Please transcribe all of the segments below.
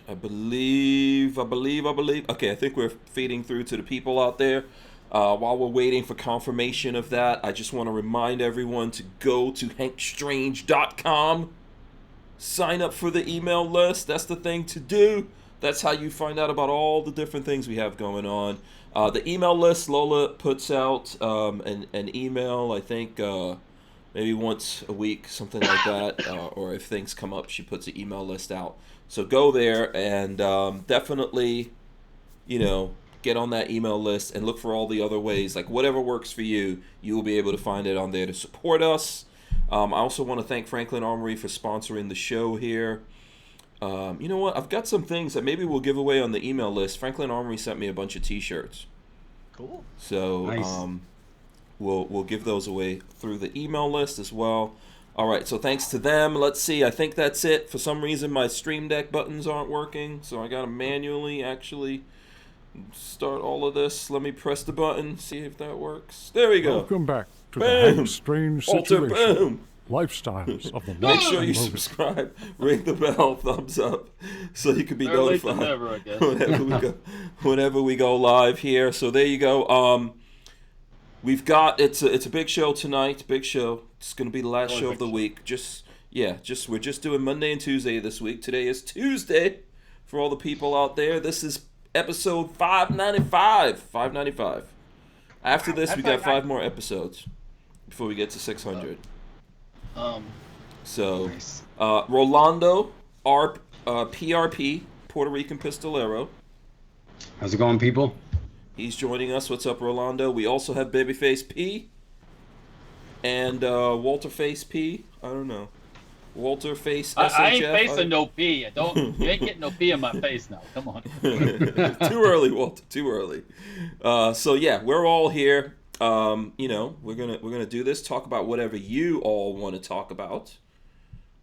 I believe. Okay, I think we're feeding through to the people out there. While we're waiting for confirmation of that, I just want to remind everyone to go to hankstrange.com. Sign up for the email list. That's the thing to do. That's how you find out about all the different things we have going on. The email list, Lola puts out an email, I think, maybe once a week, something like that. Or if things come up, she puts an email list out. So go there and definitely, get on that email list and look for all the other ways. Like whatever works for you, you will be able to find it on there to support us. I also want to thank Franklin Armory for sponsoring the show here. You know what? I've got some things that maybe we'll give away on the email list. Franklin Armory sent me a bunch of T-shirts. Cool. So nice. We'll give those away through the email list as well. All right, so thanks to them. Let's see. I think that's it. For some reason, my Stream Deck buttons aren't working, so I got to manually actually start all of this. Let me press the button, see if that works. There we go. Welcome back to Boom. the Hank Strange Walter, Situation. boom. Lifestyles of the Make sure you Lola. subscribe, ring the bell, thumbs up, so you can be Better late notified than never, I guess. whenever we go live here. So there you go. We've got it's a big show tonight. Big show. It's going to be the last show of the week. We're just doing Monday and Tuesday this week. Today is Tuesday for all the people out there. This is episode 595. 595. After this, we got 5 more episodes before we get to 600. So, Nice. Rolando, our PRP, Puerto Rican Pistolero. How's it going, people? He's joining us. What's up, Rolando? We also have Babyface P and Walter Face P. I don't know. Walter Face SHF. I ain't facing no P. You ain't getting no P in my face now. Come on. Too early, Walter. Too early. So yeah, we're all here. We're gonna do this. Talk about whatever you all want to talk about.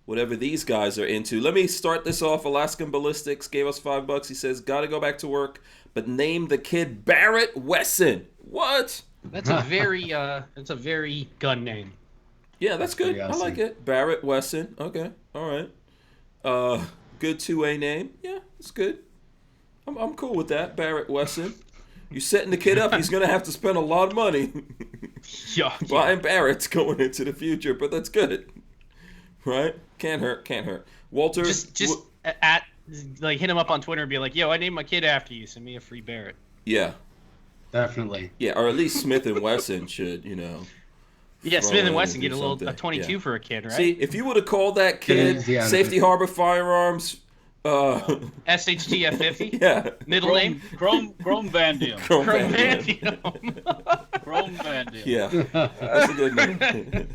Whatever these guys are into. Let me start this off. Alaskan Ballistics gave us $5. He says, "Gotta go back to work, but name the kid Barrett Wesson." What? That's a very gun name. Yeah, that's good. pretty I awesome. like it. Barrett Wesson. Okay. All right. Good 2A name. Yeah, it's good. I'm cool with that. Barrett Wesson. You're setting the kid up. He's gonna have to spend a lot of money Yeah. buying Barretts going into the future, but that's good. Right? Can't hurt. Walter. Just hit him up on Twitter and be like, "Yo, I named my kid after you. Send me a free Barrett." Yeah. Definitely. Yeah, or at least Smith and Wesson should, Yeah, throw Smith in and Wesson do get a something. 22 Yeah. for a kid, right? See, if you would have called that kid Yeah. Safety Harbor Firearms, SHTF 50. yeah. Middle name. Chrome Van Diem. Chrome Chrome Van Van Diem. Chrome Van Diem. Yeah, that's a good name.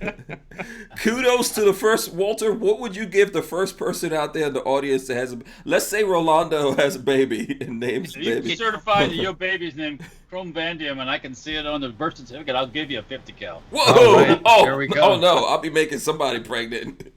Kudos to the first, Walter. What would you give the first person out there in the audience that has a, let's say Rolando has a baby and names the If you baby. can certify that your baby's named Chrome Van Diem and I can see it on the birth certificate, I'll give you a 50 cal. Whoa! All right, Oh, there we go. oh no! I'll be making somebody pregnant.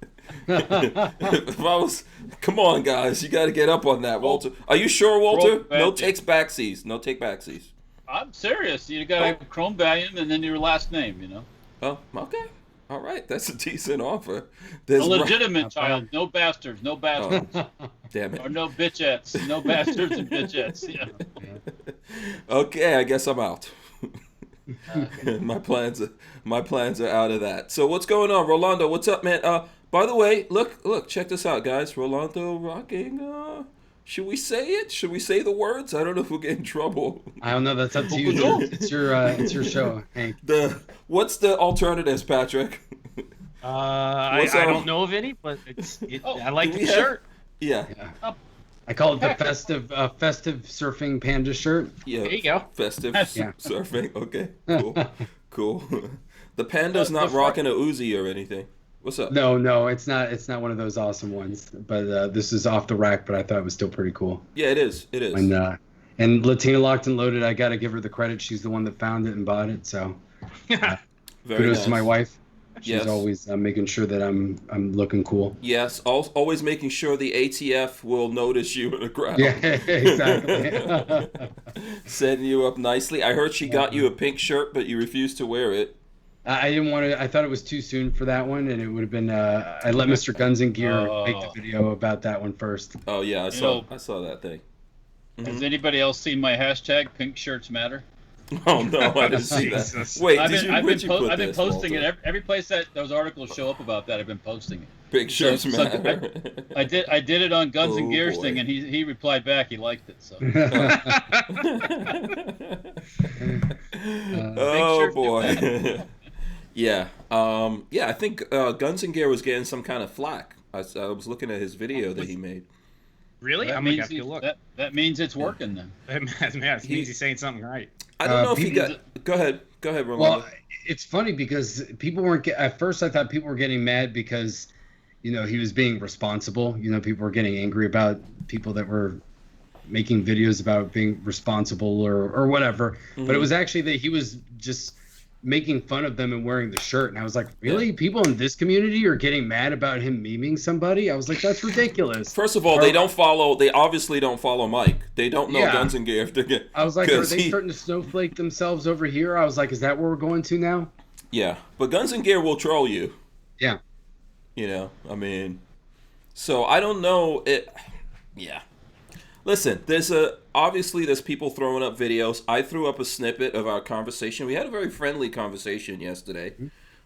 If I was, come on, guys, you got to get up on that, Walter. Are you sure, Walter? Van No Diem. takes backsies. No take backsies. I'm serious. You got to have Chrome Van Diem and then your last name, Oh, okay. All right, that's a decent offer. A There's legitimate child, no bastards, no bastards. Oh, damn Or it. no bitchettes, no bastards and bitchettes. Yeah. Okay, I guess I'm out. my plans are out of that. So what's going on, Rolando? What's up, man? By the way, look, check this out, guys. Rolando rocking. Should we say it? Should we say the words? I don't know if we'll get in trouble. I don't know. That's up to you. It's your show, Hank. What's the alternatives, Patrick? I don't know of any, but I like do the we have- shirt. Yeah. I call it the festive surfing panda shirt. Yeah. There you go. Festive Yeah. surfing. Okay. Cool. The panda's not the rocking a Uzi or anything. What's up? No, it's not one of those awesome ones. But this is off the rack. But I thought it was still pretty cool. Yeah, it is. It is. And Latina Locked and Loaded, I gotta give her the credit. She's the one that found it and bought it. So Very kudos nice. to my wife. She's Yes. always making sure that I'm looking cool. Yes, always making sure the ATF will notice you in the crowd. Yeah, exactly. Setting you up nicely. I heard she got you a pink shirt, but you refused to wear it. I didn't want to. I thought it was too soon for that one, and it would have been. I let Mr. Guns and Gear make the video about that one first. Oh yeah, I saw that thing. Has anybody else seen my hashtag Pink Shirts Matter? Oh no, I didn't see that. Wait, I've been this, posting Walter? it every place that those articles show up about that. I've been posting it. Big shirts matter. I did it on Guns and Oh, Gears boy. thing, and he replied back. He liked it. So Oh boy. Yeah. Yeah. I think Guns and Gear was getting some kind of flack. I was looking at his video that he made. Really? that I'm gonna means have to look. that means it's working then. That means he's saying something right. I don't know if he people- got. Go ahead, Rolando. Well, it's funny because people weren't. At first, I thought people were getting mad because, he was being responsible. People were getting angry about people that were making videos about being responsible or whatever. Mm-hmm. But it was actually that he was just making fun of them and wearing the shirt. And I was like, really? Yeah. People in this community are getting mad about him memeing somebody? I was like, that's ridiculous. First of all, they obviously don't follow Mike. They don't know Yeah. Guns and Gear. I was like, are 'cause they starting to snowflake themselves over here? I was like, is that where we're going to now? Yeah, but Guns and Gear will troll you. Yeah. So I don't know it. Yeah. Listen, obviously there's people throwing up videos. I threw up a snippet of our conversation. We had a very friendly conversation yesterday.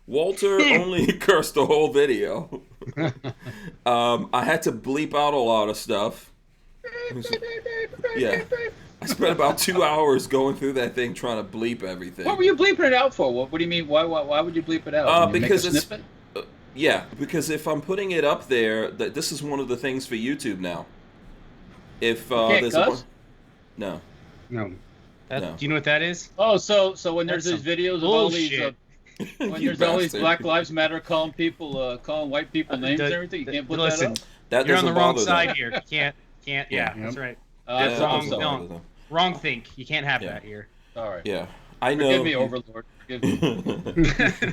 Walter only cursed the whole video. I had to bleep out a lot of stuff. Yeah. I spent about 2 hours going through that thing trying to bleep everything. What were you bleeping it out for? What do you mean? Why would you bleep it out? When you Because make a it's snippet? Yeah, because if I'm putting it up there, this is one of the things for YouTube now. If can't there's cuss? no. No. No. Do you know what that is? Oh, so when there's That's these videos of some all these, bullshit. when You there's all these bastard. Black Lives Matter calling white people names and everything, you can't put Listen, that up. That you're on the doesn't wrong bother side them. here. You can't. Yeah, Yep. that's right. That's That wrong. doesn't No. bother them. Wrong think. You can't have Yeah. that here. All right. Yeah, I know. Forgive me, Overlord. Forgive me.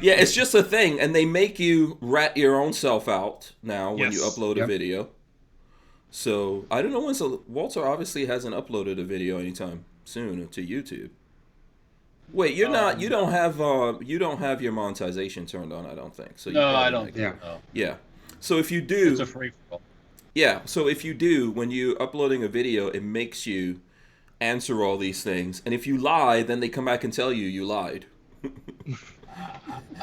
Yeah, it's just a thing, and they make you rat your own self out now when you Yes. upload a Yep. video. So I don't know when. Walter obviously hasn't uploaded a video anytime soon to YouTube. Wait, you're not. You don't have. You don't have your monetization turned on. I don't think. So you No, probably I don't not. think so. Yeah. So if you do, It's a free for all. yeah. So if you do, when you uploading a video, it makes you answer all these things, and if you lie, then they come back and tell you lied.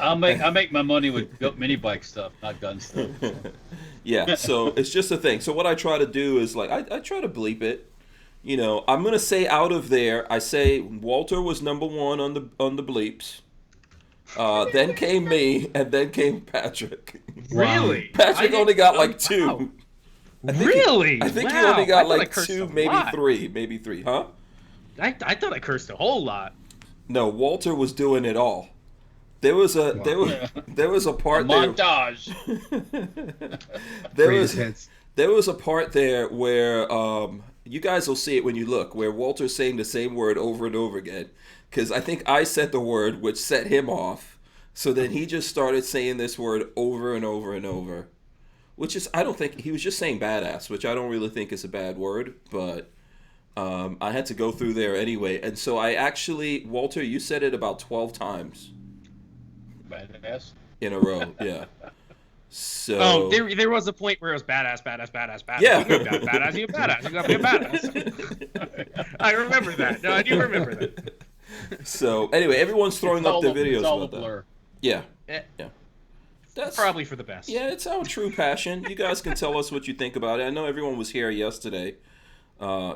I make my money with mini bike stuff, not gun stuff. Yeah, so it's just a thing. So what I try to do is like I try to bleep it. I'm gonna say out of there. I say Walter was number one on the bleeps. Then came me, and then came Patrick. Really? Patrick only got like two. Wow. Really? I think Wow. you only I got thought I like cursed two, a maybe lot. three, huh? I thought I cursed a whole lot. No, Walter was doing it all. There was a there was a part there. Montage. There was a part there where you guys will see it when you look, where Walter's saying the same word over and over again. Because I think I said the word, which set him off. So then he just started saying this word over and over and over. Which is, I don't think, he was just saying badass, which I don't really think is a bad word. But I had to go through there anyway. And so I actually, Walter, you said it about 12 times Badass. in a row. Yeah. So. Oh, there was a point where it was badass. Yeah. You gotta be badass. You gotta be a badass. I remember that. No, I do remember that. So anyway, everyone's throwing up their videos It's all a about that. blur. Yeah, Eh, yeah. That's Probably for the best. Yeah, it's our true passion. You guys can tell us what you think about it. I know everyone was here yesterday,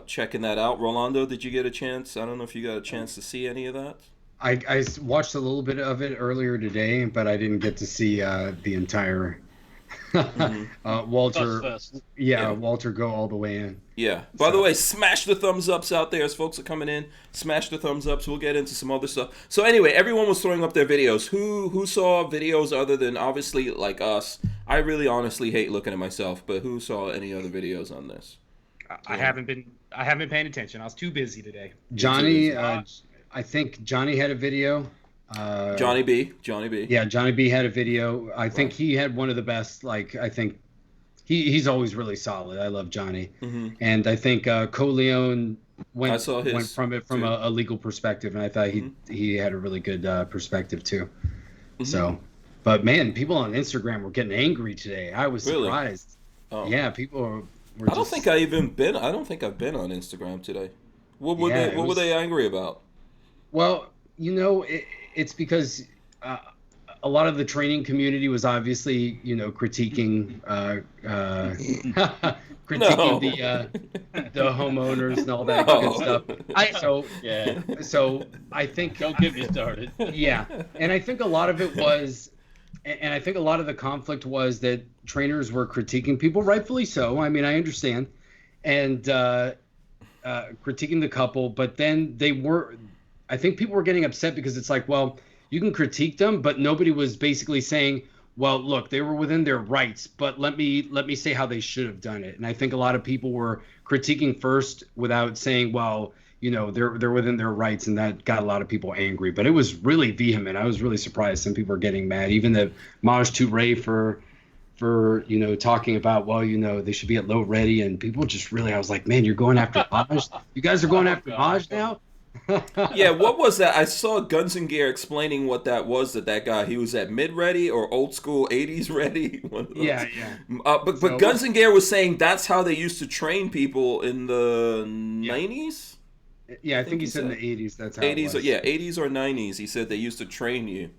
checking that out. Rolando, did you get a chance? I don't know if you got a chance to see any of that. I watched a little bit of it earlier today, but I didn't get to see the entire Walter. Fest. Yeah, Yeah. Walter go all the way in. Yeah. By the way, smash the thumbs ups out there as folks are coming in. Smash the thumbs ups. We'll get into some other stuff. So anyway, everyone was throwing up their videos. Who saw videos other than obviously like us? I really honestly hate looking at myself, but who saw any other videos on this? I haven't been paying attention. I was too busy today. Johnny, I think Johnny had a video. Johnny B. Yeah, Johnny B had a video. I think he had one of the best. Like, I think he's always really solid. I love Johnny, and I think Coleon went from it from a legal perspective, and I thought he had a really good perspective too. So, but man, people on Instagram were getting angry today. I was Really? surprised. Oh. Yeah, people were. I don't think I've been on Instagram today. What were what were they angry about? Well, it's because a lot of the training community was obviously, critiquing the homeowners and all that good stuff. So I think Don't get me started. Yeah, and I think a lot of it was, and I think a lot of the conflict was that trainers were critiquing people, rightfully so. I mean, I understand, and critiquing the couple, but then I think people were getting upset because it's like, well, you can critique them, but nobody was basically saying, well, look, they were within their rights, but let me say how they should have done it. And I think a lot of people were critiquing first without saying, well, they're within their rights, and that got a lot of people angry. But it was really vehement. I was really surprised some people were getting mad. Even the Maj Toure for talking about, well, they should be at low ready, and people just really, I was like, man, you're going after Maj? You guys are going after Maj now? Yeah, what was that? I saw Guns and Gear explaining what that was. That guy, he was at mid ready or old school 80s ready. Yeah. But Guns and Gear was saying that's how they used to train people in the 90s. Yeah, I think he said in the 80s. That's how 80s. it was. Yeah, 80s or 90s. He said they used to train you.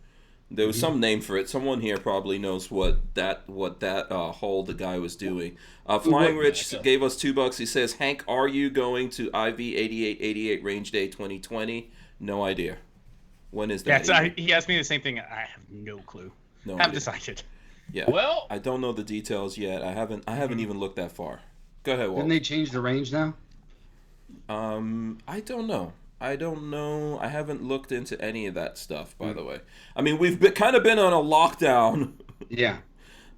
There was some name for it. Someone here probably knows what that hole the guy was doing. Flying Rich gave us $2. He says, Hank, are you going to IV 8888 Range Day 2020? No idea. When is that? He asked me the same thing. I have no clue. No haven't idea. decided. Yeah. Well, I don't know the details yet. I haven't even looked that far. Go ahead, Walt. Didn't they change the range now? I don't know. I haven't looked into any of that stuff, by the way. I mean, we've kind of been on a lockdown. Yeah.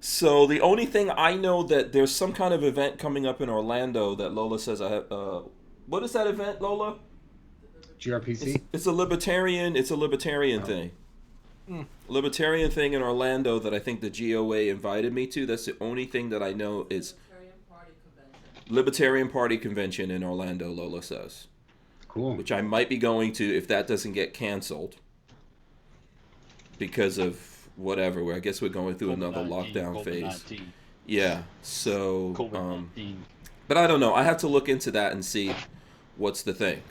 So the only thing I know that there's some kind of event coming up in Orlando that Lola says I have. What is that event, Lola? GRPC? It's a libertarian thing. Libertarian thing in Orlando that I think the GOA invited me to. That's the only thing that I know is Libertarian Party Convention in Orlando, Lola says. Cool. Which I might be going to if that doesn't get canceled because of whatever. I guess we're going through another lockdown phase. Yeah. So, but I don't know. I have to look into that and see what's the thing.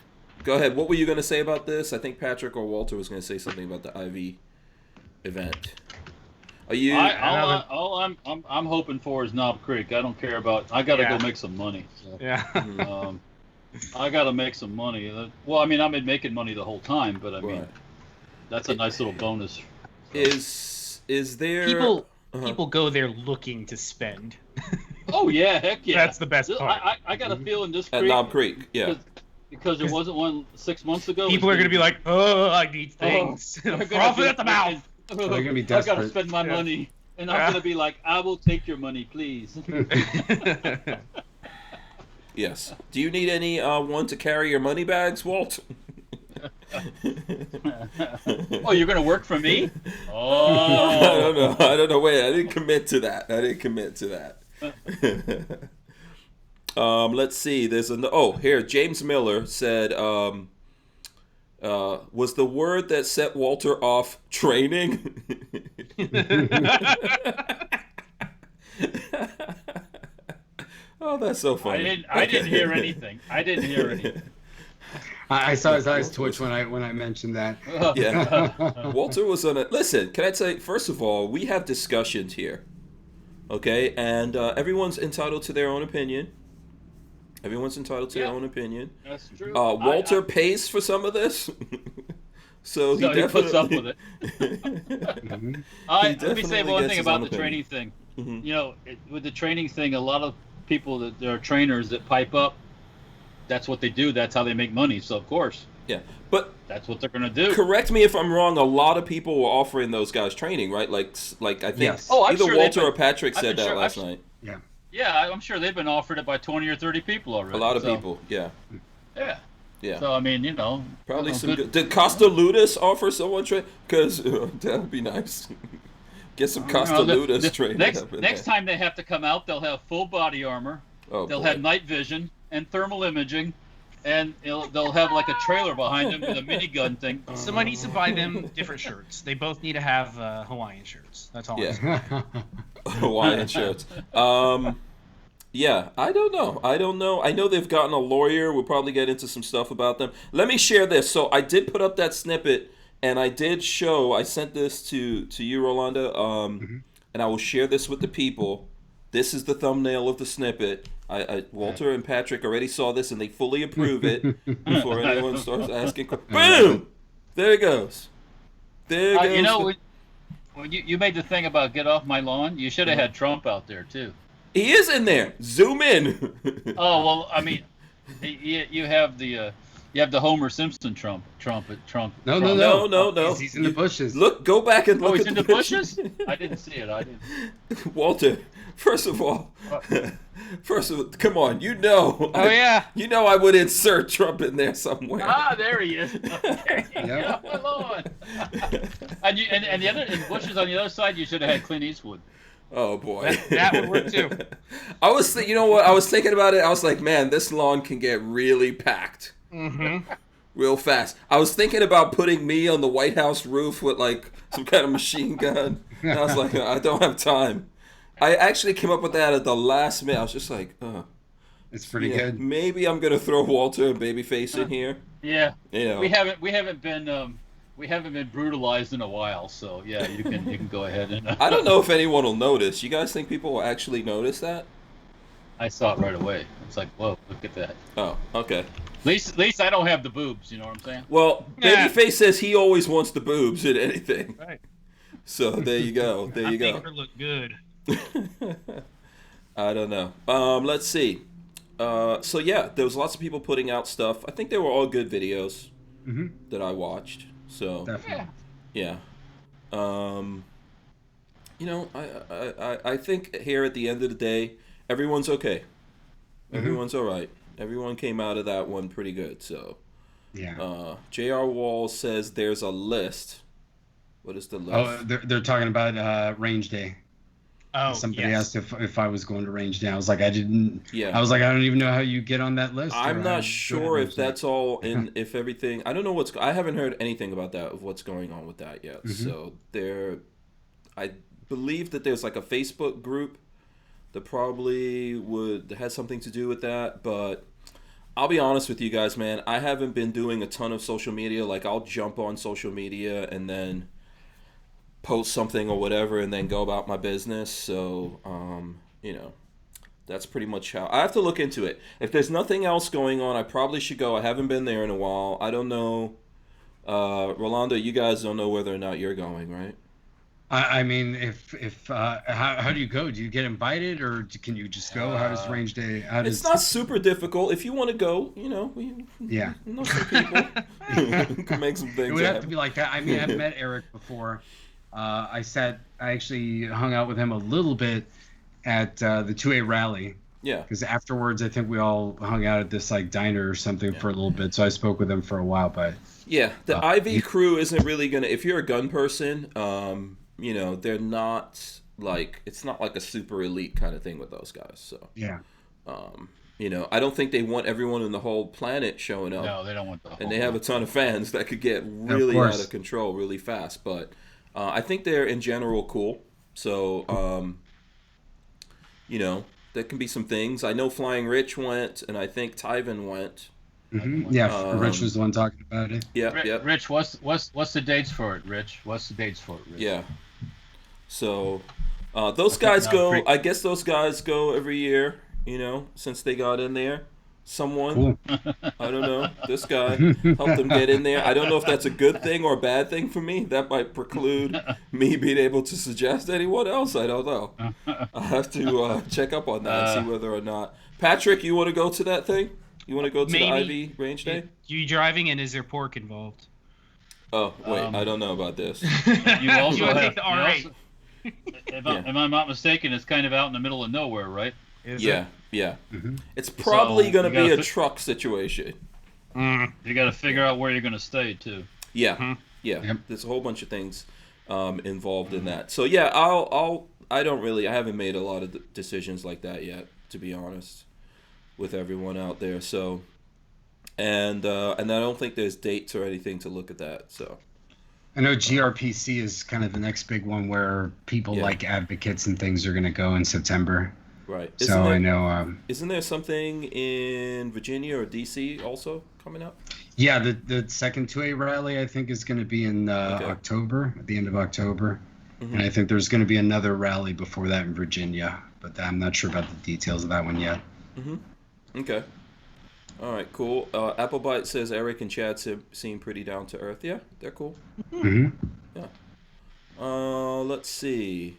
Go ahead. What were you going to say about this? I think Patrick or Walter was going to say something about the IV event. Are you? All I'm hoping for is Knob Creek. I don't care about. I gotta go make some money. So. Yeah. I gotta make some money. Well, I mean, I've been making money the whole time, but I mean, that's a nice little bonus. Is there people go there looking to spend? Oh yeah, heck yeah. That's the best part. I got a feeling this at creek, Knob Creek, yeah. Because there wasn't one 6 months ago. People are gonna be like, oh, I need things. Profit at the mouth. They're gonna be desperate. I gotta spend my money, and I'm gonna be like, I will take your money, please. Yes. Do you need any one to carry your money bags, Walt? Oh, you're gonna work for me? Oh. I don't know. Wait, I didn't commit to that. Let's see. There's here. James Miller said, was the word that set Walter off training? Oh, that's so funny. I didn't hear anything. I saw his eyes twitch when I mentioned that. Yeah. Walter was on it. Listen, can I say, first of all, we have discussions here. Okay? And everyone's entitled to their own opinion. Their own opinion. That's true. Walter pays for some of this. So he puts up with it. Let me say one thing about the opinion. training thing. Mm-hmm. With the training thing, a lot of people that are trainers that pipe up, that's what they do. That's how they make money. So of course, yeah, but that's what they're gonna do. Correct me if I'm wrong. A lot of people were offering those guys training, right? Like I think either Walter or Patrick said that last night. Yeah. Yeah, I'm sure they've been offered it by 20 or 30 people already. A lot of people, yeah. Yeah. Yeah. So I mean, probably some good. Did Costa Ludus offer someone training? Because that would be nice. Get some Costa Ludus training. Next time they have to come out, they'll have full body armor. They'll have night vision and thermal imaging, and they'll have like a trailer behind them with a minigun thing. Somebody needs to buy them different shirts. They both need to have Hawaiian shirts. That's all. Yeah. Hawaiian shirts. Yeah, I don't know. I know they've gotten a lawyer. We'll probably get into some stuff about them. Let me share this. So I did put up that snippet, and I did show. I sent this to you, Rolando, and I will share this with the people. This is the thumbnail of the snippet. Walter and Patrick already saw this, and they fully approve it before anyone starts asking. Boom! There it goes. There it goes. You know, when you made the thing about get off my lawn, you should have had Trump out there too. He is in there. Zoom in. Oh well, I mean, you have the Homer Simpson Trump. No. He's in the bushes. Look, go back and look. Oh, he's at in the bushes. I didn't see it. I didn't. Walter, first of all, come on. You know. Oh yeah. You know I would insert Trump in there somewhere. Ah, there he is. Okay. Get off my lawn. and the other bushes on the other side, you should have had Clint Eastwood. Oh boy, that would work too. I was, you know what? I was thinking about it. I was like, man, this lawn can get really packed, real fast. I was thinking about putting me on the White House roof with like some kind of machine gun. And I was like, I don't have time. I actually came up with that at the last minute. I was just like, it's pretty good. Maybe I'm gonna throw Walter and Babyface in here. Yeah, you know, we haven't been brutalized in a while, so yeah, you can go ahead and. I don't know if anyone will notice. You guys think people will actually notice that? I saw it right away. It's like, whoa, look at that. Oh, okay. At least I don't have the boobs. You know what I'm saying? Well, Babyface says he always wants the boobs in anything. Right. So there you go. There you go. I think her look good. I don't know. Let's see. So yeah, there was lots of people putting out stuff. I think they were all good videos that I watched. So definitely. Yeah. You know, I think here at the end of the day, everyone's okay. Everyone's all right. Everyone came out of that one pretty good. So yeah. J.R. Wall says there's a list. What is the list? Oh, they're talking about range day. Oh, somebody asked if I was going to range day. I was like, I didn't. Yeah. I was like, I don't even know how you get on that list. I'm not sure if that's all in. If everything, I don't know what's. I haven't heard anything about that of what's going on with that yet. So I believe that there's like a Facebook group that probably has something to do with that. But I'll be honest with you guys, man. I haven't been doing a ton of social media. Like I'll jump on social media and then post something or whatever and then go about my business. So you know, that's pretty much how I have to look into it. If there's nothing else going on, I probably should go. I haven't been there in a while. I don't know. Rolando, you guys don't know whether or not you're going, right? I mean, if how do you go? Do you get invited or can you just go? How does range day? It's not super difficult. If you want to go, you know, we know some people who can make some things. It would have to be like that. I mean, I've met Eric before. I actually hung out with him a little bit at the 2A rally. Yeah. Because afterwards, I think we all hung out at this like diner or something for a little bit. So I spoke with him for a while, but yeah, the IV crew isn't really gonna. If you're a gun person, you know, they're not like, it's not like a super elite kind of thing with those guys. So yeah. You know, I don't think they want everyone in the whole planet showing up. No, they don't want the whole. And they have a ton of fans that could get really out of control really fast. But I think they're in general cool. So, you know, there can be some things. I know Flying Rich went, and I think Tyven went. Yeah, Rich was the one talking about it. Yeah. Rich, what's the dates for it, Rich? What's the dates for it, Rich? Yeah. So, those guys go. I guess those guys go every year. You know, since they got in there. Someone, cool. I don't know. This guy helped them get in there. I don't know if that's a good thing or a bad thing for me. That might preclude me being able to suggest anyone else. I don't know. I'll have to check up on that and see whether or not. Patrick, you want to go to that thing? You want to go to the IV range day? You driving, and is there pork involved? Oh, wait. I don't know about this. You also have, take the R8. If I'm not mistaken, it's kind of out in the middle of nowhere, right? Yeah. It's probably going to be a truck situation. You got to figure out where you're going to stay, too. Yeah. Yep. There's a whole bunch of things involved in that. So, yeah, I haven't made a lot of decisions like that yet, to be honest, with everyone out there. So, and I don't think there's dates or anything to look at that. So I know GRPC is kind of the next big one where people like advocates and things are going to go in September. Right. I know. Isn't there something in Virginia or DC also coming up? Yeah, the second 2A rally I think is going to be in October, at the end of October, and I think there's going to be another rally before that in Virginia, but I'm not sure about the details of that one yet. Okay. All right, cool. Applebite says Eric and Chad seem pretty down to earth. Yeah, they're cool. Yeah. Let's see.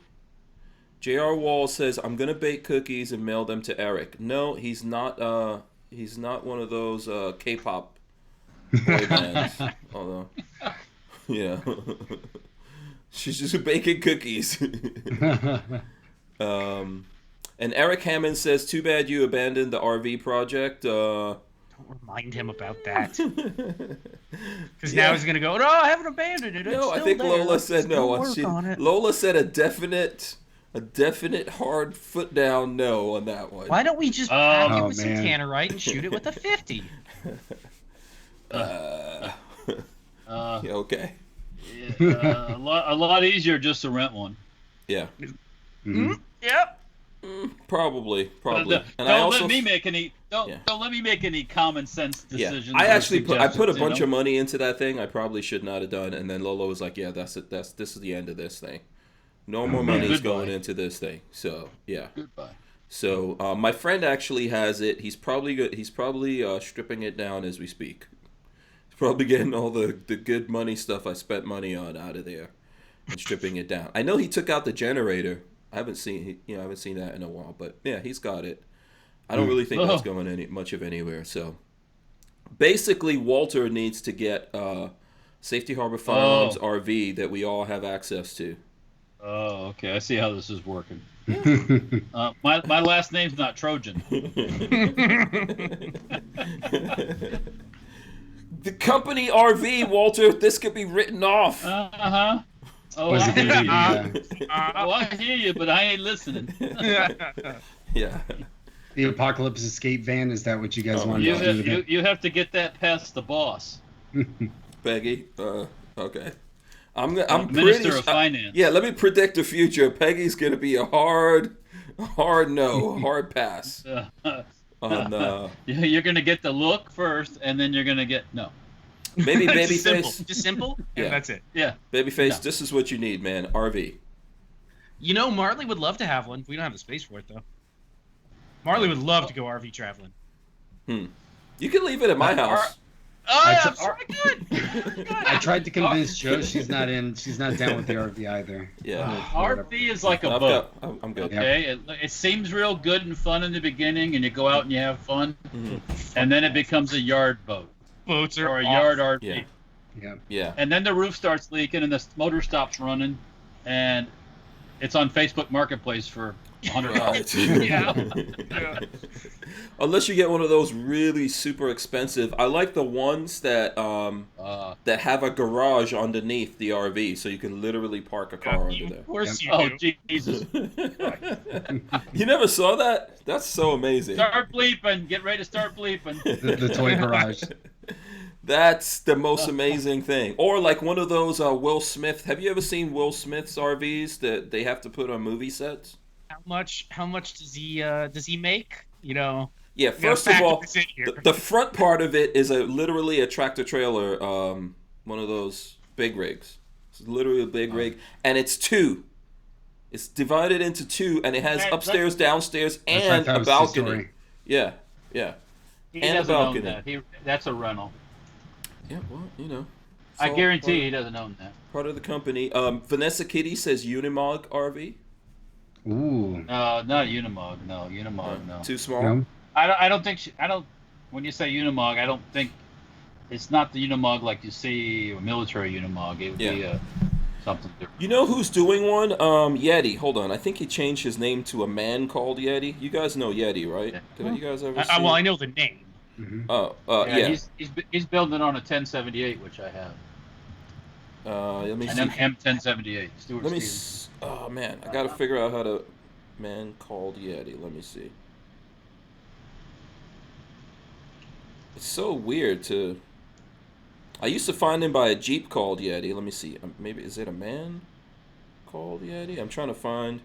J.R. Wall says, I'm gonna bake cookies and mail them to Eric. No, he's not one of those K-pop boy bands. Although, yeah. She's just baking cookies. And Eric Hammond says, too bad you abandoned the RV project. Don't remind him about that. Because now he's going to go, no, I haven't abandoned it. No, I think Lola said no. Lola said a definite hard foot down no on that one. Why don't we just pack it with some tannerite and shoot it with a 50? Yeah, okay. A lot easier just to rent one. Yeah. Yep. Probably. Don't let me make any common sense decisions. I actually put a bunch of money into that thing I probably should not have done, and then Lola was like, "Yeah, that's it. This is the end of this thing. No more money is going into this thing." So yeah. Goodbye. So my friend actually has it. He's probably stripping it down as we speak. He's probably getting all the good money stuff I spent money on out of there and stripping it down. I know he took out the generator. I haven't seen that in a while, but yeah, he's got it. I don't really think that's going much of anywhere. So basically, Walter needs to get Safety Harbor Firearms RV that we all have access to. Oh, okay. I see how this is working. My last name's not Trojan. The company RV, Walter. This could be written off. Oh, I hear you, but I ain't listening. Yeah. The Apocalypse Escape van, is that what you guys want to do? You have to get that past the boss. Peggy, okay. I'm Minister of Finance. Yeah, let me predict the future. Peggy's gonna be a hard no, hard pass. You're gonna get the look first, and then you're gonna get no. Maybe Babyface. Just simple? Yeah, that's it. Yeah. Babyface, this is what you need, man. RV. You know, Marley would love to have one. We don't have the space for it, though. Marley would love to go RV traveling. You can leave it at my house. Good. I tried to convince Jo. She's not down with the RV either. Yeah. RV is like a boat. I'm good. Okay, it seems real good and fun in the beginning, and you go out and you have fun, and then it becomes a yard boat. Boats are or a yard RV. Yeah. And then the roof starts leaking, and the motor stops running, and it's on Facebook Marketplace for $100. Yeah. Unless you get one of those really super expensive. I like the ones that that have a garage underneath the RV, so you can literally park a car under there. Of course you do. Oh, Jesus. You never saw that? That's so amazing. Start bleeping. Get ready to start bleeping. The toy garage. That's the most amazing thing. Or like one of those Will Smith. Have you ever seen Will Smith's RVs that they have to put on movie sets? How much does he make? You know. Yeah, first of all, the front part of it is literally a tractor trailer, one of those big rigs. It's literally a big rig, and it's two. It's divided into two, and it has upstairs, downstairs, and a balcony. Yeah. He and a doesn't own balcony. that. That's a rental. Yeah, well, you know. I guarantee he doesn't own that. Part of the company. Vanessa Kitty says Unimog RV. Ooh. No, not Unimog. No, Unimog. No. Too small. No? I don't think when you say Unimog, I don't think it's not the Unimog like you see a military Unimog. It would be something different. You know who's doing one? Yeti. Hold on. I think he changed his name to a man called Yeti. You guys know Yeti, right? Yeah. Did you guys ever see Well, I know the name. Mm-hmm. Yeah. He's building it on a 1078, which I have. Let me see. An M1078. Let me. Oh man, I gotta figure out how to. Man called Yeti. Let me see. It's so weird to. I used to find him by a Jeep called Yeti. Let me see. Maybe is it a man called Yeti? I'm trying to find.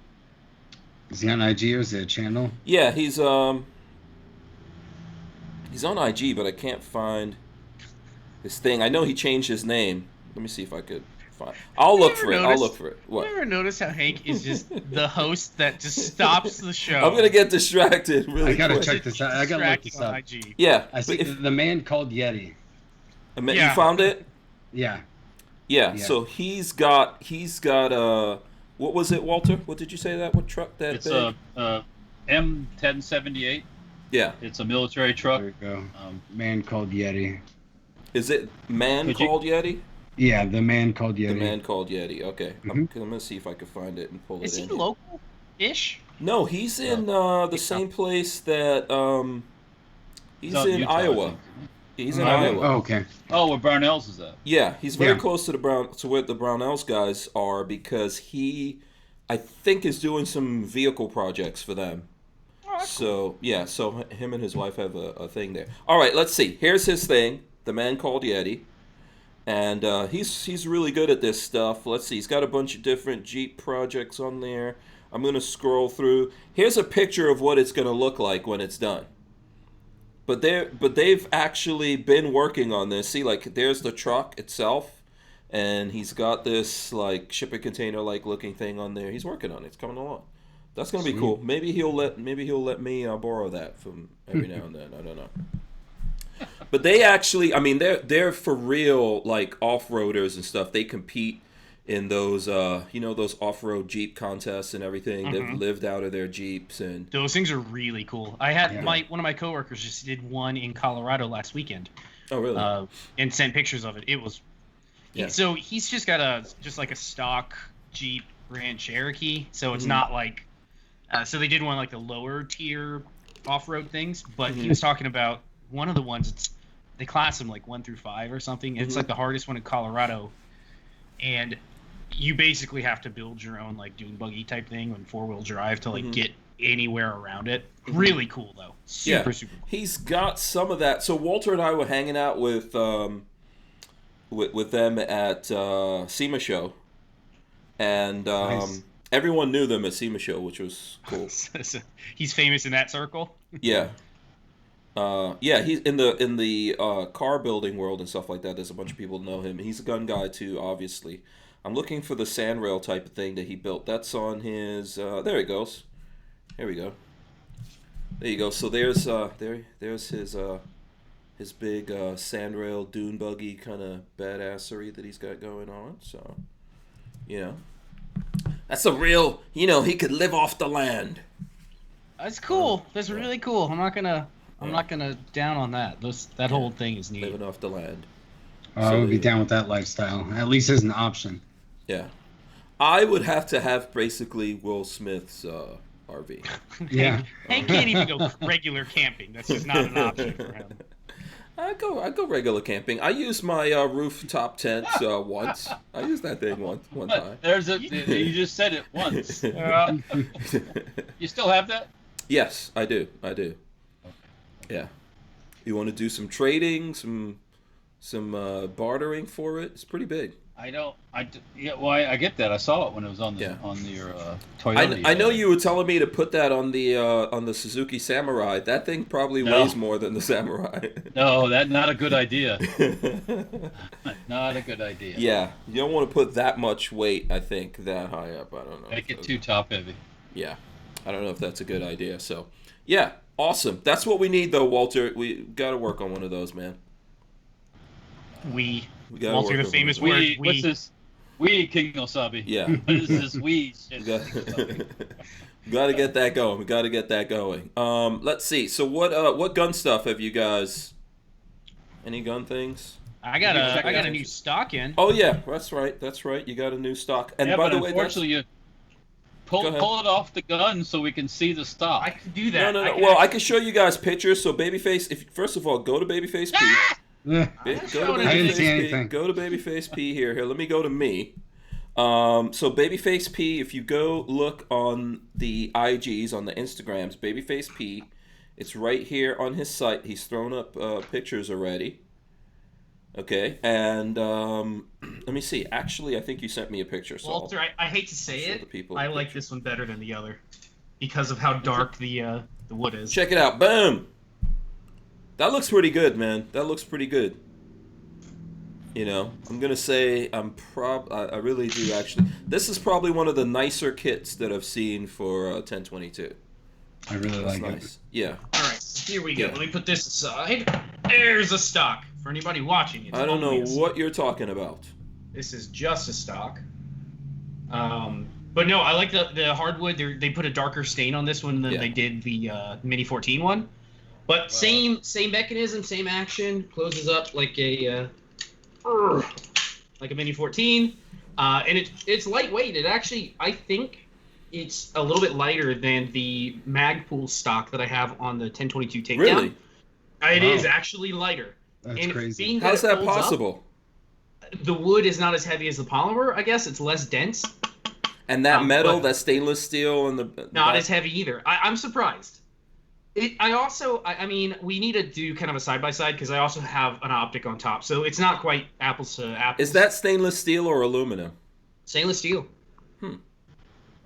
Is he on IG or is it a channel? Yeah, he's on IG, but I can't find his thing. I know he changed his name. Let me see if I could find. I'll look for it. I'll look for it. What? You ever notice how Hank is just the host that just stops the show? I'm gonna get distracted really I gotta quick. check this out. I gotta look this on up. IG. Yeah, I see the man called Yeti. You Yeah. found it? Yeah. Yeah. Yeah. So he's got what was it, Walter? What did you say that? What truck that It's big? a M1078. Yeah. It's a military truck. There you go. Um, Man called Yeti. Is it man Could you- called Yeti? Yeah, the man called Yeti. The man called Yeti. Okay. Mhm. I'm gonna see if I can find it and pull Is it he in. here. local-ish? No, he's in the same place that he's out in Utah, I Iowa. think. He's in Iowa. Iowa. Oh, okay. Oh, where Barnauls is at? Yeah, he's very Yeah. close to where the Brownells guys are because he, I think, is doing some vehicle projects for them. Oh, that's So yeah, so him and his wife have a thing there. All right, let's see. Here's his thing, the man called Yeti, and he's really good at this stuff. Let's see, he's got a bunch of different Jeep projects on there. I'm gonna scroll through. Here's a picture of what it's gonna look like when it's done. But they've actually been working on this. See, like there's the truck itself, and he's got this like shipping container like looking thing on there. He's working on it. It's coming along. That's gonna be Sweet. cool. Maybe he'll let me borrow that from every now and then. I don't know. But they actually, I mean, they're for real like off-roaders and stuff. They compete in those those off-road Jeep contests and everything. They've lived out of their Jeeps and Those things are really cool. I had Yeah. one of my coworkers just did one in Colorado last weekend, oh really? and sent pictures of it. It was Yeah. so he's just got a stock Jeep Grand Cherokee, so it's not like so they did one like the lower tier off-road things, but he was talking about one of the ones. They class them like 1 through 5 or something. It's like the hardest one in Colorado, and you basically have to build your own like dune buggy type thing on 4-wheel drive to like get anywhere around it. Really cool though. Super cool. He's got some of that. So Walter and I were hanging out with them at SEMA Show, and Nice. everyone knew them at SEMA Show, which was cool. So he's famous in that circle. Yeah. He's in the car building world and stuff like that. There's a bunch of people who know him. He's a gun guy too, obviously. I'm looking for the sandrail type of thing that he built. That's on his. There he goes. Here we go. There you go. So there's his big sandrail dune buggy kind of badassery that he's got going on. So, that's a real. He could live off the land. That's cool. That's really cool. I'm not gonna down on that. That whole thing is neat. Living off the land. I would be down with that lifestyle, at least as an option. Yeah. I would have to have basically Will Smith's RV. Yeah. Hank can't even go regular camping. That's just not an option for him. I go regular camping. I used my rooftop tent once. I used that thing one time. You just said it once. You still have that? Yes, I do. Yeah. You want to do some trading, some bartering for it? It's pretty big. I get that. I saw it when it was on your Toyota. I know you were telling me to put that on the Suzuki Samurai. That thing probably weighs more than the Samurai. No, that's not a good idea. Not a good idea. Yeah, you don't want to put that much weight, I think, that high up. I don't know. Make it too top heavy. Yeah, I don't know if that's a good idea. So, yeah, awesome. That's what we need, though, Walter. We got to work on one of those, man. We gotta Walter, work the on famous one of word. What's this? We King Osabi. Yeah. What is this we shit? Got to get that going. We got to get that going. Let's see. So what gun stuff have you guys? Any gun things? I got a new stock in. Oh yeah, that's right. You got a new stock. And Yeah, by but the way, unfortunately, you Go pull ahead. it off the gun so we can see the stock. I can do that. no. Well, I can show you guys pictures. So Babyface, first of all, go to Babyface P. Yeah. Go to showing I didn't Babyface see P. anything. Go to Babyface P here. Let me go to me. So Babyface P, if you go look on the IGs, on the Instagrams, Babyface P, It's right here on his site. He's thrown up pictures already. Okay, and let me see. Actually, I think you sent me a picture. So Walter, I hate to say show it, the people I the like picture. this one better than the other because of how dark the wood is. Check it out. Boom. That looks pretty good, man. That looks pretty good. You know, I'm gonna say I really do actually. This is probably one of the nicer kits that I've seen for 1022. I really That's like nice. it. Yeah. All right, here we go. Yeah. Let me put this aside. There's a stock for anybody watching. It's I don't know only a stock. what you're talking about. This is just a stock. But no, I like the hardwood. They put a darker stain on this one than Yeah. they did the Mini 14 one. But same mechanism, same action. Closes up like a Mini 14, and it's lightweight. It actually, I think, it's a little bit lighter than the Magpool stock that I have on the 1022 takedown. Really? It is Wow. actually lighter. That's and crazy. being How's it that folds up, possible? the wood is not as heavy as the polymer. I guess it's less dense. And that metal, but- that stainless steel, and Not as heavy either. I'm surprised. I mean, we need to do kind of a side-by-side because I also have an optic on top. So it's not quite apples to apples. Is that stainless steel or aluminum? Stainless steel.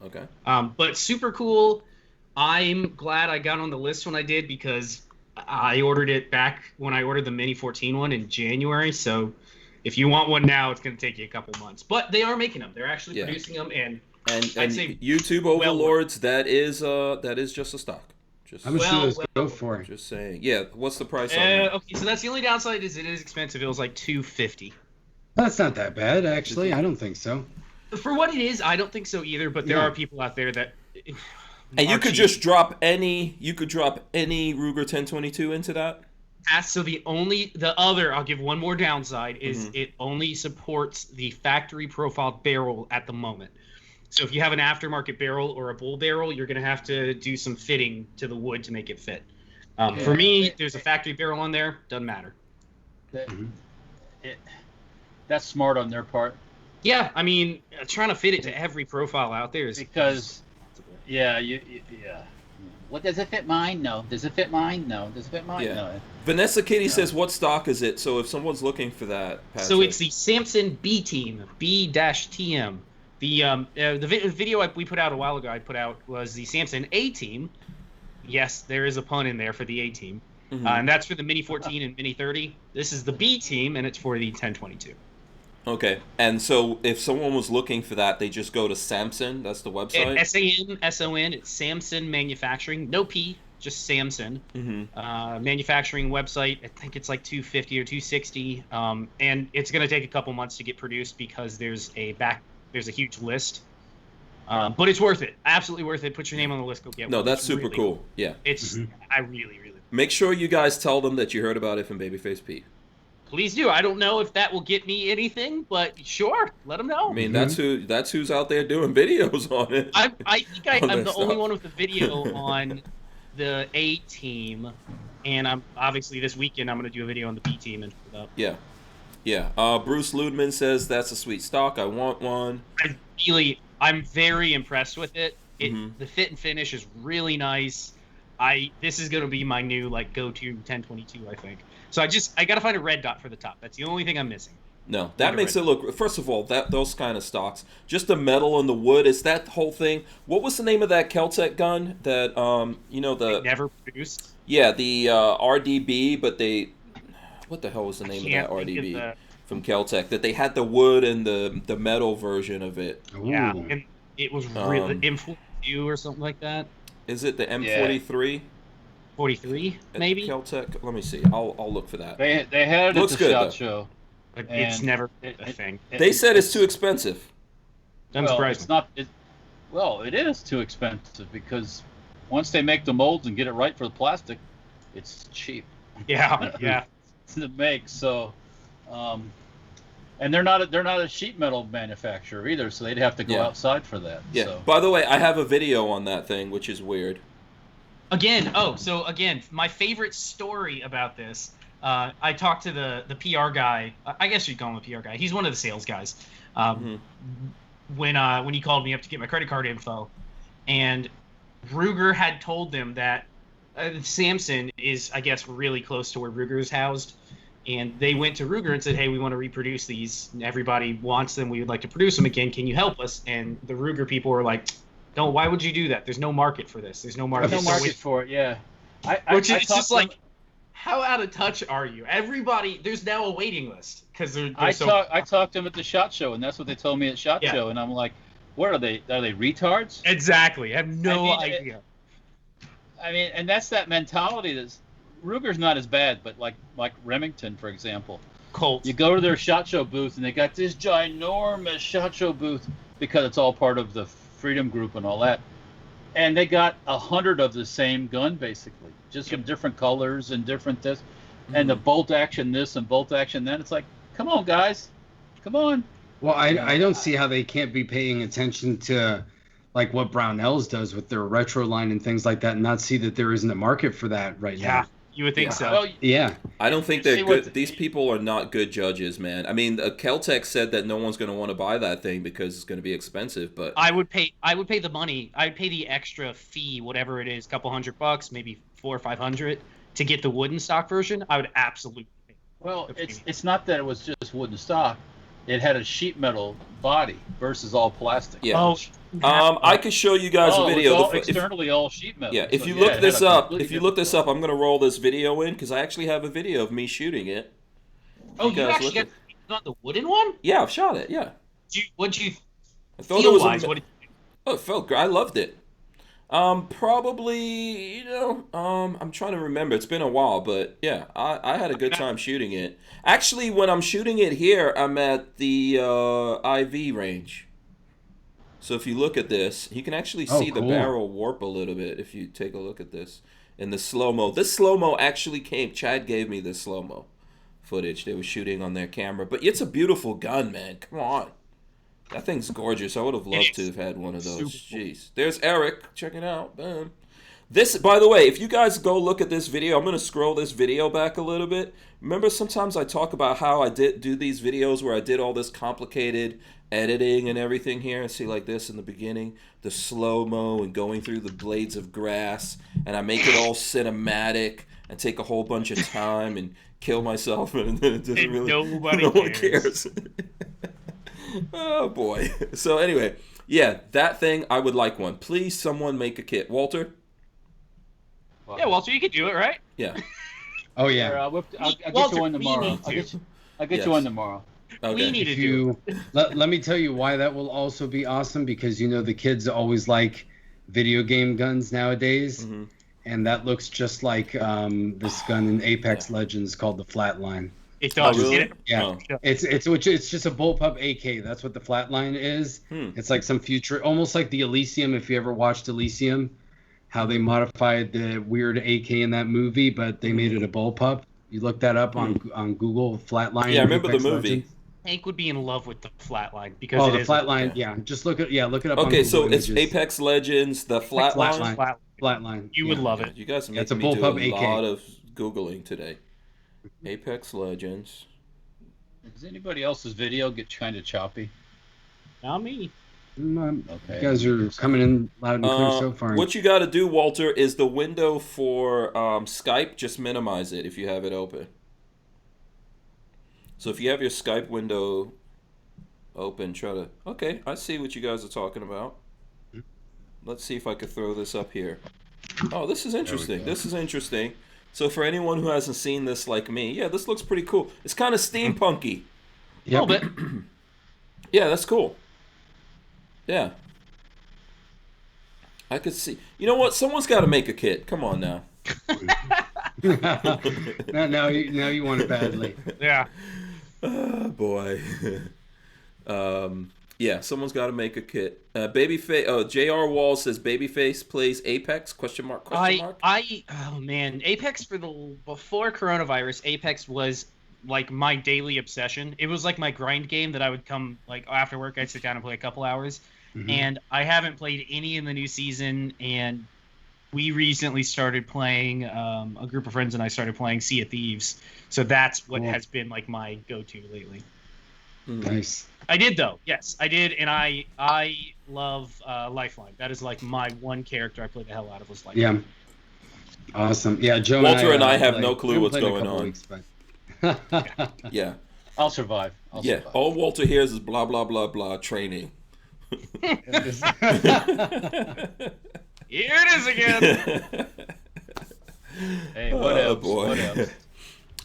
Okay. But super cool. I'm glad I got on the list when I did because I ordered it back when I ordered the Mini 14 one in January. So if you want one now, it's going to take you a couple months. But they are making them. They're actually producing them, and I'd say YouTube overlords, that is just a stock. Just, How much do those go for? just saying. Yeah. What's the price on that? okay. So that's the only downside is it is expensive. It was like $250. That's not that bad, actually. I don't think so. For what it is, I don't think so either. But there Yeah. are people out there that. And you are could cheap. just drop any Ruger 1022 into that. So the other, I'll give one more downside, is it only supports the factory profile barrel at the moment. So if you have an aftermarket barrel or a bull barrel, you're going to have to do some fitting to the wood to make it fit. For me, there's a factory barrel on there. Doesn't matter. That's smart on their part. Yeah, I mean, trying to fit it to every profile out there is Because, yeah. What, does it fit mine? No. Does it fit mine? No. Does it fit mine? Yeah. No. Vanessa Kitty says, "What stock is it?" So if someone's looking for that, Patrick. So it's the Samson B Team, B-TM. The video we put out a while ago, was the Samson A Team. Yes, there is a pun in there for the A Team, and that's for the Mini 14 and Mini 30. This is the B Team, and it's for the 1022. Okay, and so if someone was looking for that, they just go to Samson. That's the website. SAMSON. It's Samson Manufacturing. No P, just Samson. Manufacturing website. I think it's like $250 or $260, and it's going to take a couple months to get produced because there's a huge list. But it's worth it. Absolutely worth it. Put your name on the list. Go get one. No, that's It's super really cool. Yeah. It's I really. Make sure you guys tell them that you heard about it from Babyface Pete. Please do. I don't know if that will get me anything, but sure, let them know. I mean, that's who's out there doing videos on it. I think I'm the only stuff. one with the video on the A Team, and I'm obviously this weekend I'm going to do a video on the B Team and put it up. Yeah. Bruce Ludman says that's a sweet stock. I want one. I'm very impressed with it. The fit and finish is really nice. This is going to be my new go-to 1022, I think. So I got to find a red dot for the top. That's the only thing I'm missing. No, that makes it look. First of all, those kind of stocks, just the metal and the wood, is that whole thing. What was the name of that Keltec gun that They never produced. Yeah, the RDB, but what the hell was the name of that RDB from Keltec? That they had the wood and the metal version of it. Ooh. Yeah, and it was really M42 or something like that. Is it the M43? 43, maybe. Keltec. Let me see. I'll look for that. They had it Looks at the good, SHOT though. Show. But it's never a thing. They said it's too expensive. Doesn't surprise it's me. not. It is too expensive because once they make the molds and get it right for the plastic, it's cheap Yeah. to make. So, and they're not a sheet metal manufacturer either, so they'd have to go outside for that. Yeah. So. By the way, I have a video on that thing, which is weird. Again, my favorite story about this, I talked to the PR guy. I guess you'd call him a PR guy. He's one of the sales guys. When he called me up to get my credit card info, and Ruger had told them that Samson is, I guess, really close to where Ruger's housed. And they went to Ruger and said, hey, we want to reproduce these. Everybody wants them. We would like to produce them again. Can you help us? And the Ruger people were like, no, why would you do that? There's no market for this. There's no market. There's no market for it, yeah. Which is just like, how out of touch are you? Everybody, there's now a waiting list. Because I talked to them at the SHOT Show, and that's what they told me at SHOT Show. And I'm like, what are they? Are they retards? Exactly. I have no idea. And that's that mentality that's, Ruger's not as bad, but like Remington, for example. Colt. You go to their SHOT Show booth, and they got this ginormous SHOT Show booth because it's all part of the Freedom Group and all that. And they got 100 of the same gun, basically, just in different colors and different this, and the bolt action this and bolt action that. It's like, come on, guys, come on. Well, I don't see how they can't be paying attention to like what Barnauls does with their retro line and things like that, and not see that there isn't a market for that right now. You would think so. Well, yeah. I don't think they're good. These people are not good judges, man. I mean, Keltec said that no one's going to want to buy that thing because it's going to be expensive. But I would pay the money. I'd pay the extra fee, whatever it is, a couple $100, maybe $400 or $500, to get the wooden stock version. I would absolutely pay. Well, it's not that it was just wooden stock. It had a sheet metal body versus all plastic. Yeah. I could show you guys a video. It was externally all sheet metal. Yeah, if you look this up, I'm going to roll this video in because I actually have a video of me shooting it. Oh, you actually got the wooden one? Yeah, I've shot it. Yeah. What'd you feel wise? What did you think? Oh, it felt great. I loved it. Probably, I'm trying to remember. It's been a while, but yeah, I had a good time shooting it. Actually, when I'm shooting it here, I'm at the IV range. So if you look at this, you can actually see the barrel warp a little bit if you take a look at this in the slow-mo. This slow-mo actually Chad gave me this slow-mo footage. They were shooting on their camera. But it's a beautiful gun, man. Come on. That thing's gorgeous. I would have loved to have had one of those. Jeez. There's Eric. Check it out. Boom. This, by the way, if you guys go look at this video, I'm going to scroll this video back a little bit. Remember, sometimes I talk about how I do these videos where I did all this complicated editing and everything here. See, like this in the beginning, the slow-mo and going through the blades of grass, and I make it all cinematic and take a whole bunch of time and kill myself, and then it doesn't really... No one cares. Oh, boy. So, anyway, yeah, that thing, I would like one. Please, someone make a kit. Walter? Yeah, Walter, you could do it, right? Yeah. Oh, yeah. I'll get you one tomorrow. I'll get you one tomorrow. Okay. We need to do it. Let me tell you why that will also be awesome, because, the kids always like video game guns nowadays. Mm-hmm. And that looks just like this gun in Apex Legends called the Flatline. It does. Oh, really? Yeah. Oh. It's just a bullpup AK. That's what the Flatline is. It's like some future, almost like the Elysium. If you ever watched Elysium, how they modified the weird AK in that movie, but they made it a bullpup. You look that up on Google, Flatline. Yeah, I remember Apex the movie. Legends. Hank would be in love with the Flatline because the Flatline. Yeah, just look it up. Okay, on Google so Images. it's Apex Legends, the Flatline. Flatline. You would love it. You guys are It's a making me do bullpup a AK. lot of Googling today. Apex Legends. Does anybody else's video get kind of choppy? Not me. Okay. You guys are coming in loud and clear so far. What you got to do, Walter, is the window for Skype, just minimize it if you have it open. So if you have your Skype window open, try to... Okay, I see what you guys are talking about. Let's see if I could throw this up here. Oh, this is interesting. This is interesting. So for anyone who hasn't seen this like me, yeah, this looks pretty cool. It's kind of steampunky. Yep. A little bit. Yeah, that's cool. Yeah. I could see. You know what? Someone's got to make a kit. Come on now. now you want it badly. Yeah. Oh, boy. Yeah, someone's got to make a kit. Babyface. Oh, J.R. Wall says Babyface plays Apex? Question mark. Oh man, Apex before coronavirus, Apex was like my daily obsession. It was like my grind game that I would come like after work. I'd sit down and play a couple hours. Mm-hmm. And I haven't played any in the new season. And we recently started playing. A group of friends and I started playing Sea of Thieves. So that's what has been like my go-to lately. Nice. I did though. Yes, I did, and I love Lifeline. That is like my one character I played the hell out of was Lifeline. Awesome. Yeah, Joe Walter and I and I have no clue what's going on. Weeks, but... Yeah. I'll survive. I'll Yeah. survive. All Walter hears is blah blah blah blah training. Here it is again. Hey, what else? Boy. What else?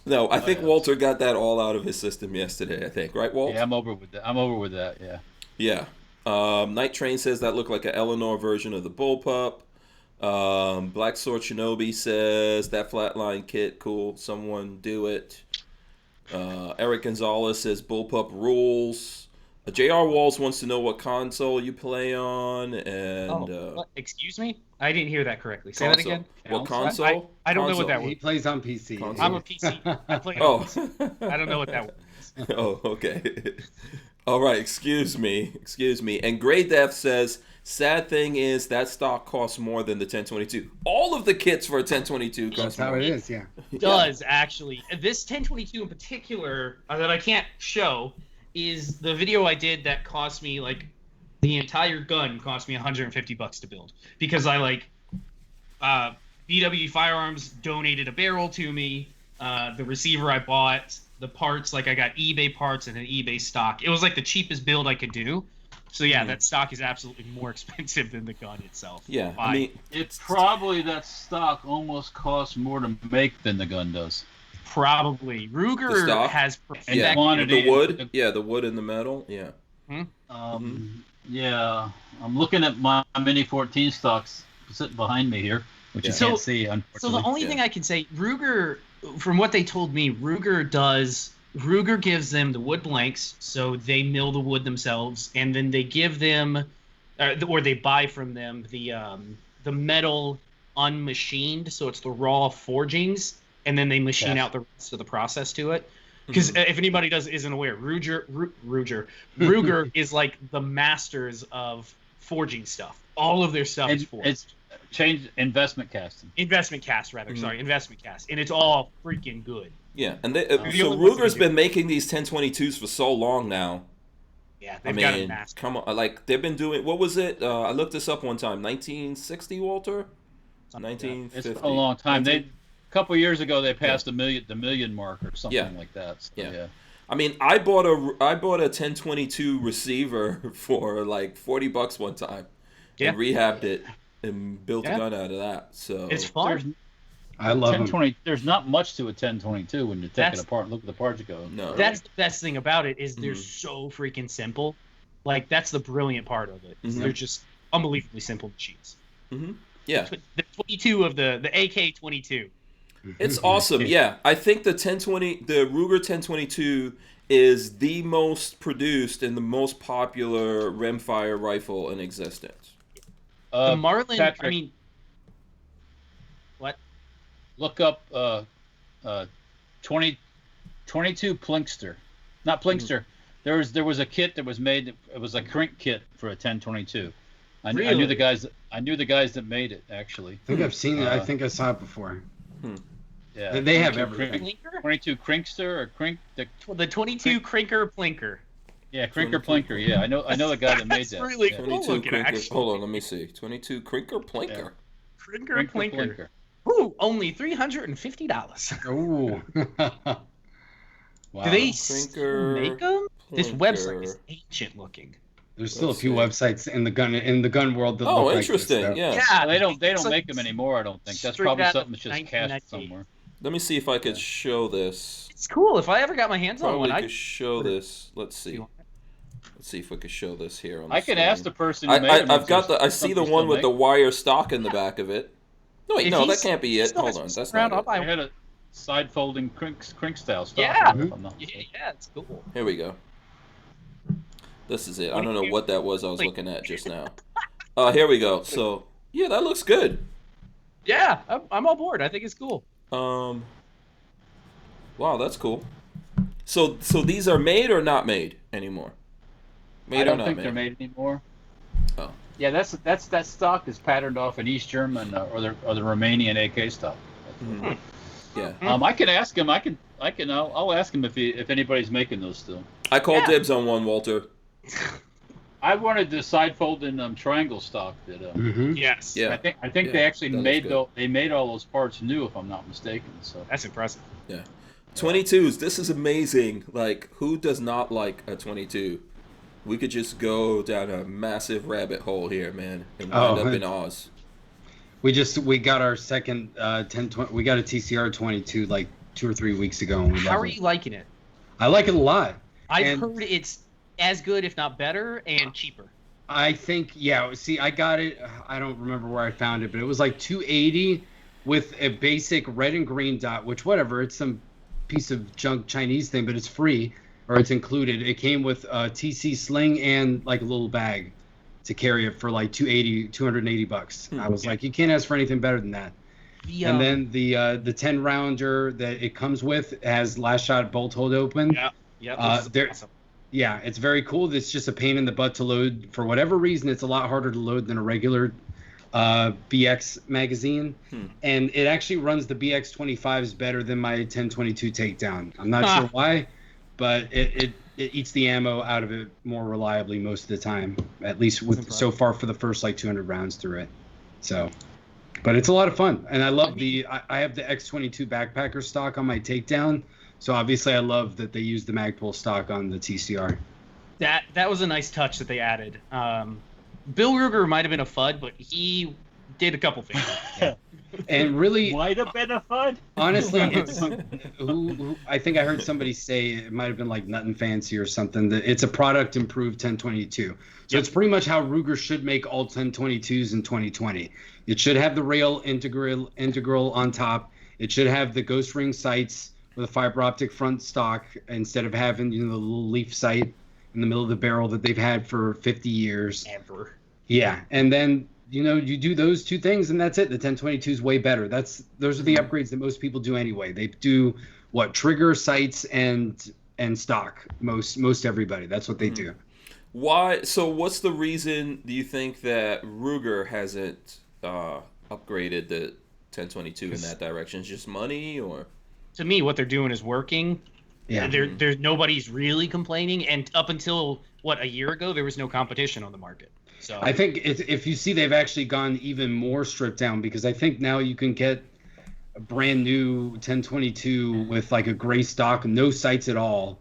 No, I think else? Walter got that all out of his system yesterday. I think, right, Walt? Yeah, I'm over with that. I'm over with that. Yeah. Yeah. Night Train says that looked like an Eleanor version of the Bullpup. Black Sword Shinobi says that flatline kit, cool. Someone do it. Eric Gonzalez says Bullpup rules. J.R. Walls wants to know what console you play on, and what? Excuse me? I didn't hear that correctly. Say that console. again. What console? I don't know what that He was. plays on PC. Console. I'm a PC. I play on Oh. PC. I don't know what that was. Oh, okay. All right, excuse me. And Grey Death says, sad thing is that stock costs more than the 1022. All of the kits for a 1022 cost That's how more. it is, yeah. Does actually. This 1022 in particular that I can't show is the video I did that cost me like the entire gun cost me $150 to build because I BW Firearms donated a barrel to me. The receiver I bought, the parts, like I got eBay parts and an eBay stock. It was like the cheapest build I could do. So yeah, that stock is absolutely more expensive than the gun itself. Yeah, I mean, It's probably that stock almost costs more to make than the gun does. Probably The Ruger stock? has And yeah, quantity- the wood. Yeah, the wood and the metal. Yeah. Yeah, I'm looking at my Mini 14 stocks sitting behind me here, which you Yeah. can't So- see, So unfortunately. the only thing I can say, Ruger, from what they told me, Ruger gives them the wood blanks, so they mill the wood themselves, and then they give them, or they buy from them the metal unmachined, so it's the raw forgings, and then they machine out the rest of the process to it. Because if anybody isn't aware, Ruger is like the masters of forging stuff. All of their stuff is forged. It's changed investment casting. Investment cast, and it's all freaking good. Yeah, and they, The so only ones that Ruger's do- been making these 1022s for so long now. Yeah, I they've got it mean, mastered. come on, like they've been doing. What was it? I looked this up one time. 1960, Walter. It's 1950. a long time. 19 A couple years ago they passed the million mark or something Yeah. like that. So, Yeah. I mean, I bought a 1022 receiver for like $40 one time, and rehabbed it and built a gun out of that. So It's fun. I love them. 1020. There's not much to a 1022 when you take it apart and look at the parts you go. No. That's the best thing about it is they're so freaking simple. Like that's the brilliant part of it. Is They're just unbelievably simple machines. Yeah, The 22 of the AK-22. it's awesome. Yeah, I think the Ruger 1022 is the most produced and the most popular rimfire rifle in existence. The Marlin. Patrick, I mean, what? look up 22 Plinkster. Not Plinkster. There was a kit that was made. It was a crink kit for a 1022. I knew the guys. I knew the guys that made it actually. I think I've seen it. I think I saw it before. Yeah. They have 22 everything. 22 Crinkster or Crink. The 22 Crinker Plinker. Yeah, Crinker Plinker. Yeah, I know the guy that made That's that. really yeah. cool. 22 looking, Crinker. actually. Hold on, let me see. 22 Crinker Plinker. Crinker Plinker. Plinker. Ooh, only $350. Ooh. Wow. Do they Crinker make them? This website is ancient looking. There's still a Let's few see. websites in the gun world that Oh, look interesting. like this, Yeah. Well, they it's don't like make them anymore. I don't think that's straight probably out of something that's just cached 1998. somewhere. Let me see if I could show this. It's cool. If I ever got my hands on Probably one, could show this. Let's see. Let's see if we could show this here on the I can screen. ask the person who made them. I've got the. I see the one with the wire stock in the back of it. No, wait, If no, that he's- can't be he's it. not Hold on, that's around, not I'll it. buy They had a side folding crink style stuff. Yeah. if I'm not Yeah, mistaken. it's cool. Here we go. This is it. I don't know what that was I was looking at just now. Here we go. So, yeah, that looks good. Yeah, I'm on board. I think it's cool. Wow, that's cool. So these are made or not made anymore? Made I or don't not think made? they're made anymore. Oh. Yeah, that stock is patterned off in East German or the Romanian AK stock. Mhm. Yeah. I can ask him. I'll ask him if anybody's making those still. I called Yeah. dibs on one, Walter. I wanted the side folding triangle stock that. Mm-hmm. Yes. Yeah. I think Yeah, they actually that looks made good. they made all those parts new, if I'm not mistaken. So That's impressive. Yeah. 22s, this is amazing. Like, who does not like a 22? We could just go down a massive rabbit hole here, man, and wind up in Oz. We got our second 1020. We got a TCR 22 like 2 or 3 weeks ago. And we How love are it. you liking it? I like it a lot. I've And heard it's as good, if not better, and cheaper. I think, yeah. See, I got it. I don't remember where I found it, but it was like 280 with a basic red and green dot. Which, whatever, it's some piece of junk Chinese thing, but it's free or it's included. It came with a TC sling and like a little bag to carry it for like 280 bucks. I was like, you can't ask for anything better than that. And then the 10 rounder that it comes with has last shot bolt hold open. Yeah. Awesome. Yeah, it's very cool. It's just a pain in the butt to load. For whatever reason, it's a lot harder to load than a regular BX magazine. And it actually runs the BX 25s better than my 1022 takedown. I'm not sure why, but it eats the ammo out of it more reliably most of the time, at least with so far for the first like 200 rounds through it. So, but it's a lot of fun. And I love I have the X22 backpacker stock on my takedown. So obviously I love that they use the Magpul stock on the TCR. That was a nice touch that they added. Bill Ruger might have been a FUD, but he did a couple things. And really, might have been a FUD. Honestly, it's who I think I heard somebody say it might have been like Nut and Fancy or something, that it's a product improved 1022. So it's pretty much how Ruger should make all 1022s in 2020. It should have the rail integral on top. It should have the ghost ring sights with a fiber optic front stock instead of having the little leaf sight in the middle of the barrel that they've had for 50 years. Ever. Yeah, and then you do those two things and that's it. The 1022 is way better. Those are the upgrades that most people do anyway. They do trigger sights and stock. Most everybody. That's what they do. Why? So what's the reason do you think that Ruger hasn't upgraded the 1022 in that direction? It's just money, or? To me, what they're doing is working. Yeah. There's nobody's really complaining, and up until a year ago, there was no competition on the market. So I think if you see, they've actually gone even more stripped down, because I think now you can get a brand new 1022 with like a gray stock, no sights at all,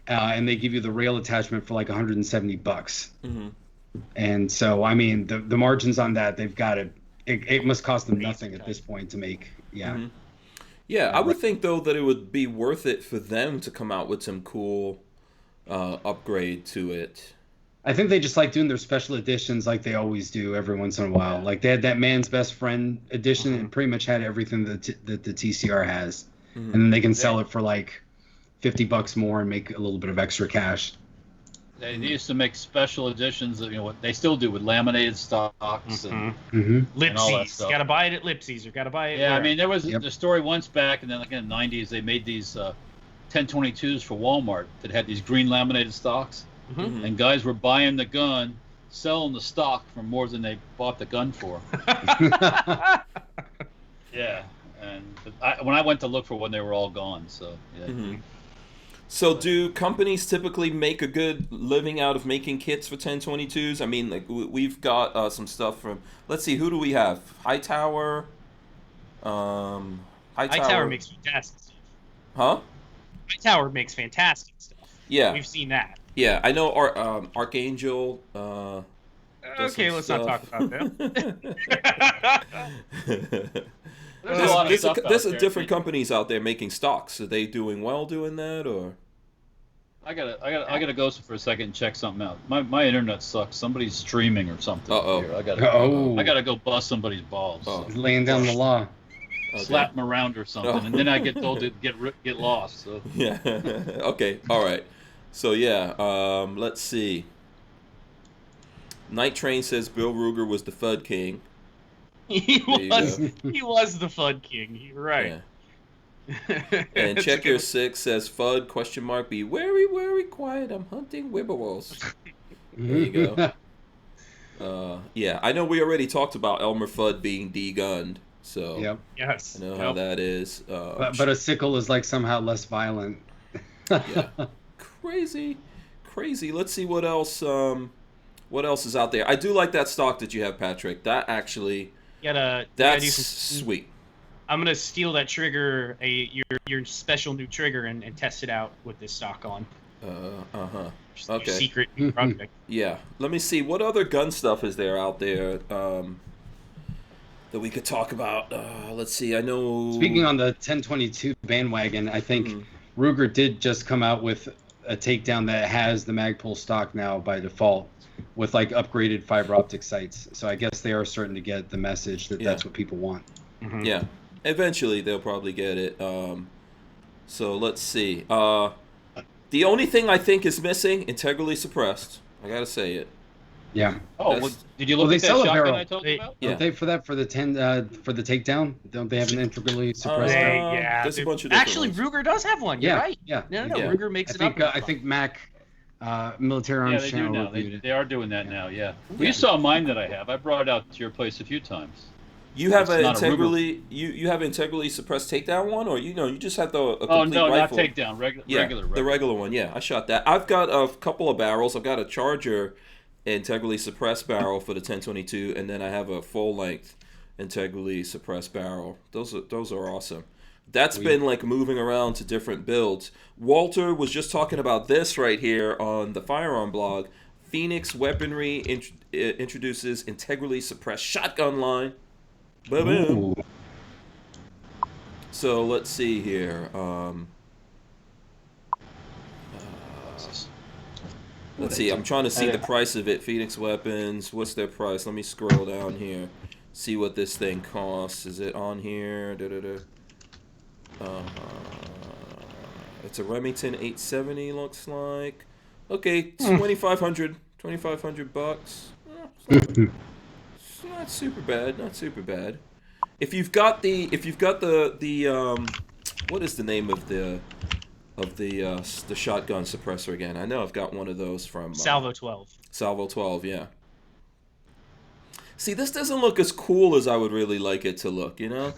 and they give you the rail attachment for like $170. Mm-hmm. And so, I mean, the margins on that, they've got it must cost them nothing at this point to make. Yeah. Mm-hmm. Yeah, I would think, though, that it would be worth it for them to come out with some cool upgrade to it. I think they just like doing their special editions like they always do every once in a while. Like they had that Man's Best Friend edition and pretty much had everything that the TCR has. And then they can sell it for like $50 more and make a little bit of extra cash. They used to make special editions of what they still do with laminated stocks and all that Lipsies. stuff. Gotta buy it at Lipsies, or gotta buy it. Yeah, where? I mean, there was the story once back, and then like in the 90s, they made these 1022s for Walmart that had these green laminated stocks, and guys were buying the gun, selling the stock for more than they bought the gun for. Yeah, and when I went to look for one, they were all gone. So yeah. So do companies typically make a good living out of making kits for 1022s? I mean, like we've got some stuff from, let's see, who do we have? Hightower. Hightower makes fantastic stuff. Huh? Hightower makes fantastic stuff. Yeah. We've seen that. Yeah, I know Archangel. Okay, let's not talk about them. There's different companies out there making stocks. Are they doing well doing that, or? I gotta go for a second and check something out. My internet sucks. Somebody's streaming or something. Here. I gotta go bust somebody's balls. He's laying down the law. Okay. Slap them around or something, and then I get told to get lost. So. Yeah. Okay. All right. So yeah. Let's see. Night Train says Bill Ruger was the FUD king. He was the FUD king. You're right. Yeah. And Check Your Six says FUD ? Be very, very quiet. I'm hunting whippoorwills. There you go. Yeah, I know we already talked about Elmer Fudd being degunned. So yes, I know how that is. But a sickle is like somehow less violent. Yeah. Crazy. Let's see what else. What else is out there? I do like that stock that you have, Patrick. That actually, You gotta that's do some, sweet. I'm gonna steal that trigger, your special new trigger, and test it out with this stock on. Just your Okay. secret new project. Yeah. Let me see. What other gun stuff is there out there that we could talk about? Let's see. I know. Speaking on the 1022 bandwagon, I think Ruger did just come out with a takedown that has the Magpul stock now by default with like upgraded fiber optic sights. So I guess they are starting to get the message that that's what people want. Mm-hmm. Yeah. Eventually they'll probably get it. So let's see. The only thing I think is missing, integrally suppressed. I gotta say it. Yeah. Oh, That's- well, did you look Well, they at that sell a shotgun barrel. I told you about? Yeah. Don't they for that for the for the takedown? Don't they have an integrally suppressed They- barrel? yeah, there's a they- bunch of different actually, ones. Ruger does have one. You're Yeah, right. yeah. No, Yeah. Ruger makes I it think up. I think Mac Military Yeah, Arms they do channel now. reviewed it. They are doing that now. Yeah. Well, Yeah. you saw mine that I have. I brought it out to your place a few times. You have It's an not a integrally you have an integrally suppressed takedown one, or you just have a complete Oh no, rifle? not takedown. Yeah, Regular. the regular one. Yeah, I shot that. I've got a couple of barrels. I've got a Charger integrally suppressed barrel for the 1022, and then I have a full length integrally suppressed barrel. Those are awesome. That's been like moving around to different builds. Walter was just talking about this right here on the Firearm blog. Phoenix Weaponry introduces integrally suppressed shotgun line. Boom. Ooh. So let's see here. Let's see. I'm trying to see the price of it. Phoenix Weapons. What's their price? Let me scroll down here. See what this thing costs. Is it on here? It's a Remington 870. Looks like. Okay, 2,500 bucks. It's not super bad. Not super bad. If you've got the what is the name of the shotgun suppressor again? I know I've got one of those from Salvo 12. Salvo 12, yeah. See, this doesn't look as cool as I would really like it to look, you know?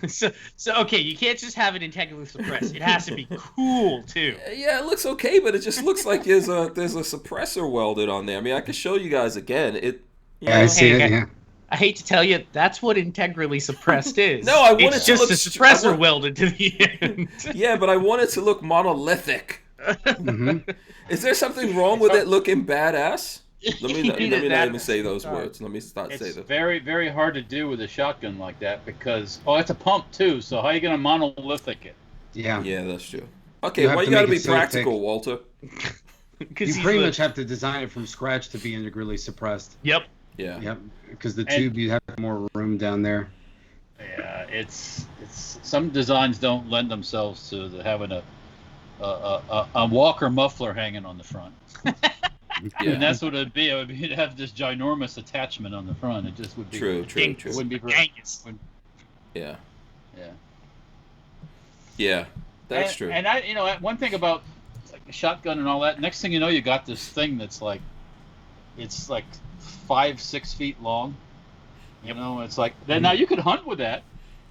So okay, you can't just have it integrally suppressed. It has to be cool too. Yeah, it looks okay, but it just looks like there's a suppressor welded on there. I mean, I can show you guys again. Yeah, I see it. Hey, Yeah. I hate to tell you, that's what integrally suppressed is. No, I want it's it to just look a str- suppressor I want- welded to the end. Yeah, but I want it to look monolithic. Mhm. Is there something wrong with it looking badass? Let me not even say those Sorry. words. Let me not say It's them. very, very hard to do with a shotgun like that because it's a pump too. So how are you gonna monolithic it? Yeah. Yeah, that's true. Okay, You have well, to you got to make be it so practical, thick. Walter. You pretty much have to design it from scratch to be integrally suppressed. Yep. Yeah. Yep. Because the And- tube, you have more room down there. Yeah, it's some designs don't lend themselves to having a Walker muffler hanging on the front. Yeah. And that's what it'd be. It would be to have this ginormous attachment on the front. It just would be True. It wouldn't be very. Genghis. Yeah. Yeah. Yeah. That's true. And one thing about like a shotgun and all that. Next thing you know, you got this thing that's like, it's like 5-6 feet long. You know, it's like now you could hunt with that.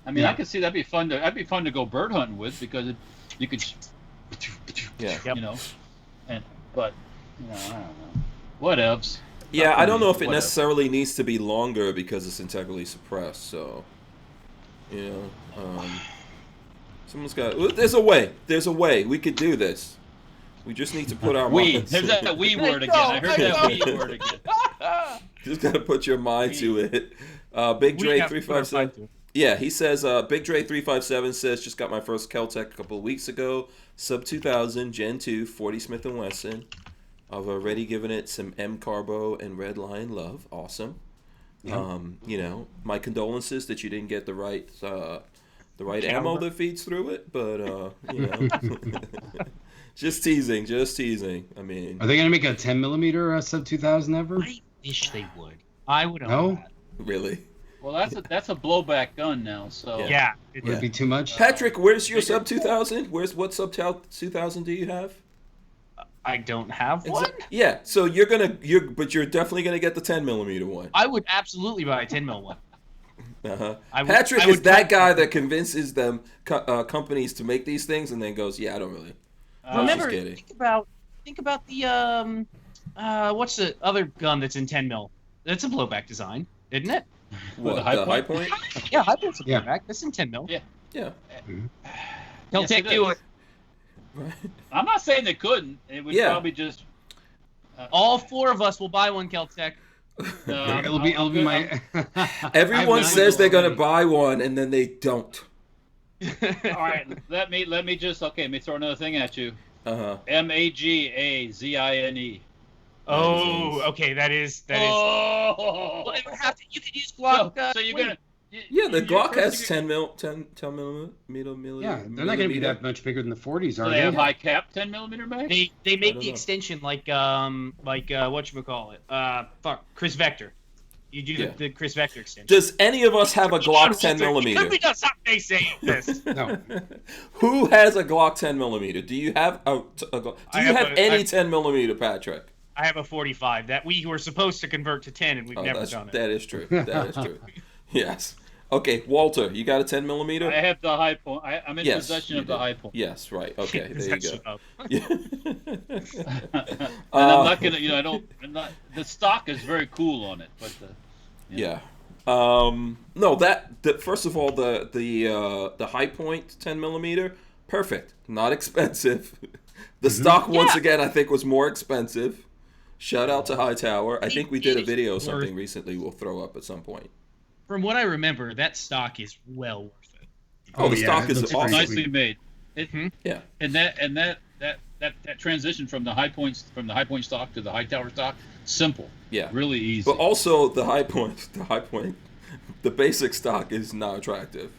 I mean, Yeah. I could see that'd be fun to go bird hunting with because you could. Yeah. Yep. You know, but I don't know. Whatevs. Yeah, I don't know if it Whatever. necessarily needs to be longer because it's integrally suppressed. So, someone's got. There's a way. There's a way. We could do this. We just need to put our minds. There's that we word again. I heard that we word again. Just gotta put your mind to it. Big Dre 357. Yeah, he says. Big Dre 357 says just got my first Keltec a couple of weeks ago. Sub 2000 Gen 2 40 Smith & Wesson. I've already given it some M Carbo and Red Lion love. Awesome. Yeah. My condolences that you didn't get the right ammo that feeds through it, but just teasing. I mean, Are they going to make a 10 millimeter sub 2000 ever? I wish they would. I would own No? that. really. Well, that's a blowback gun now. So Yeah. Would it be too much? Patrick, where's your sub 2000? What sub 2000 do you have? I don't have one. Yeah, so you're definitely gonna get the 10 millimeter one. I would absolutely buy a 10 mil one. Uh-huh. I would- Patrick I is would that put- guy that convinces them companies to make these things and then goes, yeah, I don't really. Remember, just kidding. think about the What's the other gun that's in 10 mil? That's a blowback design, isn't it? What, the high high point? point? Yeah, High Point's a Yeah. blowback. That's in 10 mil. Yeah. Yeah. Don't Yes, it do is. it. Right. I'm not saying they couldn't. It would Yeah. probably just. All 4 of us will buy one, Keltec. It'll be my. Everyone I've says they're gonna already. buy one and then they don't. All right, let me just let me throw another thing at you. Uh-huh. Magazine. Oh, okay, that is. Oh. Well, it would have to. You could use Glock. So you're 20. gonna. Yeah, the you're Glock first has gonna- 10 millimeter. Yeah, they're not going to be that much bigger than the 40s, So are they they? have high cap 10 millimeter mags. They make don't the know. extension like whatchamacallit? Chris Vector. You do Yeah. the Chris Vector extension. Does any of us have a Glock 10 millimeter? Could we not stop saying this? No. Who has a Glock 10 millimeter? Do you have a Glock? Do I you have have a- any I- 10 millimeter, Patrick? I have a 45 that we were supposed to convert to 10, and we've never done it. That is true. That is true. Yes. Okay, Walter, you got a 10 millimeter? I have the high point. I'm in Yes, possession you of the do. high point. Yes, right. Okay, there you go. Up. Yeah. And I'm not gonna. I don't. I'm not. The stock is very cool on it, but Yeah. No, first of all, the high point 10 millimeter, perfect. Not expensive. The stock once again I think was more expensive. Shout out to Hightower. I think we did a video or something recently we'll throw up at some point. From what I remember, that stock is well worth it. Oh, the stock it is looks awesome. pretty nicely sweet. made. Yeah. And that transition from the high point stock to the high tower stock, simple. Yeah. Really easy. But also the high point, the basic stock is not attractive.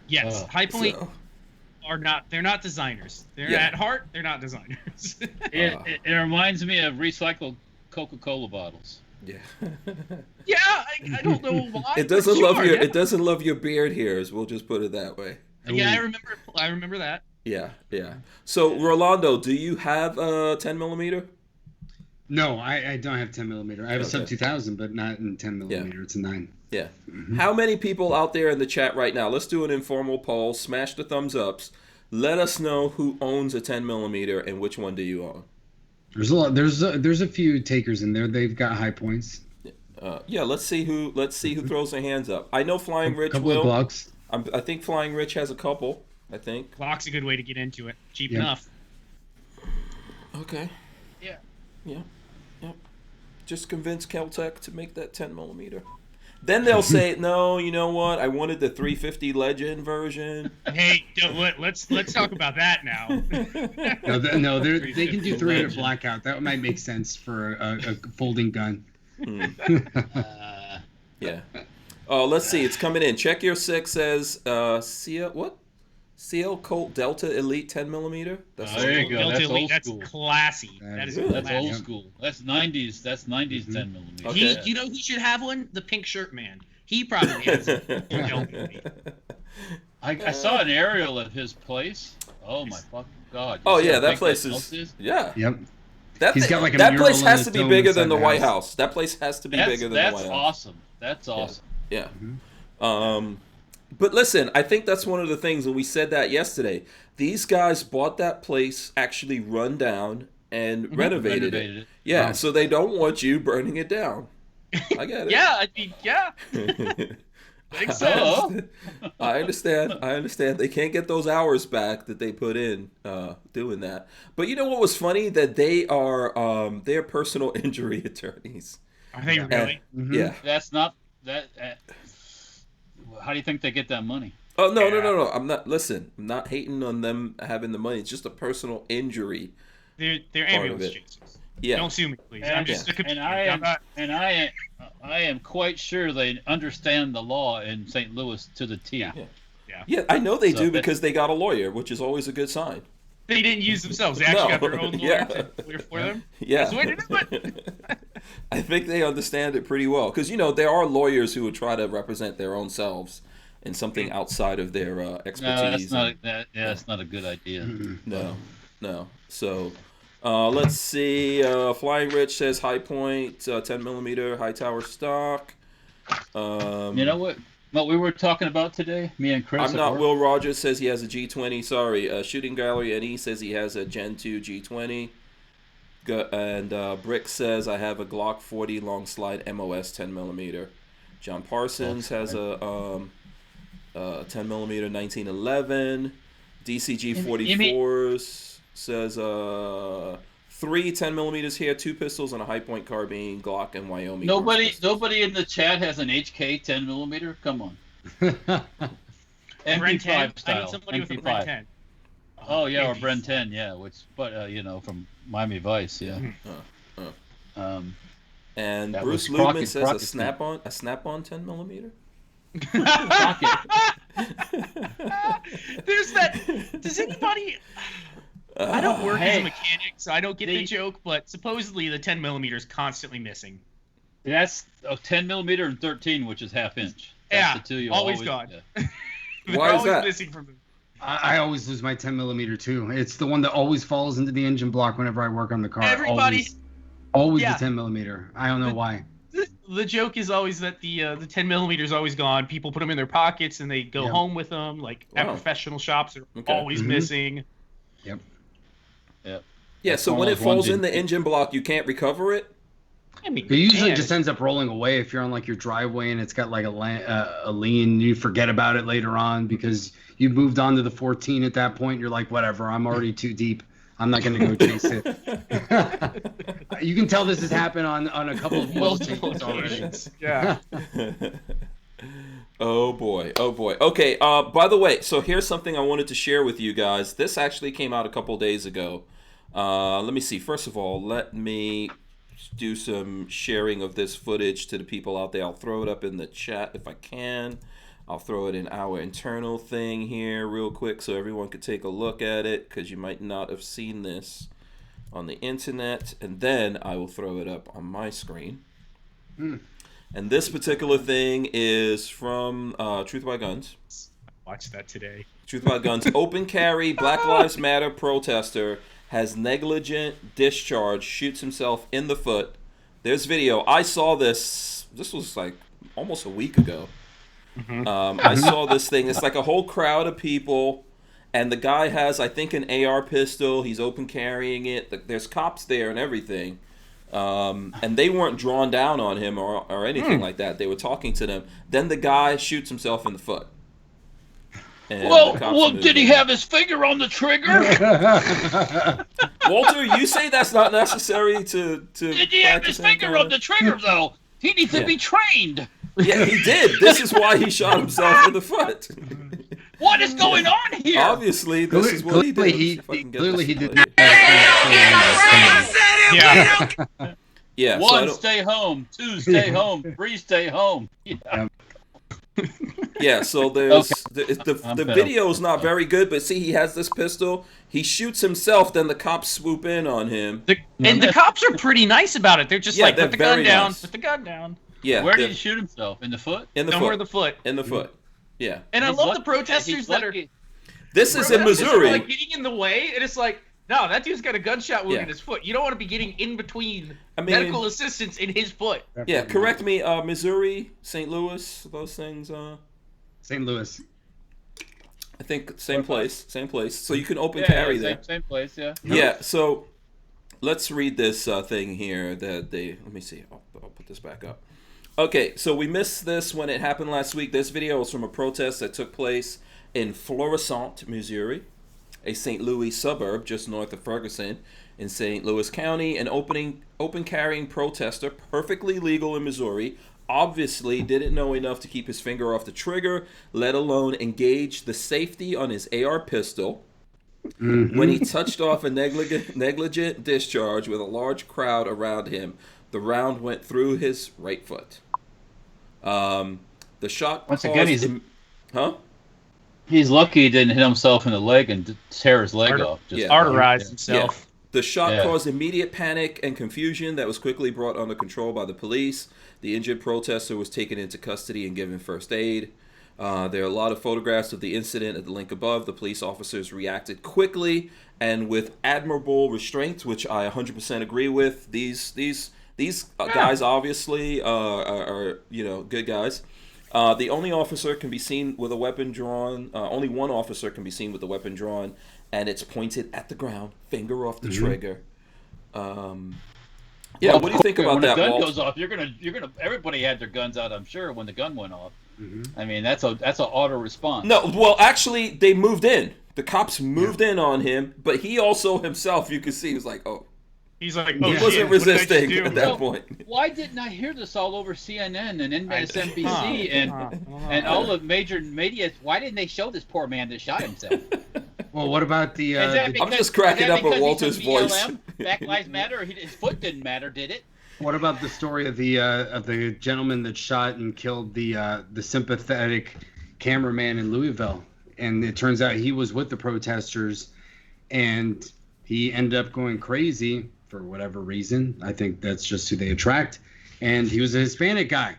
Yes, High Point So, they're not designers. They're Yeah. at heart, they're not designers. it reminds me of recycled Coca-Cola bottles. yeah. Yeah, I don't know why. It doesn't but love sure, your yeah. it doesn't love your beard hairs. We'll just put it that way. Yeah, I remember that. Yeah, yeah. So Rolando, do you have a 10 millimeter? No, I don't have 10 millimeter. I have a Okay. sub 2000, but not in 10 millimeter. It's a 9. Yeah. How many people out there in the chat right now? Let's do an informal poll. Smash the thumbs ups. Let us know who owns a 10 millimeter and which one do you own. There's a lot. There's a few takers in there. They've got high points. Yeah, let's see who throws their hands up. I know Flying Rich couple of will. Glocks. I think Flying Rich has a couple. I think. Glock's a good way to get into it. Cheap Yeah. enough. Okay. Yeah. Yeah. Yeah. Just convince Keltec to make that 10 millimeter. Then they'll say, no, you know what? I wanted the 350 Legend version. Hey, let's talk about that now. No, they can do 300 blackout. That might make sense for a folding gun. Yeah. Oh, let's see. It's coming in. Check your 6 says CL what? CL Colt Delta Elite 10 millimeter. That's There you go. Delta That's Elite, old that's school. classy. That That is is- That's classy. old school. That's 90s. That's 90s 10 millimeter. Okay. Yeah. You know who should have one? The pink shirt man. He probably has a Delta Elite. I saw an aerial at his place. Oh my fucking god! You Oh see yeah, how that big place house is. Yeah. Yep. That He's got like a that mural place in has his to be dome bigger inside than the the White house. House. That place has to be That's, bigger than that's the White House. awesome. That's awesome. Yeah. But listen, I think that's one of the things, and we said that yesterday. These guys bought that place actually run down and renovated Renovated it. it. Yeah, Wow. so they don't want you burning it down. I get it. Yeah, I mean, yeah. Makes sense. Oh. I understand. They can't get those hours back that they put in doing that. But you know what was funny? That they're personal injury attorneys. Are they And- really? Yeah. That's not that. How do you think they get that money? Oh no. Yeah. I'm not hating on them having the money. It's just a personal injury. They're Part of ambulance it. chasers. Yeah. Don't sue me, please. And- I'm just a comedian. And I am quite sure they understand the law in St. Louis to the T. Yeah. Yeah, I know they So do that- because they got a lawyer, which is always a good sign. They didn't use themselves. They actually No. got their own lawyer Yeah. to lawyer for them. Yeah. That's the way to do it. I think they understand it pretty well because there are lawyers who would try to represent their own selves in something outside of their expertise. No, that's not. and- That's not a good idea. No. So let's see. Flying Rich says high point, 10 millimeter, high tower stock. You know what we were talking about today? Me and Chris. I'm at not. work? Will Rogers says he has a G20. Sorry. Shooting Gallery NE says he has a Gen 2 G20. Brick says, I have a Glock 40 long slide MOS 10mm. John Parsons has a 10mm 1911. DCG 44s says 3 10mm here, 2 pistols, and a high point carbine, Glock, and Wyoming. Nobody in the chat has an HK 10mm. Come on. Bren 10. MP5 style. I need somebody with a MP5. Bren 10. Oh yeah, or Bren 10, yeah. From Miami Vice, yeah. And That Bruce was Lubman says Crockett a snap-on 10mm. There's that. Does anybody? I don't work as a mechanic, so I don't get the joke. But supposedly the 10mm is constantly missing. That's a 10mm and 13, which is half-inch. That's the two you always gone. Yeah. They're Why is always that? missing from them. I always lose my 10mm too. It's the one that always falls into the engine block whenever I work on the car. Everybody. Always Yeah. the 10mm. I don't know why. The joke is always that the 10mm is always gone. People put them in their pockets and they go home with them. Like at professional shops, they're always missing. Yep. Yeah, so when it falls in the engine block, you can't recover it? I mean, It usually just ends up rolling away if you're on like your driveway and it's got like a lean. You forget about it later on because you moved on to the 14 at that point. You're like, whatever, I'm already too deep. I'm not going to go chase it. You can tell this has happened on a couple of oil changes already. Yeah. Oh boy. Okay, by the way, so here's something I wanted to share with you guys. This actually came out a couple days ago. Let me see. First of all, let me do some sharing of this footage to the people out there. I'll throw it up in the chat if I can. I'll throw it in our internal thing here real quick so everyone could take a look at it, because you might not have seen this on the internet. And then I will throw it up on my screen. And this particular thing is from Truth by Guns. Watch that today. Truth About Guns. Open carry, Black Lives Matter protester has negligent discharge, shoots himself in the foot. There's video. I saw this. This was like almost a week ago. I saw this thing. It's like a whole crowd of people, and the guy has, I think, an AR pistol. He's open carrying it. There's cops there and everything. And they weren't drawn down on him or anything like that. They were talking to them. Then the guy shoots himself in the foot. And Well, did he have his finger on the trigger? Walter, you say that's not necessary to Did he have his finger on the trigger, though? He needs to be trained. Yeah, he did. This is why he shot himself in the foot. What is going on here? Obviously, this is what he did. Clearly, he did. Yeah. One, stay home. Two, stay home. Three, stay home. Yeah, so there's the video is not very good, but see, he has this pistol. He shoots himself, then the cops swoop in on him. And the cops are pretty nice about it. They're just like, they're put the gun very down, nice. put the gun down. Yeah. Where did he shoot himself? In the foot? In the Somewhere foot. in the foot. In the foot. Yeah. And I love the protesters that are. This is in Missouri. Like getting in the way, and it's like, no, that dude's got a gunshot wound in his foot. You don't want to be getting in between medical assistance in his foot. Yeah, correct me. Missouri, St. Louis, those things. St. Louis. I think same place. So you can open carry there. Same place, yeah. Yeah. So let's read this thing here that they. Let me see. I'll put this back up. Okay, so we missed this when it happened last week. This video was from a protest that took place in Florissant, Missouri, a St. Louis suburb just north of Ferguson in St. Louis County. An open carrying protester, perfectly legal in Missouri, obviously didn't know enough to keep his finger off the trigger, let alone engage the safety on his AR pistol. When he touched off a negligent discharge with a large crowd around him, the round went through his right foot. The shot Once caused again, he's lucky he didn't hit himself in the leg and tear his leg off. Just arterized himself. The shot caused immediate panic and confusion that was quickly brought under control by the police. The injured protester was taken into custody and given first aid. There are a lot of photographs of the incident at the link above. The police officers reacted quickly and with admirable restraint, which I 100% agree with. These guys obviously are good guys. The only officer can be seen with a weapon drawn. Only one officer can be seen with a weapon drawn, and it's pointed at the ground, finger off the trigger. Yeah, Well, what do you think about that, When a gun Walt? goes off, you're gonna. Everybody had their guns out, I'm sure, when the gun went off. Mm-hmm. I mean, that's an auto response. No, well, actually, they moved in. The cops moved in on him, but he also himself, you could see, he was like, oh. He's like, He oh, wasn't shit, what did I just resisting do? at that point. Why didn't I hear this all over CNN and MSNBC Huh. and all the major media? Why didn't they show this poor man that shot himself? Well, what about the? Is that the because, I'm just cracking is that up at because Walter's he's from voice. BLM? Black Lives Matter. His foot didn't matter, did it? what about the story of the gentleman that shot and killed the sympathetic cameraman in Louisville? And it turns out he was with the protesters, and he ended up going crazy for whatever reason. I think that's just who they attract. And he was a Hispanic guy,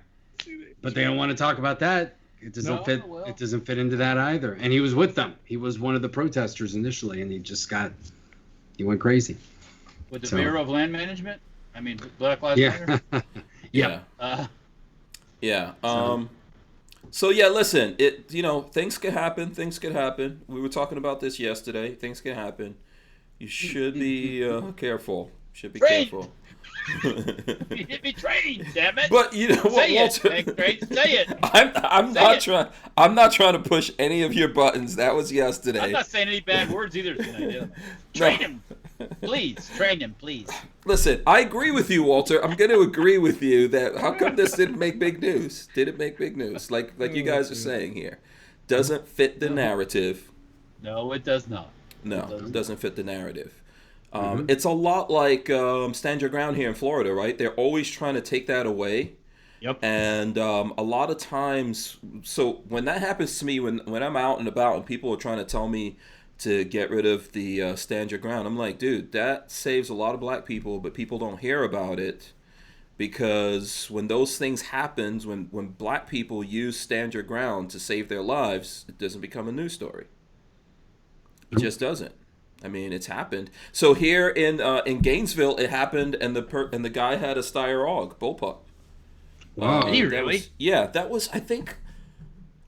but they don't want to talk about that. It doesn't fit. well. It doesn't fit into that either. And he was with them. He was one of the protesters initially, and he went crazy. With the So- Bureau of Land Management? I mean, Black Lives Yeah. Matter? Yeah. Yeah. So yeah, listen. Things could happen. Things could happen. We were talking about this yesterday. Things can happen. You should be careful. Should be Trained. careful. You hit me trained, damn it! But you know what, say Walter? it, say it. I'm Say not it. trying. I'm not trying to push any of your buttons. That was yesterday. I'm not saying any bad words either tonight. Train him, please. Train him, please. Listen, I agree with you, Walter. I'm going to agree with you that how come this didn't make big news? Didn't make big news, like you guys are saying here. Doesn't fit the narrative. No, it does not. No, it doesn't fit the narrative. It's a lot like Stand Your Ground here in Florida, right? They're always trying to take that away. Yep. And a lot of times, so when that happens to me, when I'm out and about and people are trying to tell me to get rid of the Stand Your Ground, I'm like, dude, that saves a lot of black people, but people don't hear about it because when those things happen, when black people use Stand Your Ground to save their lives, it doesn't become a news story. It just doesn't. I mean, it's happened. So here in Gainesville, it happened, and the guy had a Steyr AUG bullpup. Wow. Did he That really? that was. I think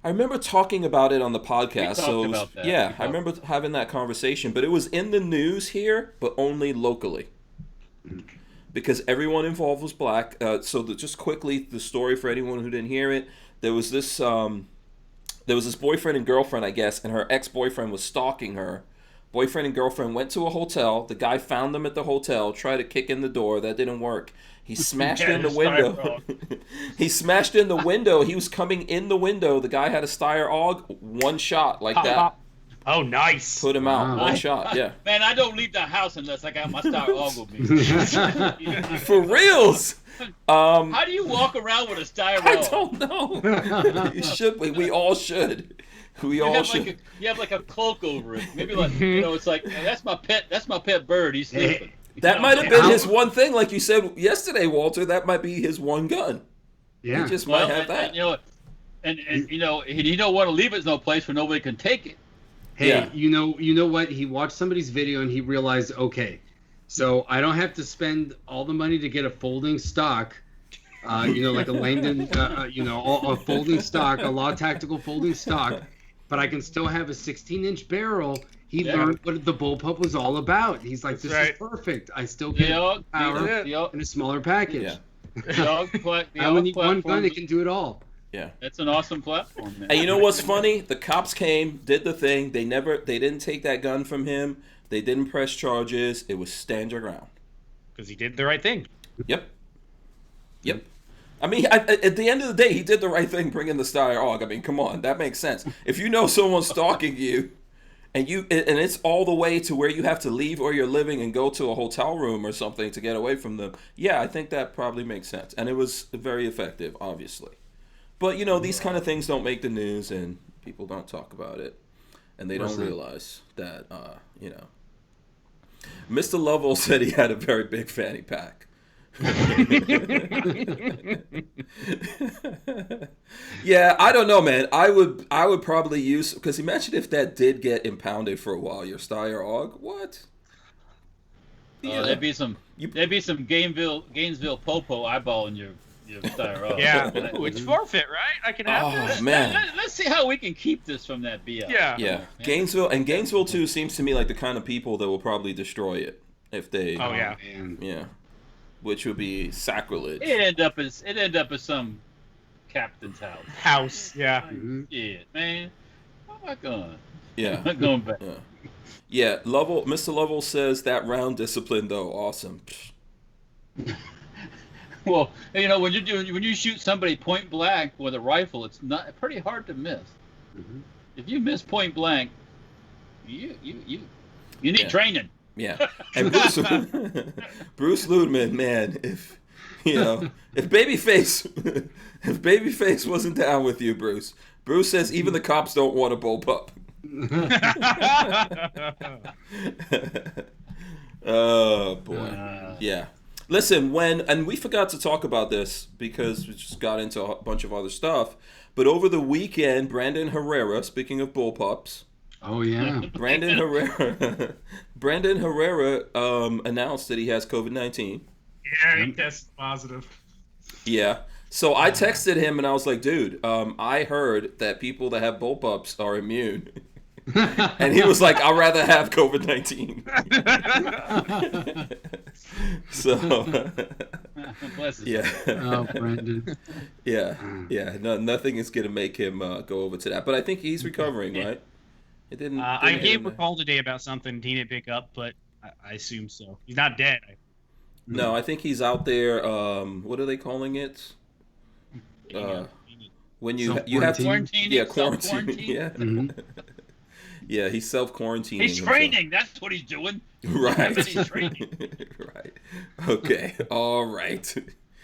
I remember talking about it on the podcast. We talked so it was- about that. yeah, We I remember having that conversation, but it was in the news here, but only locally, because everyone involved was black. Just quickly, the story for anyone who didn't hear it, there was this boyfriend and girlfriend, I guess, and her ex-boyfriend was stalking her. Boyfriend and girlfriend went to a hotel. The guy found them at the hotel, tried to kick in the door. That didn't work. He smashed in the window. He smashed in the window. He was coming in the window. The guy had a Steyr AUG. One shot like that. Pop. Oh, nice. Put him out. Wow. One shot. Yeah. Man, I don't leave the house unless I got my Steyr AUG with me. For reals. How do you walk around with a Steyr I AUG? don't know. You should. We all should. We all should. You have like a cloak over it. Maybe like it's like that's my pet bird. He's sleeping. That might have been his one thing, like you said yesterday, Walter. That might be his one gun. Yeah. He just might have that. And he don't want to leave it no place where nobody can take it. Hey, Yeah. you know what? He watched somebody's video and he realized, okay, so I don't have to spend all the money to get a folding stock, like a Langdon, a folding stock, a law tactical folding stock, but I can still have a 16-inch barrel. He learned what the bullpup was all about. He's like, this is perfect. I still get power in a smaller package. Yeah. I only need one gun that can do it all. Yeah. That's an awesome platform, man. And you know what's funny? The cops came, did the thing. They didn't take that gun from him. They didn't press charges. It was stand your ground. Because he did the right thing. Yep. I mean, at the end of the day, he did the right thing bringing the Steyr AUG. I mean, come on, that makes sense. If you know someone's stalking you, and it's all the way to where you have to leave where you're living and go to a hotel room or something to get away from them, yeah, I think that probably makes sense. And it was very effective, obviously. But, these kind of things don't make the news, and people don't talk about it. And they don't realize that, Mr. Lovell said he had a very big fanny pack. Yeah, I don't know, man. I would probably use, because imagine if that did get impounded for a while. Your Steyr AUG, what? Yeah. There'd be some Gainesville Popo eyeballing your Steyr AUG. Yeah. Ooh, it's forfeit, right? I can have this. Man. Let's see how we can keep this from that BS. Yeah. Yeah, Gainesville too seems to me like the kind of people that will probably destroy it. if they. Oh, yeah. Man. Yeah. Which would be sacrilege. It ended up as some captain's house. House, yeah. Mhm. Shit, man. I'm not going. Yeah. I'm not going back. Yeah. Yeah. Mr. Lovell says that round discipline though, awesome. Well, when you shoot somebody point blank with a rifle, it's not pretty hard to miss. Mhm. If you miss point blank, you need training. Yeah. And Bruce Ludman, man, if Babyface wasn't down with you, Bruce says even the cops don't want a bullpup. Oh boy. Yeah. Listen, and we forgot to talk about this because we just got into a bunch of other stuff, but over the weekend, Brandon Herrera, speaking of bullpups, Oh yeah. Brandon Herrera announced that he has COVID-19. Yeah, he tested positive. Yeah. So I texted him and I was like, dude, I heard that people that have bullpups are immune. And he was like, I'd rather have COVID-19. So, Bless his yeah. Oh, Brandon. Yeah. Nothing is going to make him go over to that. But I think he's recovering, right? It didn't. I hit gave him. him a call today about something he didn't pick up, but I assume so. He's not dead. No, I think he's out there. What are they calling it? When you have Quarantining, quarantine. self-quarantine. Yeah. Mhm. Yeah, he's self-quarantining. He's himself. training. That's what he's doing. Right. He's training. Right. Okay. All right.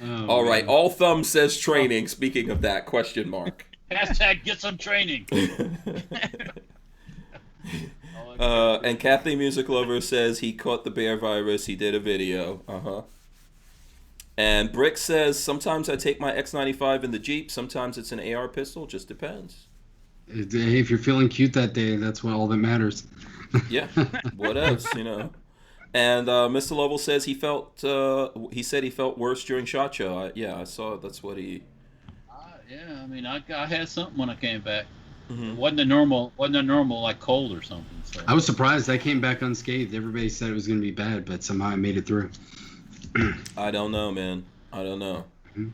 Oh, All right. man. All thumb says training. Speaking of that, question mark. Hashtag get some training. And Kathleen Music Lover says he caught the bear virus. He did a video. And Brick says sometimes I take my X95 in the Jeep. Sometimes it's an AR pistol. Just depends. Hey, if you're feeling cute that day, that's all that matters. Yeah. What else, And Mr. Lovell says he said he felt worse during SHOT Show. I saw that's what he. Yeah, I mean, I had something when I came back. Mm-hmm. It wasn't a normal like cold or something. So. I was surprised I came back unscathed. Everybody said it was going to be bad, but somehow I made it through. I don't know, man. I don't know. Mhm.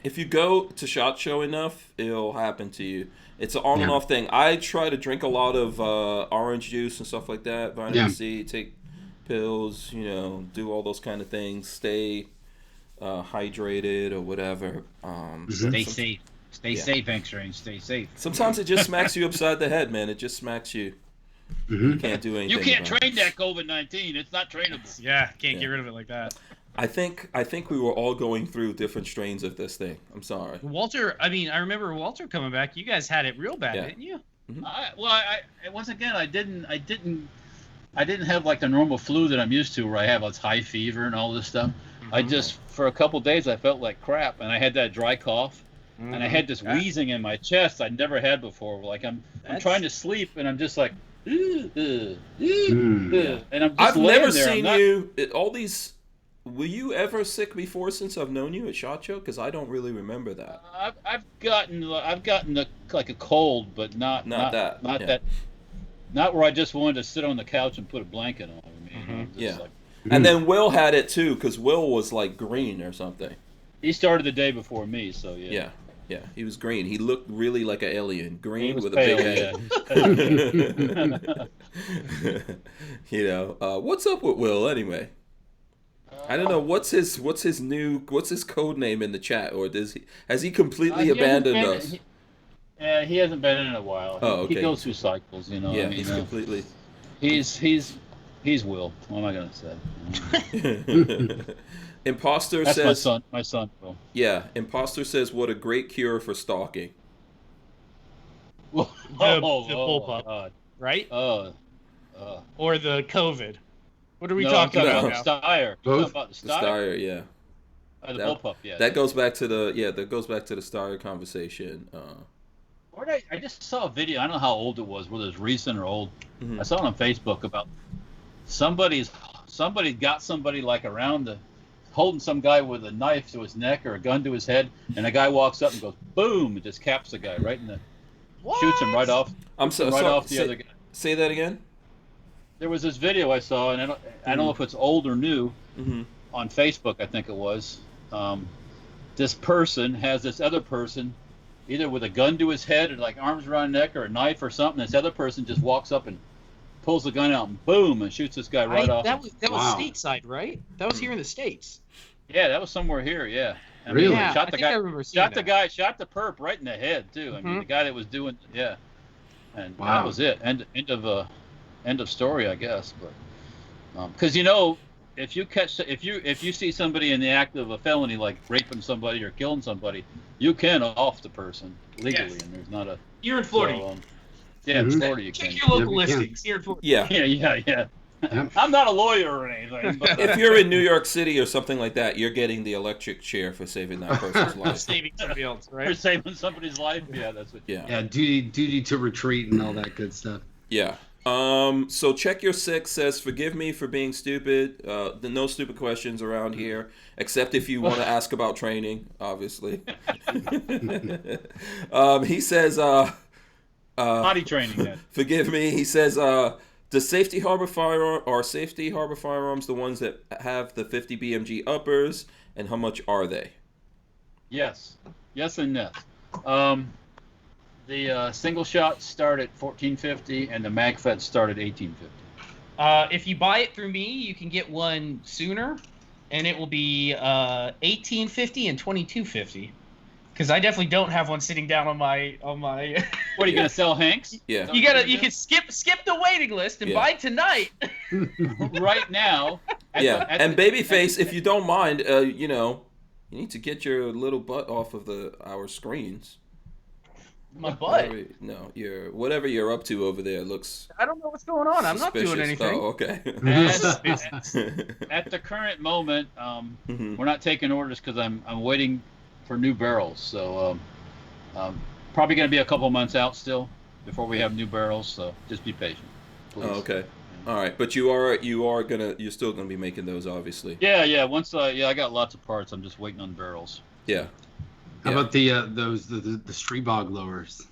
If you go to SHOT Show enough, it'll happen to you. It's an on and off thing. I try to drink a lot of orange juice and stuff like that, vitamin C, take pills, do all those kind of things, stay hydrated or whatever. Stay safe. Stay safe, X-Range. Stay safe. Sometimes it just smacks you upside the head, man. It just smacks you. Mm-hmm. You can't do anything. You can't about train that COVID-19. It's not trainable. Yeah, can't get rid of it like that. I think we were all going through different strains of this thing. I'm sorry. Walter, I remember Walter coming back. You guys had it real bad, didn't you? Once again, I didn't have like the normal flu that I'm used to, where I have this high fever and all this stuff. Mm-hmm. I just, for a couple days, I felt like crap, and I had that dry cough, and I had this wheezing in my chest I'd never had before. Like I'm trying to sleep, and I'm just like, and I'm just I've laying never there. seen you all these. Were you ever sick before since I've known you at SHOT Show? Because I don't really remember that. I've gotten like a cold, but not that. not where I just wanted to sit on the couch and put a blanket on. And then Will had it too, because Will was like green or something. He started the day before me, so yeah. Yeah, he was green. He looked really like an alien, green with pale, a big head. What's up with Will anyway? I don't know what's his code name in the chat, or has he completely abandoned us? He hasn't been in a while. Oh, okay. He goes through cycles, Yeah, he's completely. He's Will. What am I gonna say? Imposter That's says. My son Will. Yeah, Imposter says, "What a great cure for stalking." The bullpup, God. right? Or the COVID. What are we I'm talking about the now? Steyr. Both? About the The Steyr, yeah. The bullpup, yeah. That goes back to the Steyr conversation. I just saw a video. I don't know how old it was, whether it's recent or old. Mhm. I saw it on Facebook about somebody got somebody like holding some guy with a knife to his neck or a gun to his head, and a guy walks up and goes boom, and just caps the guy right in the, shoots him right off. I'm so right sorry. off the other guy. Say that again. there was this video I saw, and I don't know if it's old or new, on Facebook, I think it was. This person has this other person either with a gun to his head or like arms around his neck or a knife or something. This other person just walks up and pulls the gun out and boom, and shoots this guy right off. That was stateside, right? That was here in the States. Yeah, that was somewhere here. Yeah. I Really? mean, Yeah, shot I the think I guy. remember seeing Shot the that. guy. Shot the perp right in the head too. I mean, the guy that was doing. Yeah. And Wow. that was it. End of story, I guess. But because if you see somebody in the act of a felony like raping somebody or killing somebody, you can off the person legally, Yes. and there's not a. Here in Florida. So, yeah, in Florida you Check can. your local Yeah, we can. listings. Here in Florida. Yeah. Yeah. Yep. I'm not a lawyer or anything. But, If you're in New York City or something like that, you're getting the electric chair for saving that person's life. Saving somebody else, for right? saving somebody's life, yeah, that's what. Yeah. Yeah, duty to retreat and all that good stuff. Yeah. So check your 6 says, forgive me for being stupid. No stupid questions around here, except if you want to ask about training, obviously. He says, Potty training then. forgive me. He says, does Safety Harbor firearms the ones that have the 50 BMG uppers, and how much are they? Yes and yes. The single shots start at $14.50 and the MagFeds start at $18.50. If you buy it through me, you can get one sooner, and it will be $18.50 and $22.50. Because I definitely don't have one sitting down on my. What are you gonna sell, Hanks? Yeah. You can skip the waiting list and buy tonight. Right now. Yeah. And Babyface, if you don't mind, you need to get your little butt off of our screens. My butt. Whatever you're up to over there looks. I don't know what's going on. I'm not doing suspicious. anything. Oh, okay. At the current moment, Mhm. we're not taking orders because I'm waiting for new barrels. So probably going to be a couple months out still before we have new barrels. So just be patient, please. Oh, okay. All right, but you're still gonna be making those, obviously. Yeah. Once I got lots of parts. I'm just waiting on barrels. Yeah. How about the Streebog lowers?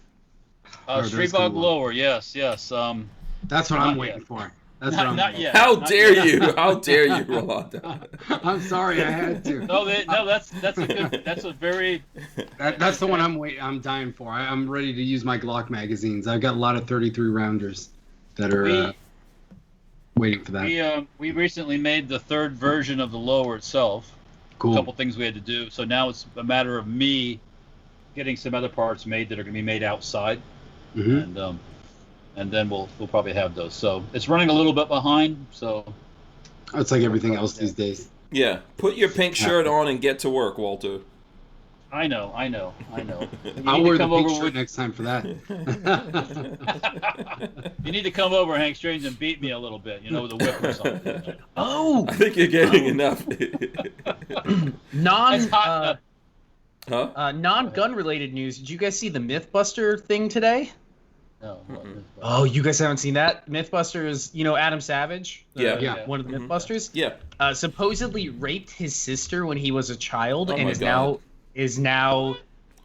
Or those Street gonna bog work? lower. Yes. That's what Not I'm yet. waiting for. That's what I'm Not waiting yet. How Not dare yet. you? How dare you, Rolando? for. I'm sorry, I had to. No, that's a good. That's a very. That's the one I'm dying for. I'm ready to use my Glock magazines. I've got a lot of 33 rounders that are waiting for that. We recently made the third version of the lower itself. Cool. A couple things we had to do. So now it's a matter of me getting some other parts made that are going to be made outside, Mm-hmm. and then we'll probably have those. So it's running a little bit behind. So It's like everything else these days. Yeah. Put your pink shirt on and get to work, Walter. I know. I'll wear the come pink over shirt with- next time for that. You need to come over, Hank Strange, and beat me a little bit. With a whip or something. Oh, I think you're getting enough. It's hot. non-gun related news. Did you guys see the MythBuster thing today? No. Oh, you guys haven't seen that? MythBuster is, Adam Savage, Yeah. one of the MythBusters. Yeah. Supposedly raped his sister when he was a child, Oh and my is now,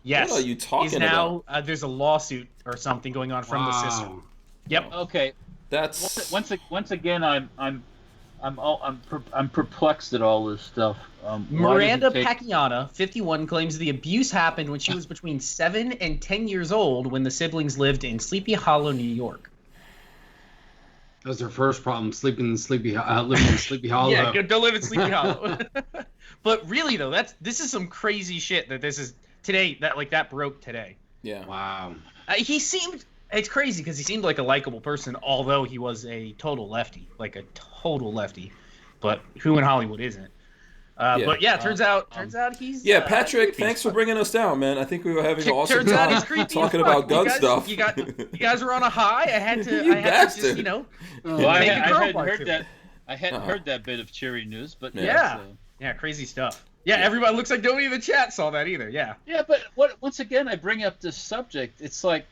yes, What are you talking is now there's a lawsuit or something going on from the sister. Wow. Yep. Okay. That's Once again, I'm perplexed at all this stuff. Why Miranda does it take- Pacquiana, 51, claims the abuse happened when she was between 7 and 10 years old when the siblings lived in Sleepy Hollow, New York. That was her first problem, living in Sleepy Hollow. Yeah, don't live in Sleepy Hollow. But really though, this is some crazy shit that this is today. That broke today. yeah. Wow. It's crazy because he seemed like a likable person, although he was a total lefty, But who in Hollywood isn't? But yeah, turns out he's. Yeah, Patrick, creepy thanks as for fuck. bringing us down, man. I think we were having an awesome Turns out time he's creepy talking as fuck. about gun stuff. You guys were on a high. I had to. You I had to bastard. just, Well, I Make a girl hadn't bark heard to that. me. I hadn't Uh-huh. heard that bit of cheery news, but Yeah. so- Yeah, crazy stuff. Yeah, everybody looks like nobody in the chat saw that either. Yeah. Yeah, but once again, I bring up this subject. It's like,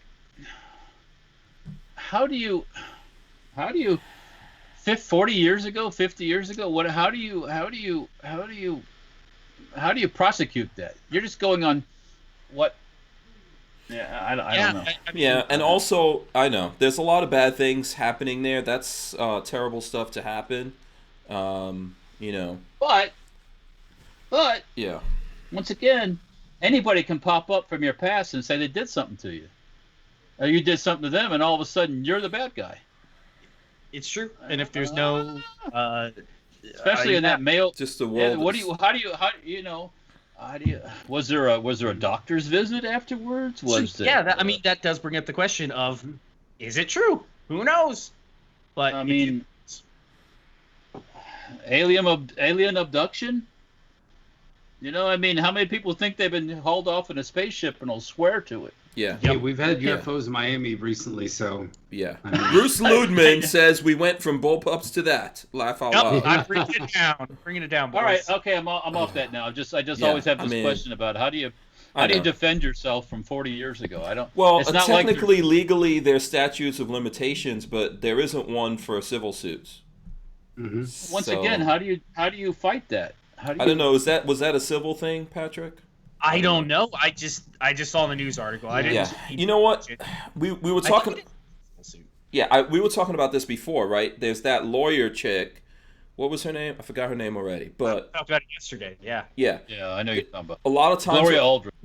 how do you, 40 years ago, 50 years ago, how do you prosecute that? You're just going on what Yeah, I don't know. Yeah, and also, I know, there's a lot of bad things happening there. That's terrible stuff to happen. You know. But, Yeah. once again, anybody can pop up from your past and say they did something to you. Or you did something to them, and all of a sudden, you're the bad guy. It's true. And if there's no... Especially in that male... Just the Yeah, world. Was there a doctor's visit afterwards? That does bring up the question of, is it true? Who knows? But I mean, alien abduction? You know, I mean, how many people think they've been hauled off in a spaceship and will swear to it? Yeah. Yeah, we've had UFOs in Miami recently, so Yeah. I mean, Bruce Ludman says we went from bullpups to that. Laugh out loud. I'm bringing it down. Bringing it down, boys. All right, okay, I'm off that now. I just always have this question about how do you defend yourself from 40 years ago? I don't. Well, it's not technically, legally, there's statutes of limitations, but there isn't one for civil suits. mhm. Once So- again, how do you fight that? How do you, I don't know. Was that a civil thing, Patrick? I don't know. I just saw the news article. I didn't. Yeah. You know what? We were talking. Yeah, we were talking about this before, right? There's that lawyer chick. What was her name? I forgot her name already. But I talked about it yesterday. Yeah. yeah, Yeah, I know you're talking about a lot of times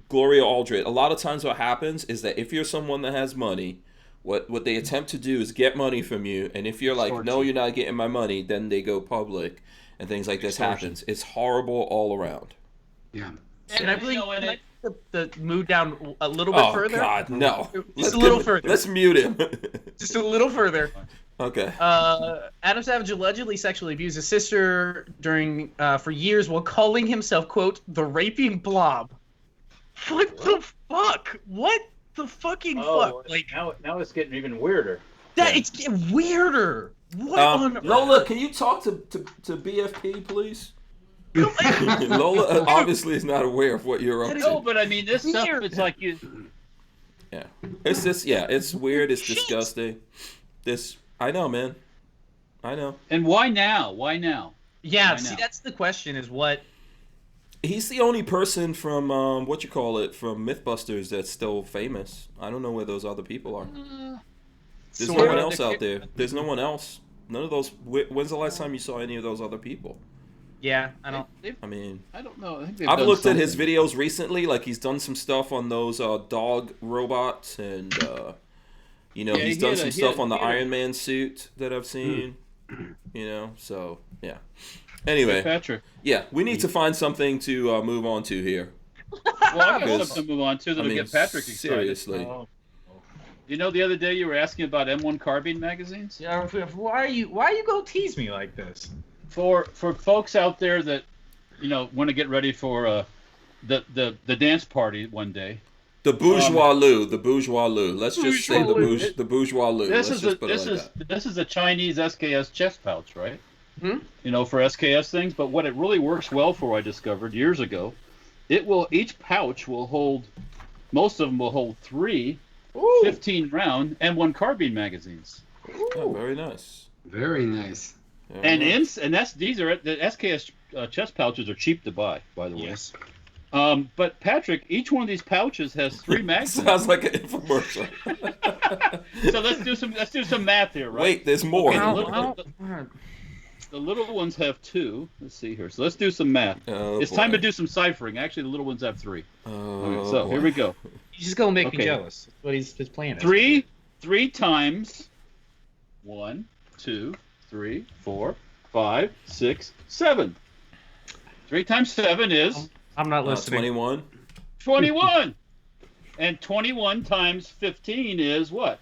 Gloria Aldridge. A lot of times, what happens is that if you're someone that has money, what they attempt to do is get money from you, and if you're like, no, you're not getting my money, then they go public, and things like this happens. It's horrible all around. Yeah. And I believe the mood down a little bit further. Oh God, no! Just a little further. Let's mute him. Just a little further. Okay. Adam Savage allegedly sexually abused his sister for years while calling himself, quote, the raping blob. What the fuck? What the fucking fuck? Like, now it's getting even weirder. it's getting weirder. What on earth? Lola, can you talk to BFP, please? Lola obviously is not aware of what you're up to. No, but I mean, this stuff, it's like you... Yeah. It's just, it's weird, it's disgusting. I know, man. I know. And why now? Why now? Yeah, Why see, now? that's the question is what... He's the only person from, from Mythbusters that's still famous. I don't know where those other people are. There's no one else out there. There's no one else. None of those... When's the last time you saw any of those other people? Yeah, I don't... I mean... I don't know. I think I've looked at his videos recently. Like, he's done some stuff on those dog robots, and he's done some stuff on the Iron Man suit that I've seen. So yeah. Anyway, Patrick. Yeah, we need to find something to move on to here. Well, I got something to move on to that'll get Patrick excited. Seriously. You know, the other day you were asking about M1 carbine magazines. Yeah, why you go tease me like this? For folks out there that want to get ready for the dance party one day. The bourgeois loo. Let's just say the bourgeois loo. This is a Chinese SKS chest pouch, right? For SKS things. But what it really works well for, I discovered years ago, each pouch will hold, most of them will hold 3 15-round M1 carbine magazines. Oh, very nice. Very nice. And these are the SKS chest pouches are cheap to buy, by the way. Yes. But Patrick, each one of these pouches has 3 magazines. Sounds like an infomercial. So let's do some math here, right? Wait, there's more. Okay, the little ones have 2. Let's see here. So let's do some math. It's time to do some ciphering. Actually, the little ones have 3. Okay, so here we go. You just go make me jealous. That's what his plan is. 3 times 1, 2, 3, 4, 5, 6, 7. 3 times 7 is... I'm not listening. 21. 21! And 21 times 15 is what?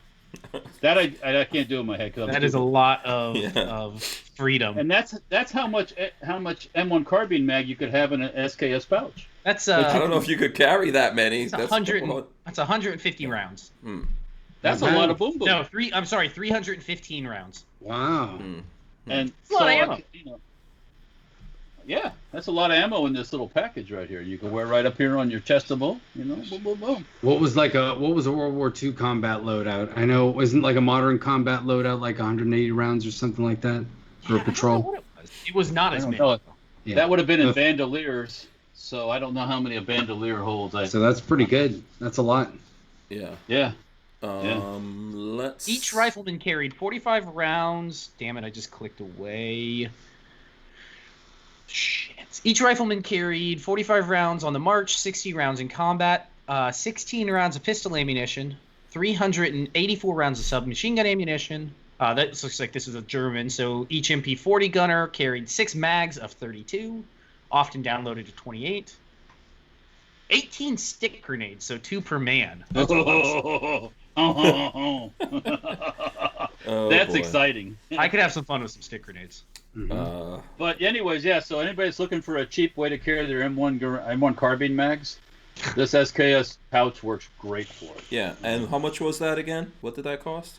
That I can't do in my head. That is a lot of freedom. And that's how much M1 carbine mag you could have in an SKS pouch. That's I don't know if you could carry that many. That's 150 rounds. That's a lot of boom boom. No, 315 rounds. Wow. And a lot of ammo. Yeah, that's a lot of ammo in this little package right here. You can wear right up here on your chest of boom, boom, boom, boom. What was a World War II combat loadout? I know, isn't like a modern combat loadout like 180 rounds or something like that for a patrol? It was not as many. Yeah. That would have been in bandoliers, so I don't know how many a bandolier holds. So that's pretty good. That's a lot. Yeah. Yeah. Let's. Each rifleman carried 45 rounds. Damn it, I just clicked away. Shit. Each rifleman carried 45 rounds on the march, 60 rounds in combat, 16 rounds of pistol ammunition, 384 rounds of submachine gun ammunition. That looks like this is a German, so each MP40 gunner carried 6 mags of 32, often downloaded to 28. 18 stick grenades, so 2 per man. That's Oh, that's boy. exciting. I could have some fun with some stick grenades. But anyways, yeah. So anybody's looking for a cheap way to carry their M1 carbine mags, this SKS pouch works great for it. Yeah, and how much was that again? What did that cost?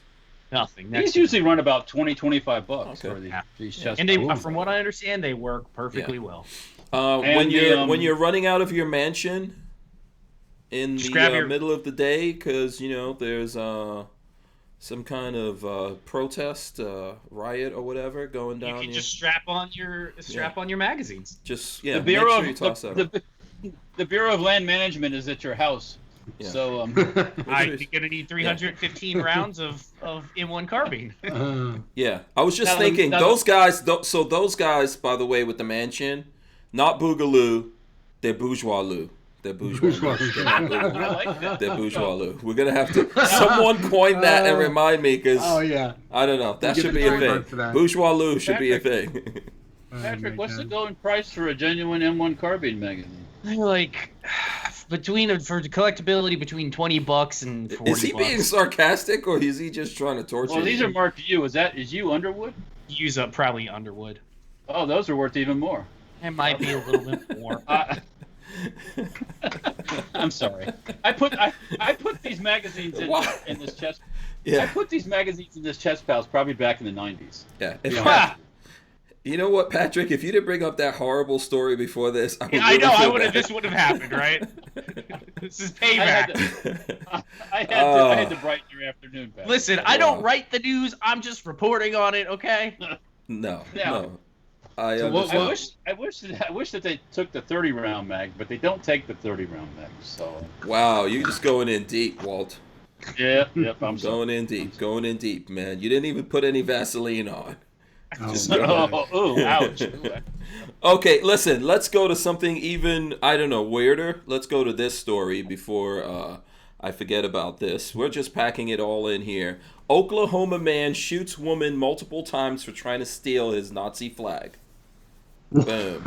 Nothing. These usually run about $20-25 Okay. for these chest. And they, pouches. from what I understand, they work perfectly well. When you're running out of your mansion in Just the grab your- middle of the day, because there's some kind of protest, riot or whatever going You down can here. just strap on your magazines. Just the make Bureau sure you toss that. the Bureau of Land Management is at your house. Yeah. So I'm gonna need 315 rounds of M1 carbine. Yeah, I was just Now, thinking now- those guys. So those guys, by the way, with the mansion, not boogaloo, they're bourgeois-loo. They're bourgeois. I like that. They're bourgeois-loo. We're gonna have to. Someone coin that and remind me, because Oh yeah. I don't know. That We'll should get be the a trademark for thing. that. Bourgeois-loo should be a thing. Patrick, what's the going price for a genuine M1 carbine magazine? Like for collectability between $20 and $40. Is he being sarcastic, or is he just trying to torture Well, these you? are marked you. Is you Underwood? Use up probably Underwood. Oh, those are worth even more. It might be a little bit more. I'm sorry. I put these magazines in this chest. I Yeah, put these magazines in this chest pouch probably back in the 90s. yeah. Yeah. You know what, Patrick? If you didn't bring up that horrible story before this, I would I know. feel bad. This would have happened, right? This is I had payback. I had to brighten your afternoon, Patrick. Listen, I don't write the news. I'm just reporting on it. Okay. No. So what- I wish that they took the 30-round mag, but they don't take the 30-round mag. So Wow, you're just going in deep, Walt. yep, I'm sorry. Going in deep, man. You didn't even put any Vaseline on. Just go ahead. Oh, ouch. Okay, listen, let's go to something even, I don't know, weirder. Let's go to this story before I forget about this. We're just packing it all in here. Oklahoma man shoots woman multiple times for trying to steal his Nazi flag. Boom.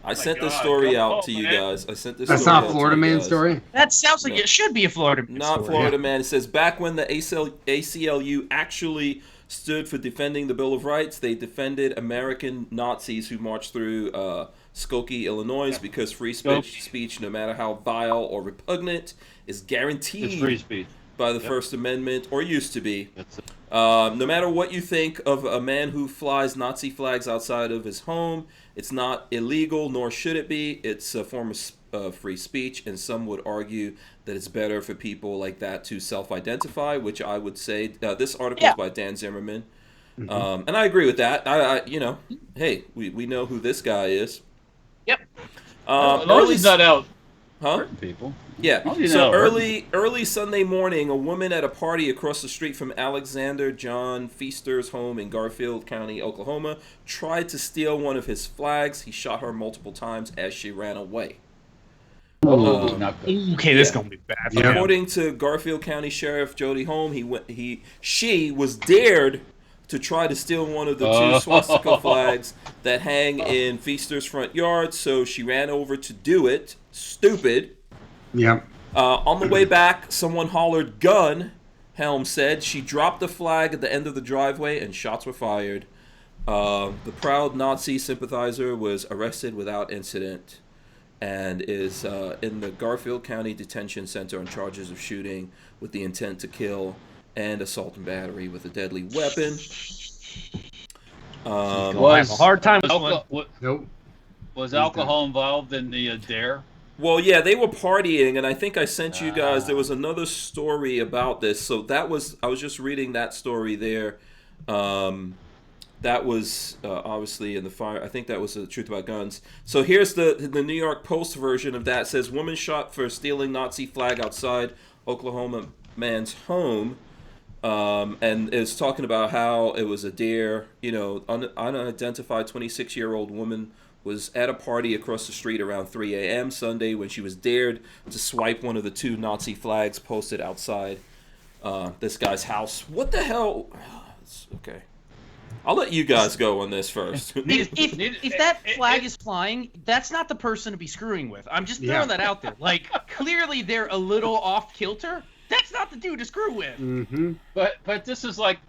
I sent this story out to you guys. I sent this That's story not out Florida to you man guys. story. That sounds like No. it should be a Florida man Not story. Florida man. It says back when the ACLU actually stood for defending the Bill of Rights, they defended American Nazis who marched through Skokie, Illinois, because free speech, no matter how vile or repugnant, is guaranteed It's free speech. by the First Amendment, or used to be. That's it. No matter what you think of a man who flies Nazi flags outside of his home, it's not illegal, nor should it be. It's a form of free speech, and some would argue that it's better for people like that to self-identify, which I would say. This article is by Dan Zimmerman, and I agree with that. Hey, we know who this guy is. Yep. He's not out Huh? hurting people. Yeah. Oh, you So know, early Sunday morning, a woman at a party across the street from Alexander John Feaster's home in Garfield County, Oklahoma, tried to steal one of his flags. He shot her multiple times as she ran away. Not good. Okay, this is gonna be bad. Yeah. According to Garfield County Sheriff Jody Holm, she was dared to try to steal one of the two swastika flags that hang in Feaster's front yard, so she ran over to do it. Stupid. Yep. On the way back, someone hollered gun, Helm said. She dropped the flag at the end of the driveway and shots were fired. The proud Nazi sympathizer was arrested without incident and is in the Garfield County Detention Center on charges of shooting with the intent to kill and assault and battery with a deadly weapon. I'll have a hard time with this one. Nope. Was alcohol involved in the dare? Well, yeah, they were partying, and I think I sent you guys. There was another story about this. So I was just reading that story there. that was obviously in the fire. I think that was the Truth About Guns. So here's the New York Post version of that. It says, woman shot for stealing Nazi flag outside Oklahoma man's home. And it's talking about how it was a dare. Unidentified 26-year-old woman was at a party across the street around 3 a.m. Sunday when she was dared to swipe one of the 2 Nazi flags posted outside this guy's house. What the hell? Okay. I'll let you guys go on this first. If that flag is flying, that's not the person to be screwing with. I'm just throwing that out there. Like, clearly they're a little off kilter. That's not the dude to screw with. Mm-hmm. But this is like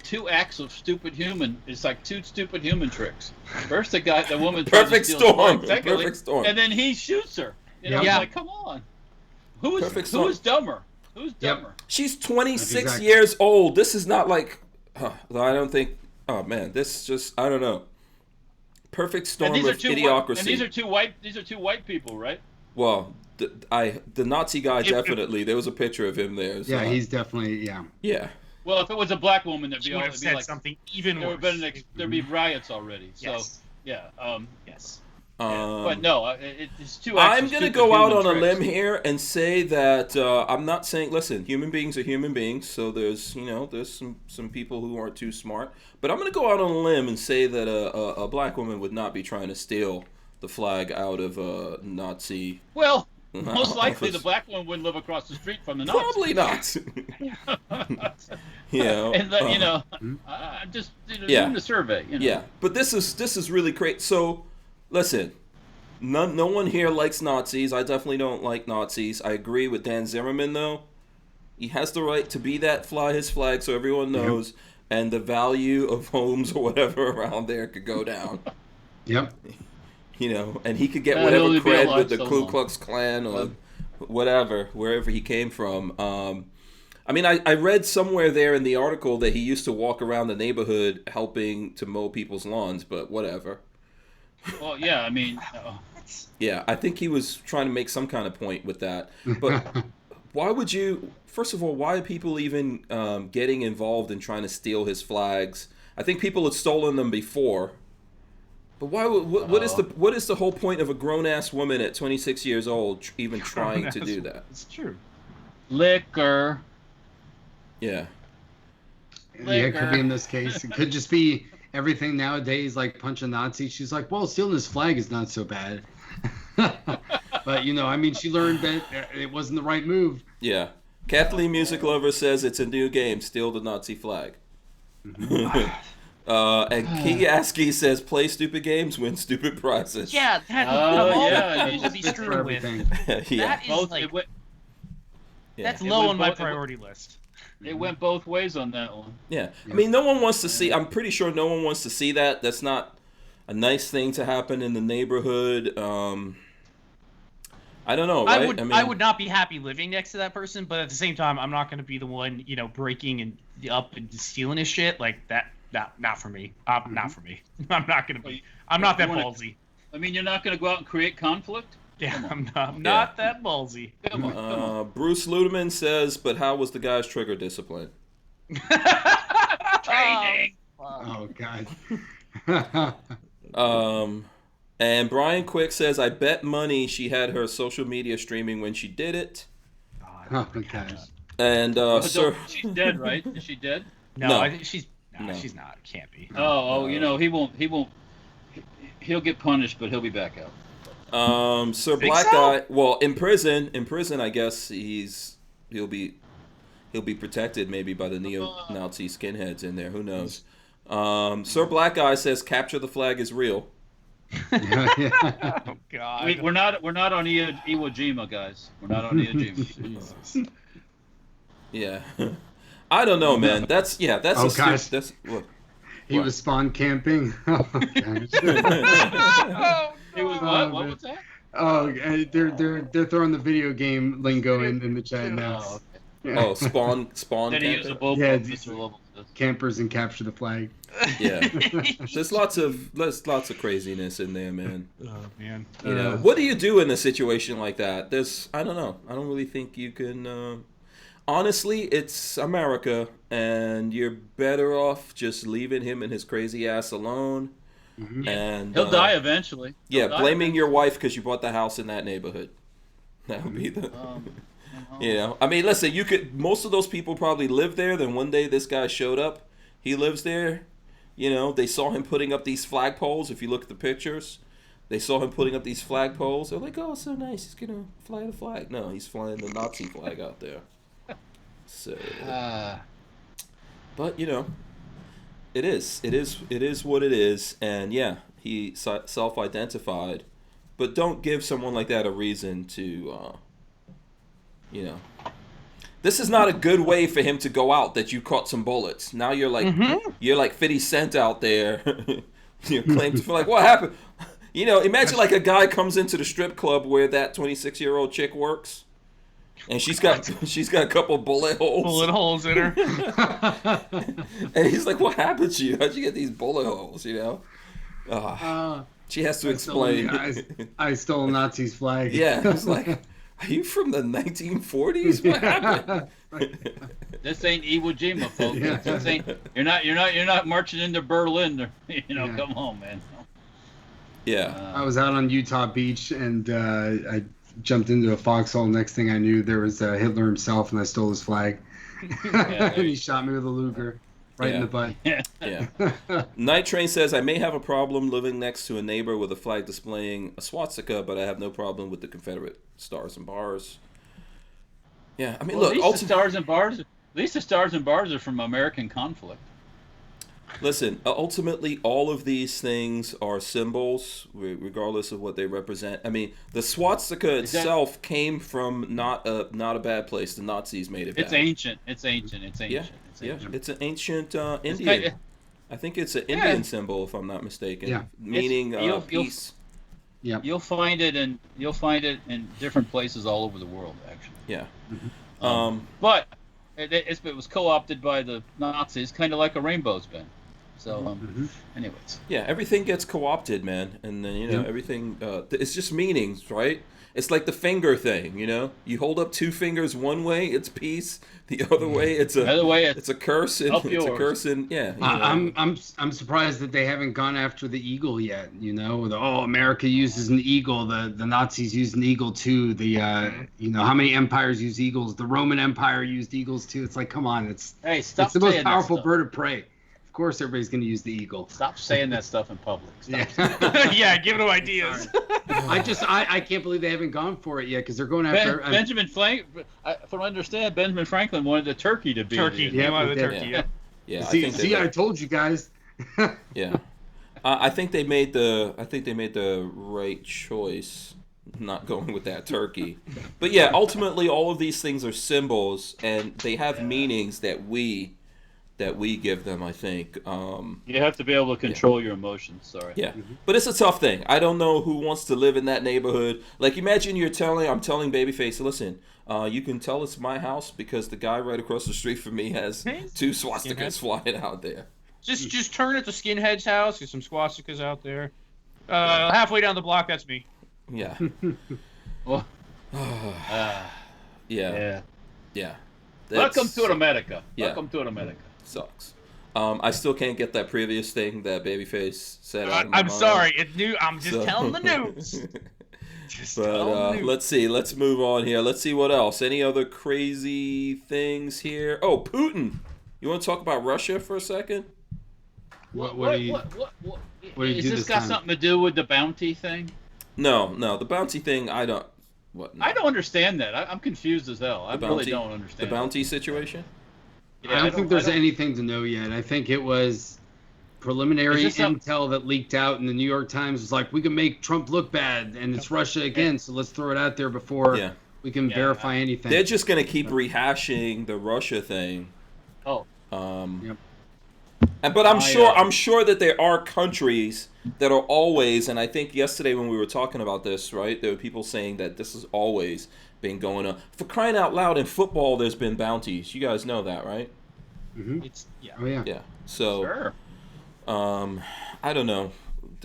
2 acts of stupid human. It's like 2 stupid human tricks. First, the woman tries to steal the flag, Perfect storm. and then he shoots her. It's like, come on, who is dumber? Who's dumber? She's 26 years old. This is not like. I don't think. Oh man, this just. I don't know. Perfect storm of idiocracy. And these are two white people, right? Well, the Nazi guy definitely. There was a picture of him there. So. Yeah, he's definitely Yeah. Well, if it was a black woman, there'd be said like something even worse. There'd be riots already. Yes. So yeah. Yes. But no, it's 2 acts. I'm going to go out on a limb here and say that I'm not saying, listen, human beings are human beings, so there's some people who aren't too smart. But I'm going to go out on a limb and say that a black woman would not be trying to steal the flag out of a Nazi. Well, most likely the black one wouldn't live across the street from the Nazis. Probably not. I'm just doing the survey. Yeah, but this is really great. So, listen, no one here likes Nazis. I definitely don't like Nazis. I agree with Dan Zimmerman, though. He has the right to fly his flag so everyone knows, and the value of homes or whatever around there could go down. Yep. And he could get whatever cred with the Ku Klux Klan or whatever, wherever he came from. I read somewhere there in the article that he used to walk around the neighborhood helping to mow people's lawns, but whatever. Well, yeah, Yeah, I think he was trying to make some kind of point with that. But why would you, first of all, why are people even getting involved in trying to steal his flags? I think people had stolen them before. But why? What is the whole point of a grown-ass woman at 26 years old even trying to do that? It's true. Liquor. Yeah. Yeah, it could be in this case. It could just be everything nowadays, like punch a Nazi. She's like, well, stealing his flag is not so bad. But, she learned that it wasn't the right move. Yeah. Kathleen Music Lover says it's a new game, steal the Nazi flag. And Kiyaski says, play stupid games, win stupid prizes. Yeah, to be screwed with. Yeah. That is that's low on my priority list. It went both ways on that one. Yeah. No one wants to see, I'm pretty sure no one wants to see that. That's not a nice thing to happen in the neighborhood. I don't know, right? I would not be happy living next to that person, but at the same time, I'm not going to be the one, breaking and up and stealing his shit like that. Not for me. Not for me. I'm not going to be. I'm not that ballsy. You're not going to go out and create conflict? Yeah, I'm not that ballsy. Come on. Bruce Ludeman says, but how was the guy's trigger discipline? Training. Oh, God. And Brian Quick says, I bet money she had her social media streaming when she did it. Oh, gosh. And she's dead, right? Is she dead? No. I think she's not. Can't be. He won't. He'll get punished, but he'll be back out. Sir Black Guy. Well, in prison, I guess he'll be protected maybe by the neo-Nazi skinheads in there. Who knows? Sir Black Guy says, capture the flag is real. Oh God. We're not on Iwo Jima, guys. We're not on Iwo Jima. Yeah. I don't know, man. That's He was spawn camping. Oh, gosh. It was what? What was that? Oh, they're throwing the video game lingo in the chat now. Oh, okay. Oh, spawn. Then he used a boat. Campers and capture the flag. Yeah. There's lots of craziness in there, man. Oh man. What do you do in a situation like that? I don't know. I don't really think you can. honestly, it's America, and you're better off just leaving him and his crazy ass alone. Mhm. And He'll die eventually. yeah, He'll die blaming your eventually. wife because you bought the house in that neighborhood. That would be the. You know, I mean, listen, you could. Most of those people probably live there. Then one day this guy showed up. He lives there. You know, they saw him putting up these flagpoles. If you look at the pictures, they saw him putting up these flagpoles. They're like, "Oh, so nice. He's gonna fly the flag." No, he's flying the Nazi flag out there. So, but you know, it is what it is, and yeah, he self-identified. But don't give someone like that a reason to, you know. This is not a good way for him to go out. That you caught some bullets. Now you're like you're like 50 Cent out there. You claim to feel like what happened. You know, imagine like a guy comes into the strip club where that 26-year-old chick works, and she's got a couple bullet holes. Bullet holes in her. And he's like, "What happened to you? How'd you get these bullet holes?" You know. She has to explain. I stole a Nazi's flag. Yeah, it's like, are you from the 1940s? What happened? This ain't Iwo Jima, folks. Yeah. This ain't, you're not marching into Berlin. Or, you know, come on, man. Yeah. I was out on Utah Beach and I jumped into a foxhole. Next thing I knew, there was Hitler himself, and I stole his flag. And he shot me with a Luger right in the butt. Yeah. Night Train says, I may have a problem living next to a neighbor with a flag displaying a swastika, but I have no problem with the Confederate stars and bars. Yeah, I mean, Well, look, at least the stars and bars are from American conflict. Listen, ultimately, all of these things are symbols, regardless of what they represent. I mean, the swastika itself came from not a bad place. The Nazis made it bad. It's ancient. It's ancient. Yeah, it's an ancient Indian. I think it's an Indian symbol, if I'm not mistaken. Yeah. Meaning peace. Yeah. You'll find it in different places all over the world, actually. Yeah. But it was co-opted by the Nazis, kind of like a rainbow's been. So, anyways. Yeah, everything gets co-opted, man, and then everything. It's just meanings, right? It's like the finger thing, you know. You hold up two fingers one way, it's peace. The other way, it's a curse. And it's a curse, and I'm surprised that they haven't gone after the eagle yet. You know, America uses an eagle. The Nazis used an eagle too. How many empires use eagles? The Roman Empire used eagles too. It's like, come on, it's the most powerful bird of prey. Of course, everybody's going to use the eagle. Stop saying that stuff in public. Yeah, giving them ideas. I can't believe they haven't gone for it yet because they're going after Benjamin Franklin. From what I understand, Benjamin Franklin wanted the turkey to be turkey. He wanted the turkey. Yeah. I told you guys. Yeah, I think they made the right choice, not going with that turkey. But yeah, ultimately, all of these things are symbols, and they have meanings that we give them, I think. You have to be able to control your emotions. Sorry. Yeah, but it's a tough thing. I don't know who wants to live in that neighborhood. Like, imagine I'm telling Babyface, listen, you can tell it's my house because the guy right across the street from me has two swastikas flying out there. Just turn at the skinhead's house. There's some swastikas out there. Halfway down the block, that's me. Yeah. Well, Yeah. Welcome to America. Yeah. Welcome to America. Sucks. I still can't get that previous thing that Babyface said out of my I'm mind. sorry. It's new. I'm just telling the news. Let's see. Let's move on here. Let's see what else. Any other crazy things here? Oh, Putin. You want to talk about Russia for a second? What Is this got something to do with the bounty thing? No. The bounty thing, I don't. What? No. I don't understand that. I'm confused as hell. I really don't understand. The bounty situation? Yeah, I don't think there's anything to know yet. I think it was preliminary intel that leaked out, and the New York Times was like, we can make Trump look bad, and it's Russia again, so let's throw it out there before we can verify anything. They're just going to keep rehashing the Russia thing. Oh. But I'm sure that there are countries that are always, and I think yesterday when we were talking about this, right, there were people saying that this has always been going on. For crying out loud, in football, there's been bounties. You guys know that, right? Mm-hmm. Yeah. So, sure. I don't know.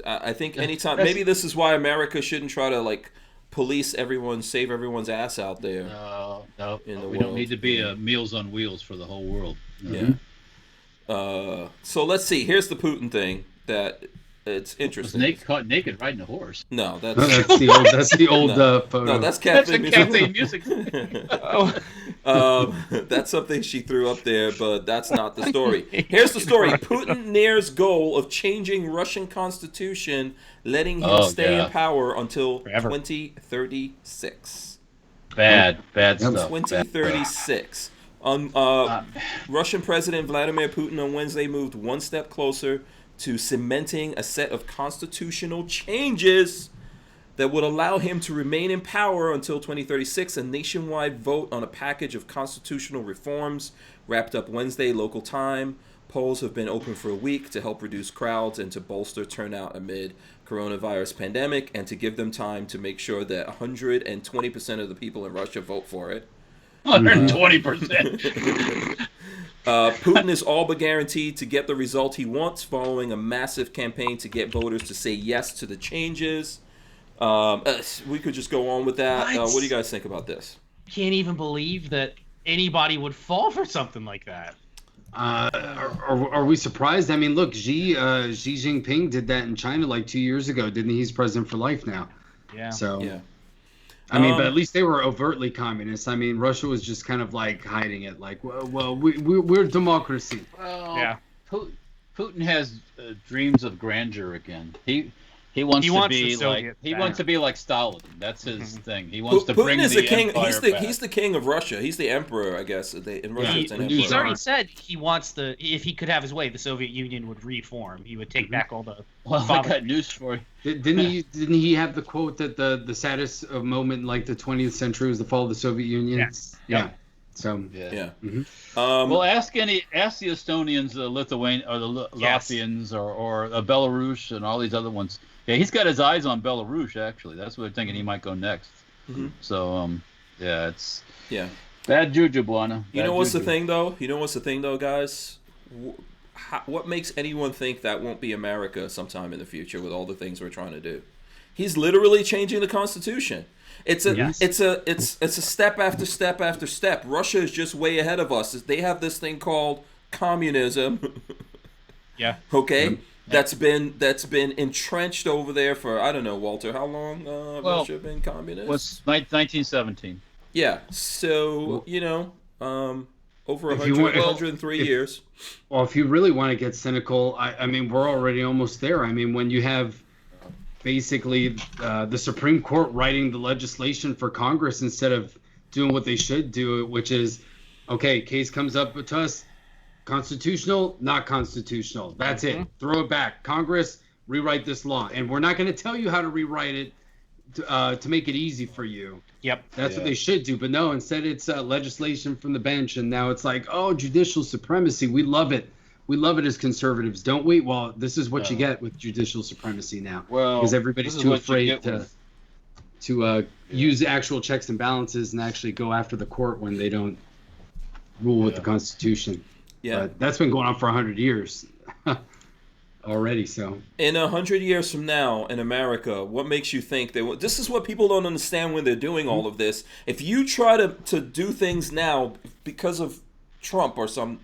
I think anytime, maybe this is why America shouldn't try to police everyone, save everyone's ass out there. No, In the we don't world. need to be Meals on Wheels for the whole world. Yeah. So let's see. Here's the Putin thing that it's interesting. Caught naked riding a horse. No, No, that's that's the old photo. no, that's That's a Kathleen. music. That's something she threw up there, but that's not the story. Here's the story. Putin nears goal of changing Russian constitution, letting him stay in power until Forever. Bad2036. stuff. 2036. Russian President Vladimir Putin on Wednesday moved one step closer to cementing a set of constitutional changes that would allow him to remain in power until 2036. A nationwide vote on a package of constitutional reforms wrapped up Wednesday local time. Polls have been open for a week to help reduce crowds and to bolster turnout amid coronavirus pandemic, and to give them time to make sure that 120% of the people in Russia vote for it. 120%. Putin is all but guaranteed to get the result he wants following a massive campaign to get voters to say yes to the changes. We could just go on with that. What do you guys think about this? Can't even believe that anybody would fall for something like that. Are we surprised? I mean, look, Xi Jinping did that in China like 2 years ago, didn't he? He's president for life now. Yeah. So Yeah. I mean, but at least they were overtly communist. I mean, Russia was just kind of like hiding it, like, well, we're democracy. Well, Yeah. Putin has dreams of grandeur again. He wants He to wants be the like Soviet wants to be like Stalin. That's his thing. He wants to Putin bring is the the king. empire back. He's the king of Russia. He's the emperor, I guess. In Russia, it's an emperor. He's already said he wants if he could have his way, the Soviet Union would reform. He would take back all the. Well, I got news for you. Didn't he have the quote that the saddest moment in like the 20th century was the fall of the Soviet Union? Yes. Yeah. Yep. So Yeah. Well, ask the Estonians, the Lithuanians, or the Latvians, or Belarus, and all these other ones. Yeah, he's got his eyes on Belarus. Actually, that's what we're thinking he might go next. So, it's bad juju, Buana. You know what's the thing, though? Guys? What makes anyone think that won't be America sometime in the future with all the things we're trying to do? He's literally changing the Constitution. It's a step after step after step. Russia is just way ahead of us. They have this thing called communism. Yeah. Okay. That's been entrenched over there for, I don't know, Walter, how long Russia been communist? Was 1917. Yeah. So, over 103 years. Well, if you really want to get cynical, I mean, we're already almost there. I mean, when you have basically the Supreme Court writing the legislation for Congress instead of doing what they should do, which is, okay, case comes up to us, constitutional, not constitutional. That's it. Throw it back. Congress, rewrite this law. And we're not going to tell you how to rewrite it to make it easy for you. Yep. That's what they should do. But no, instead it's legislation from the bench. And now it's like, oh, judicial supremacy. We love it. We love it as conservatives, don't we? Well, this is what you get with judicial supremacy now. Well, because everybody's too afraid to use actual checks and balances and actually go after the court when they don't rule with the Constitution. Yeah. But that's been going on for 100 years already. So in 100 years from now in America, what makes you think this is what people don't understand when they're doing all of this. If you try to do things now because of Trump or some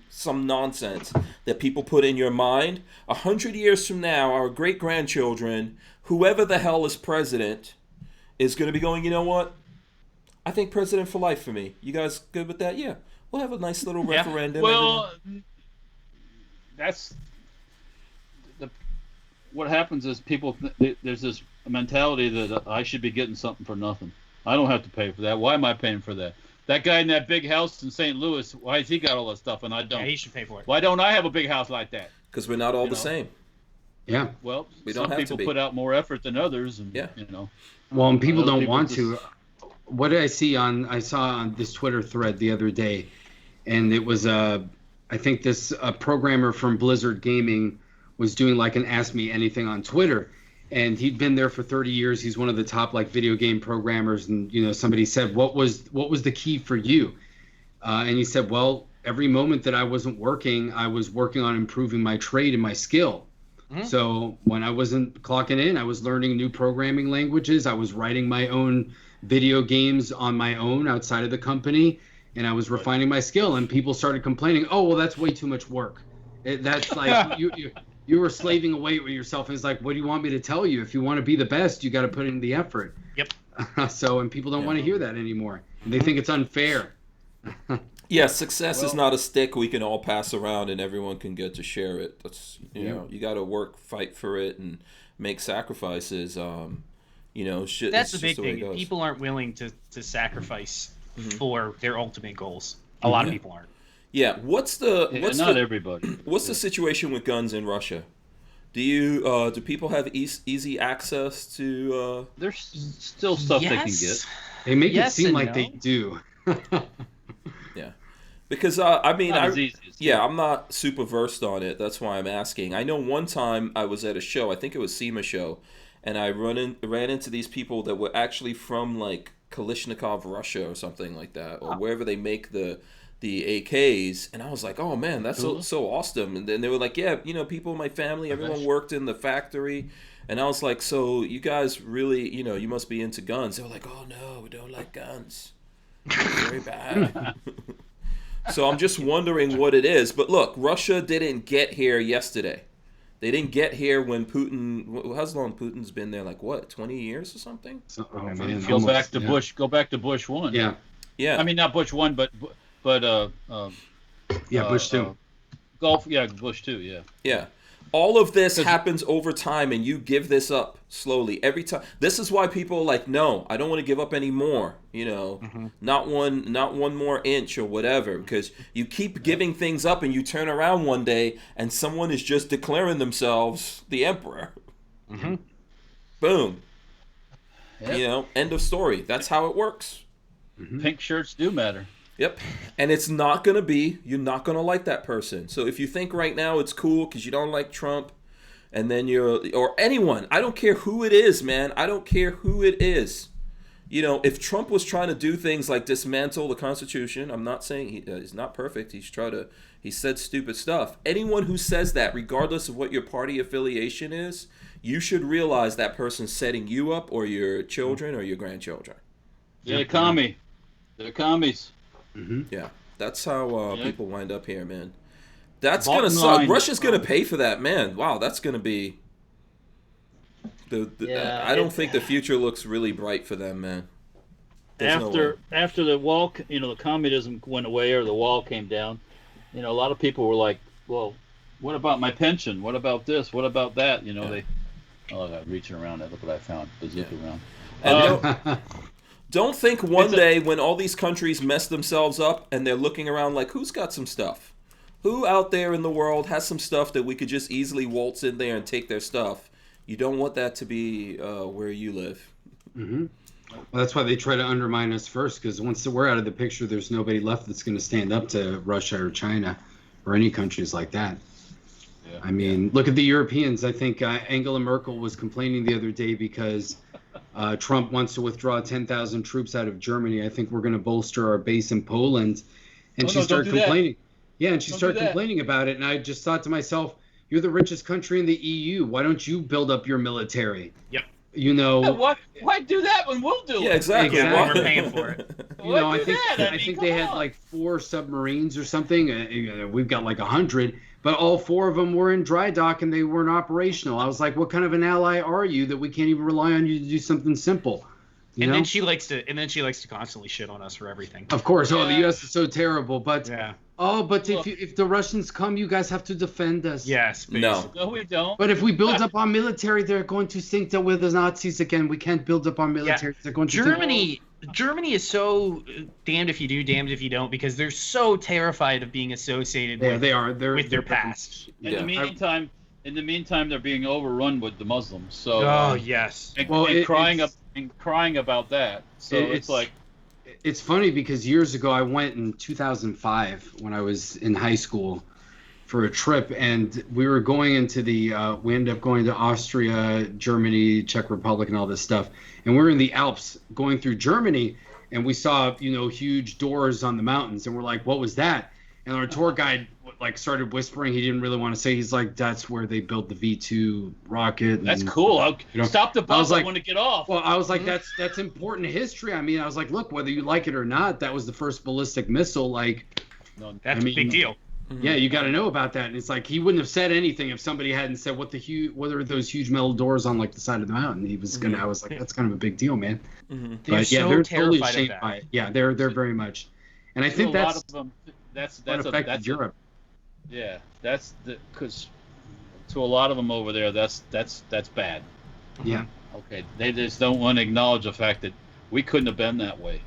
nonsense that people put in your mind, 100 years from now, our great-grandchildren, whoever the hell is president, is going to be going, you know what? I think president for life for me. You guys good with that? Yeah. We'll have a nice little referendum. Well, that's what happens is people, there's this mentality that I should be getting something for nothing. I don't have to pay for that. Why am I paying for that? That guy in that big house in St. Louis, why has he got all that stuff and I don't? Yeah, he should pay for it. Why don't I have a big house like that? Because we're not all the same. Yeah. Well, We some don't have to people be. put out more effort than others, and Well, and people Other don't people want just- to. What did I saw on this Twitter thread the other day, and it was I think this programmer from Blizzard Gaming was doing like an Ask Me Anything on Twitter, and he'd been there for 30 years. He's one of the top like video game programmers, and somebody said, what was the key for you? And he said, well, every moment that I wasn't working, I was working on improving my trade and my skill. So when I wasn't clocking in, I was learning new programming languages. I was writing my own video games on my own outside of the company, and I was refining my skill. And people started complaining, "Oh, well, that's way too much work. That's like you were slaving away with yourself." And it's like, what do you want me to tell you? If you want to be the best, you got to put in the effort. Yep. So, and people don't want to hear that anymore. They think it's unfair. Yeah, success is not a stick we can all pass around and everyone can get to share it. That's you got to work, fight for it, and make sacrifices. That's the big thing. People aren't willing to sacrifice for their ultimate goals. A lot of people aren't. Yeah. Not everybody. What's the situation with guns in Russia? Do people have easy access to? There's still stuff they can get. They make it seem like they do. Yeah, because I'm not super versed on it. That's why I'm asking. I know one time I was at a show. I think it was SEMA show, and I ran into these people that were actually from like Kalashnikov, Russia, or something like that, or wherever they make the AKs, and I was like, oh man, that's so awesome. And then they were like, yeah, people in my family, everyone worked in the factory. And I was like, so you guys really, you must be into guns. They were like, oh no, we don't like guns. It's very bad. So I'm just wondering what it is. But look, Russia didn't get here yesterday. They didn't get here when Putin. How long Putin's been there? Like what, 20 years or something? Go back to Bush. Go back to Bush 1. Yeah. I mean, not Bush 1, but Bush 2. Bush 2. Yeah. Yeah. All of this happens over time, and you give this up slowly every time. This is why people are like, no, I don't want to give up anymore. Not one more inch or whatever, because you keep giving things up, and you turn around one day, and someone is just declaring themselves the emperor. Boom. Yep. End of story. That's how it works. Pink shirts do matter. Yep. And it's not going to be, you're not going to like that person. So if you think right now it's cool because you don't like Trump, and then or anyone, I don't care who it is, man. I don't care who it is. If Trump was trying to do things like dismantle the Constitution, I'm not saying he's not perfect. He said stupid stuff. Anyone who says that, regardless of what your party affiliation is, you should realize that person's setting you up or your children or your grandchildren. They're commies. Yeah, that's how people wind up here, man. That's going to suck. Russia's going to pay for that, man. Wow, that's going to be... I don't think the future looks really bright for them, man. After the wall, the communism went away or the wall came down, a lot of people were like, well, what about my pension? What about this? What about that? They... Oh, I got reaching around. Look what I found. Bazooka round. And don't think one day when all these countries mess themselves up and they're looking around like, who's got some stuff? Who out there in the world has some stuff that we could just easily waltz in there and take their stuff? You don't want that to be where you live. Well, that's why they try to undermine us first, because once we're out of the picture, there's nobody left that's going to stand up to Russia or China or any countries like that. Yeah. I mean, look at the Europeans. I think Angela Merkel was complaining the other day because Trump wants to withdraw 10,000 troops out of Germany. I think we're going to bolster our base in Poland. And she started complaining. Yeah, and she started complaining about it. And I just thought to myself, you're the richest country in the EU. Why don't you build up your military? Yep. Why do that when we'll do it? Yeah, exactly. Why we're paying for it. I think they had like 4 submarines or something. We've got like 100. But all 4 of them were in dry dock and they weren't operational. I was like, what kind of an ally are you that we can't even rely on you to do something simple? Then she likes to constantly shit on us for everything. Of course. Oh, the U.S. is so terrible. But if the Russians come, you guys have to defend us. Yes. No, we don't. But if we build up our military, they're going to think that we're the Nazis again. We can't build up our military. Yeah. They're going to Germany is so damned if you do, damned if you don't, because they're so terrified of being associated with their past. In the meantime, they're being overrun with the Muslims. So yes. And crying about that. So it's like, it's funny because years ago I went in 2005 when I was in high school for a trip, and we were going into we ended up going to Austria, Germany, Czech Republic, and all this stuff. And we were in the Alps going through Germany, and we saw huge doors on the mountains, and we're like, what was that? And our tour guide like started whispering. He didn't really want to say. He's like, that's where they built the V2 rocket. That's and, cool. you know, Stop the bus. I was like, want to get off. Well, I was like, that's important history. I mean, I was like, look, whether you like it or not, that was the first ballistic missile. Like, That's a big deal. Yeah, you got to know about that. And it's like he wouldn't have said anything if somebody hadn't said what are those huge metal doors on like the side of the mountain. He was gonna. I was like, that's kind of a big deal, man. But yeah, they're totally shaped by it. Yeah, they're very much. And I think that's a lot of them. That's affected Europe. Yeah, because to a lot of them over there, that's bad. Yeah. Okay, they just don't want to acknowledge the fact that we couldn't have been that way.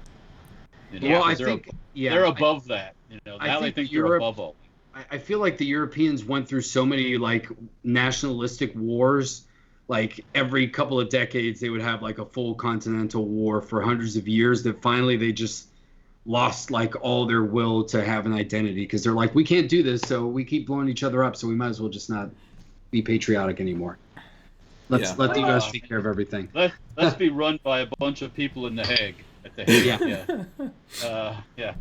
You know, well, I think they're above that. You know, now they think Europe, they're above all. I feel like the Europeans went through so many like nationalistic wars. Like every couple of decades, they would have like a full continental war for hundreds of years. That finally they just lost like all their will to have an identity because they're like, we can't do this, so we keep blowing each other up. So we might as well just not be patriotic anymore. Let the U.S. take care of everything. Let's be run by a bunch of people in The Hague. At The Hague.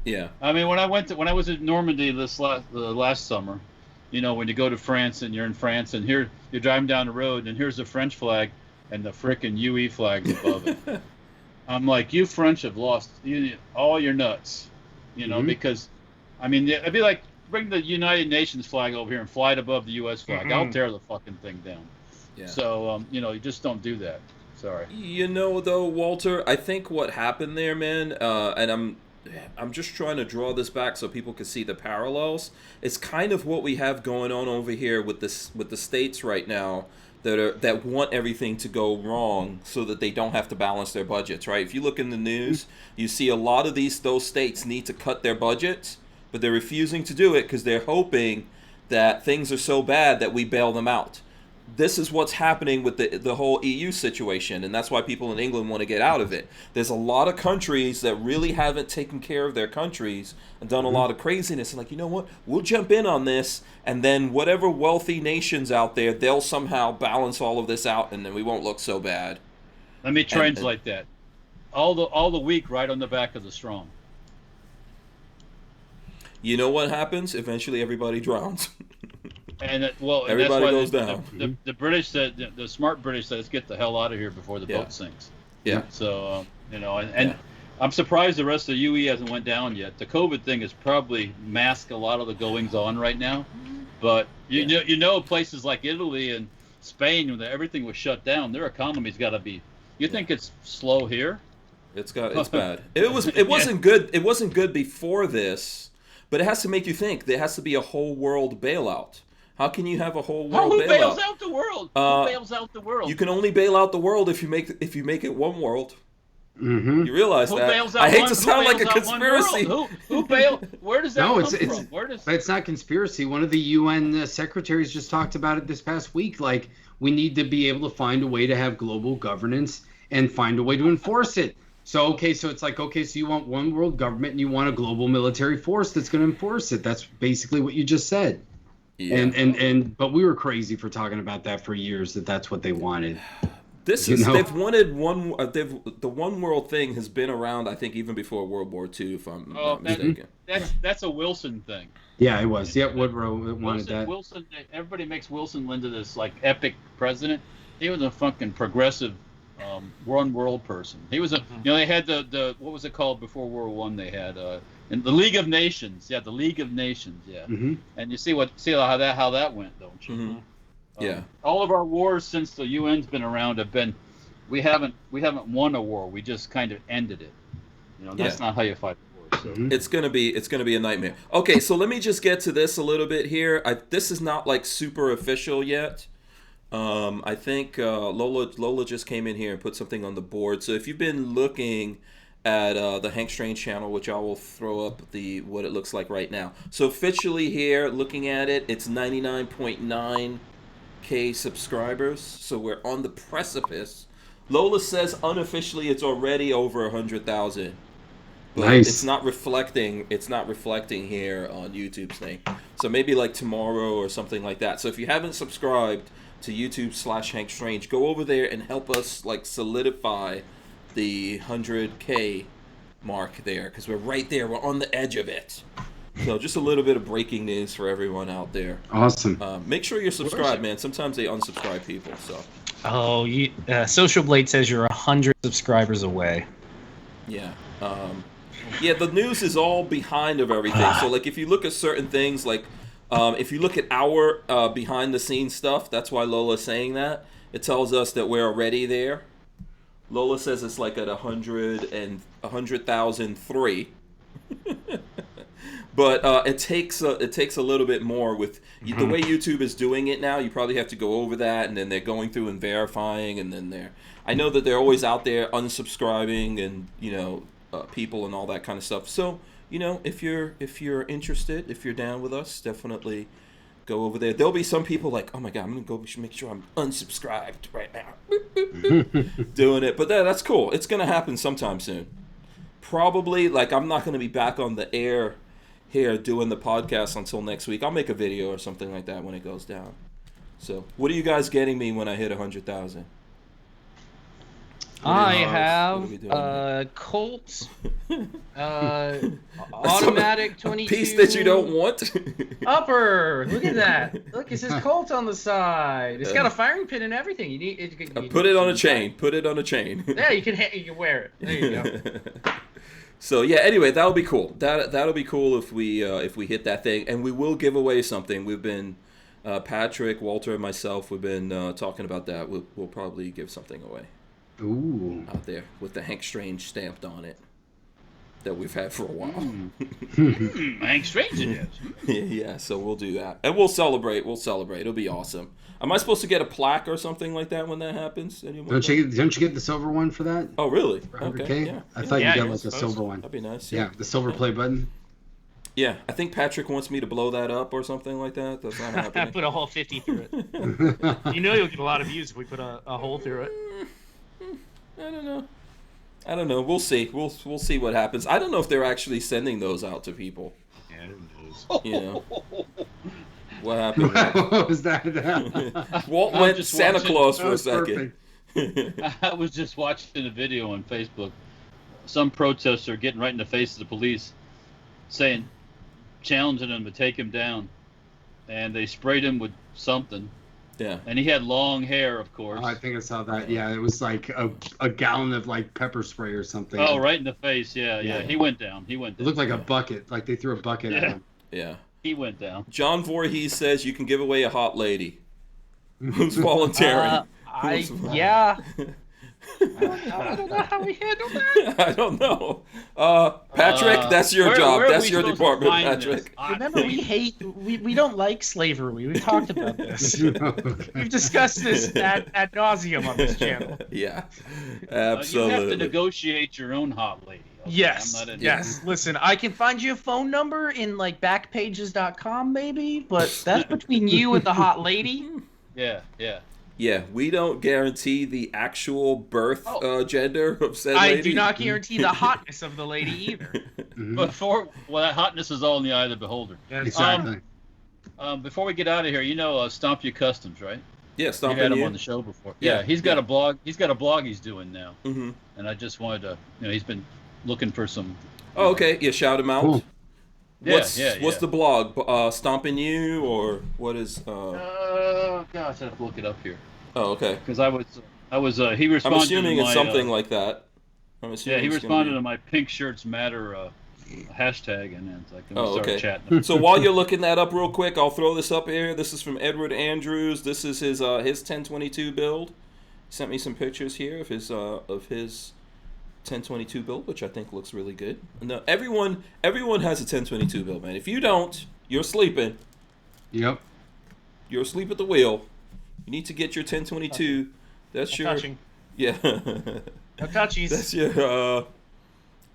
Yeah. I mean, when I was in Normandy last summer, you know, when you go to France and you're in France and here you're driving down the road and here's the French flag and the frickin' UE flag's above it. I'm like, you French have lost all your nuts, you know, because, I mean, it'd be like bring the United Nations flag over here and fly it above the U.S. flag. I'll tear the fucking thing down. Yeah. So, you know, you just don't do that. Sorry. You know, though, Walter, I think what happened there, man, and I'm just trying to draw this back so people can see the parallels. It's kind of what we have going on over here with the states right now that want everything to go wrong so that they don't have to balance their budgets, right? If you look in the news, you see a lot of those states need to cut their budgets, but they're refusing to do it because they're hoping that things are so bad that we bail them out. This is what's happening with the whole EU situation, and that's why people in England want to get out of it. There's a lot of countries that really haven't taken care of their countries and done a lot of craziness. And like, you know what? We'll jump in on this, and then whatever wealthy nations out there, they'll somehow balance all of this out, and then we won't look so bad. Let me translate that. All the weak right on the back of the strong. You know what happens? Eventually, everybody drowns. And everybody goes down. The British said, the smart British said, let's get the hell out of here before the boat sinks. Yeah. So, you know, and I'm surprised the rest of the UE hasn't went down yet. The COVID thing has probably masked a lot of the goings on right now. But you know, places like Italy and Spain, when everything was shut down, their economy's got to be. You think it's slow here? It's bad. It wasn't good. It wasn't good before this, but it has to make you think. There has to be a whole world bailout. How can you have a whole world bailout? Who bails out the world? Who bails out the world? You can only bail out the world if you make it one world. You realize who that? Bails out I hate to sound like a conspiracy. Who bail? Where does that come from? It's not conspiracy. One of the UN secretaries just talked about it this past week. Like, we need to be able to find a way to have global governance and find a way to enforce it. So it's like, so you want one world government and you want a global military force that's going to enforce it. That's basically what you just said. Yeah. But we were crazy for talking about that for years. That's what they wanted. They've wanted the one world thing has been around, I think, even before World War II, if I'm not mistaken. That's a Wilson thing. Yeah, it was. Yeah, Woodrow wanted that. Wilson, everybody makes Wilson into this like epic president. He was a fucking progressive, one world person. He was they had the what was it called before World War I? They had in the League of Nations. Yeah, the League of Nations. Yeah. And you see how that went, don't you? Yeah. All of our wars since the UN's been around have been, we haven't won a war. We just kind of ended it. You know, that's not how you fight a war. So. It's gonna be a nightmare. Okay, so let me just get to this a little bit here. This is not like super official yet. I think Lola just came in here and put something on the board. So if you've been looking at the Hank Strange channel, which I will throw up what it looks like right now. So officially here, looking at it, it's 99.9K subscribers. So we're on the precipice. Lola says unofficially it's already over 100,000. But nice. It's not reflecting here on YouTube's thing. So maybe like tomorrow or something like that. So if you haven't subscribed to YouTube/Hank Strange, go over there and help us like solidify the 100K mark there, because we're right there. We're on the edge of it. So just a little bit of breaking news for everyone out there. Awesome. Make sure you're subscribed, man. Sometimes they unsubscribe people. So Oh, Social Blade says you're 100 subscribers away. yeah. Yeah, the news is all behind of everything. So like if you look at certain things, like if you look at our behind the scenes stuff, that's why Lola's saying that. It tells us that we're already there. Lola says it's like at 100,003. But it takes a little bit more with the way YouTube is doing it now. You probably have to go over that, and then they're going through and verifying, and then I know that they're always out there unsubscribing and people and all that kind of stuff. So if you're interested, if you're down with us, definitely go over there. There'll be some people like, oh my god, I'm gonna go make sure I'm unsubscribed right now, doing it. But that's cool. It's gonna happen sometime soon. Probably like I'm not gonna be back on the air here doing the podcast until next week. I'll make a video or something like that when it goes down. So, what are you guys getting me when I hit 100,000? I have Colt automatic 22 piece that you don't want. upper. Look at that. Look, it says Colt on the side. It's got a firing pin and everything. You need put it on a chain. Put it on a chain. Yeah, you can wear it. There you go. So yeah, anyway, that'll be cool. That'll be cool if we hit that thing, and we will give away something. We've been Patrick, Walter, and myself. We've been talking about that. We'll probably give something away. Ooh. Out there with the Hank Strange stamped on it that we've had for a while. Hank Strange it is. Yeah, so we'll do that, and we'll celebrate. It'll be awesome. Am I supposed to get a plaque or something like that when that happens? Don't you get the silver one for that? Oh, really? For 100K? Okay. Yeah. I thought you got like the silver one. That'd be nice. Yeah, the silver play button. Yeah, I think Patrick wants me to blow that up or something like that. That's not happening. Put a whole 50 through it. You'll get a lot of views if we put a hole through it. I don't know. We'll see. We'll see what happens. I don't know if they're actually sending those out to people. Yeah, who knows? What happened? What was that? Walt went Santa Claus for a second. I was just watching a video on Facebook. Some protester getting right in the face of the police, challenging him to take him down, and they sprayed him with something. Yeah. And he had long hair, of course. Oh, I think I saw that. Yeah, it was like a gallon of like pepper spray or something. Oh, right in the face. Yeah. He went down. It looked like a bucket. Like they threw a bucket at him. Yeah. He went down. John Voorhees says you can give away a hot lady. Who's volunteering? Yeah. I don't know how we handle that. I don't know. Patrick, that's your job. That's your department, Patrick. Remember, we don't like slavery. We've talked about this. Okay. We've discussed this ad nauseum on this channel. Yeah, absolutely. You have to negotiate your own hot lady. Okay? Yes. I'm not into Yes. Listen, I can find you a phone number in like backpages.com maybe, but that's between you and the hot lady. Yeah. Yeah, we don't guarantee the actual birth gender of said lady. I do not guarantee the hotness of the lady either. But that hotness is all in the eye of the beholder. Exactly. Before we get out of here, Stomp You Customs, right? Yeah, Stomp You had him You on the show before. Yeah, he's got a blog. He's got a blog he's doing now. Mm-hmm. And I just wanted to, he's been looking for some. Oh, okay. Yeah, shout him out. Cool. What's the blog? Stomping You, or what is? Oh gosh, I have to look it up here. Oh, okay. Because I was he responded. I'm assuming to it's my, something like that. Yeah, he responded to my Pink Shirts Matter hashtag, and then it's like, we started chatting. So while you're looking that up real quick, I'll throw this up here. This is from Edward Andrews. This is his 1022 build. He sent me some pictures here of his 1022 build, which I think looks really good. And everyone has a 1022 build, man. If you don't, you're sleeping. Yep. You're asleep at the wheel. You need to get your 1022. That's your touching. Yeah. No touchies. That's your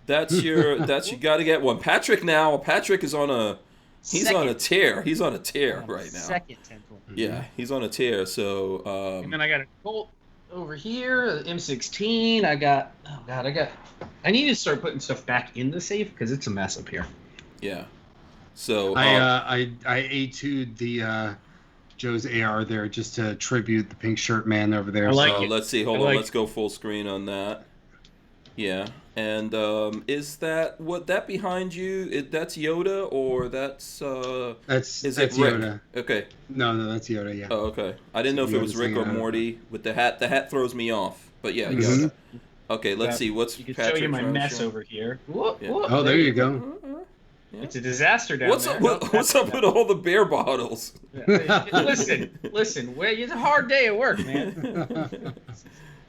you got to get one. Patrick is on a tear. He's on a tear right now. Second 1020. Yeah, he's on a tear. So and then I got a Colt over here, M16. I need to start putting stuff back in the safe because it's a mess up here. Yeah. So I A2'd the Joe's AR there just to tribute the pink shirt man over there. I like it. Let's see. Hold on. Let's go full screen on that. Yeah, and is that behind you? That's Yoda, or that's That's is it Rick? Yoda. Okay. No, that's Yoda. Yeah. Oh, okay. I didn't know if it was Yoda's Rick or hanging out. Morty with the hat. The hat throws me off. But yeah, Mhm. Yoda. Okay, let's see. What's You can Patrick show you my trying to mess show? over here. Whoop, Yeah. whoop, Oh, there you go. Yeah. It's a disaster down What's there. up? Nope, What's that's- up with all the beer bottles? Listen. It's a hard day at work, man.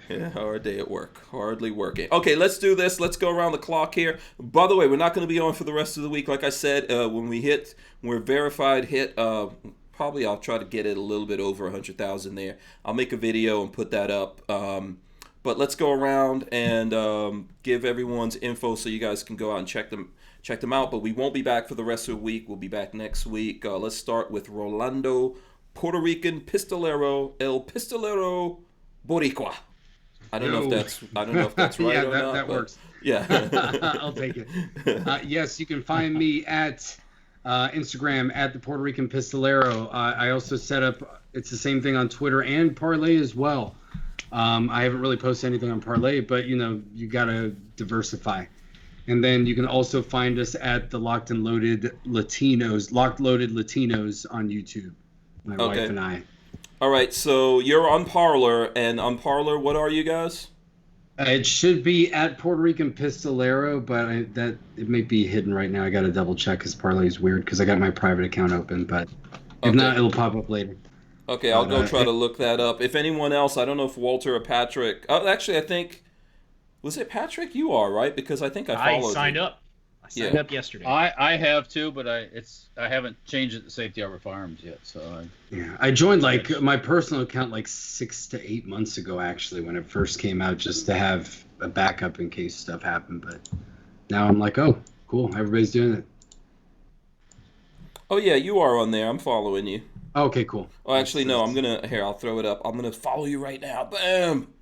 Yeah, hard day at work. Hardly working. Okay, let's do this. Let's go around the clock here. By the way, we're not going to be on for the rest of the week. Like I said, when we're verified hit, probably I'll try to get it a little bit over 100,000 there. I'll make a video and put that up. But let's go around and give everyone's info so you guys can go out and check them out. But we won't be back for the rest of the week. We'll be back next week. Let's start with Rolando, Puerto Rican Pistolero, El Pistolero Boricua. I don't know if that's right Yeah, or not. that but works. Yeah. I'll take it. Yes, you can find me at Instagram at the Puerto Rican Pistolero. I also set up, it's the same thing on Twitter and Parlay as well. I haven't really posted anything on Parlay, but you gotta diversify. And then you can also find us at the Locked Loaded Latinos on YouTube. My wife and I. All right, so you're on Parler, and on Parler, what are you guys? It should be at Puerto Rican Pistolero, but it may be hidden right now. I got to double check because Parlay is weird because I got my private account open, but if not, it'll pop up later. Okay, I'll go try to look that up. If anyone else, I don't know if Walter or Patrick. Oh, actually, I think was it Patrick? You are right because I think I followed. I signed you. up. I signed up yesterday. I have too, but I haven't changed it to Safety Harbor Firearms yet. So I joined like my personal account like 6 to 8 months ago actually when it first came out just to have a backup in case stuff happened. But now I'm like, oh, cool, everybody's doing it. Oh yeah, you are on there. I'm following you. Okay, cool. Oh, actually, no. I'll throw it up. I'm gonna follow you right now. Boom.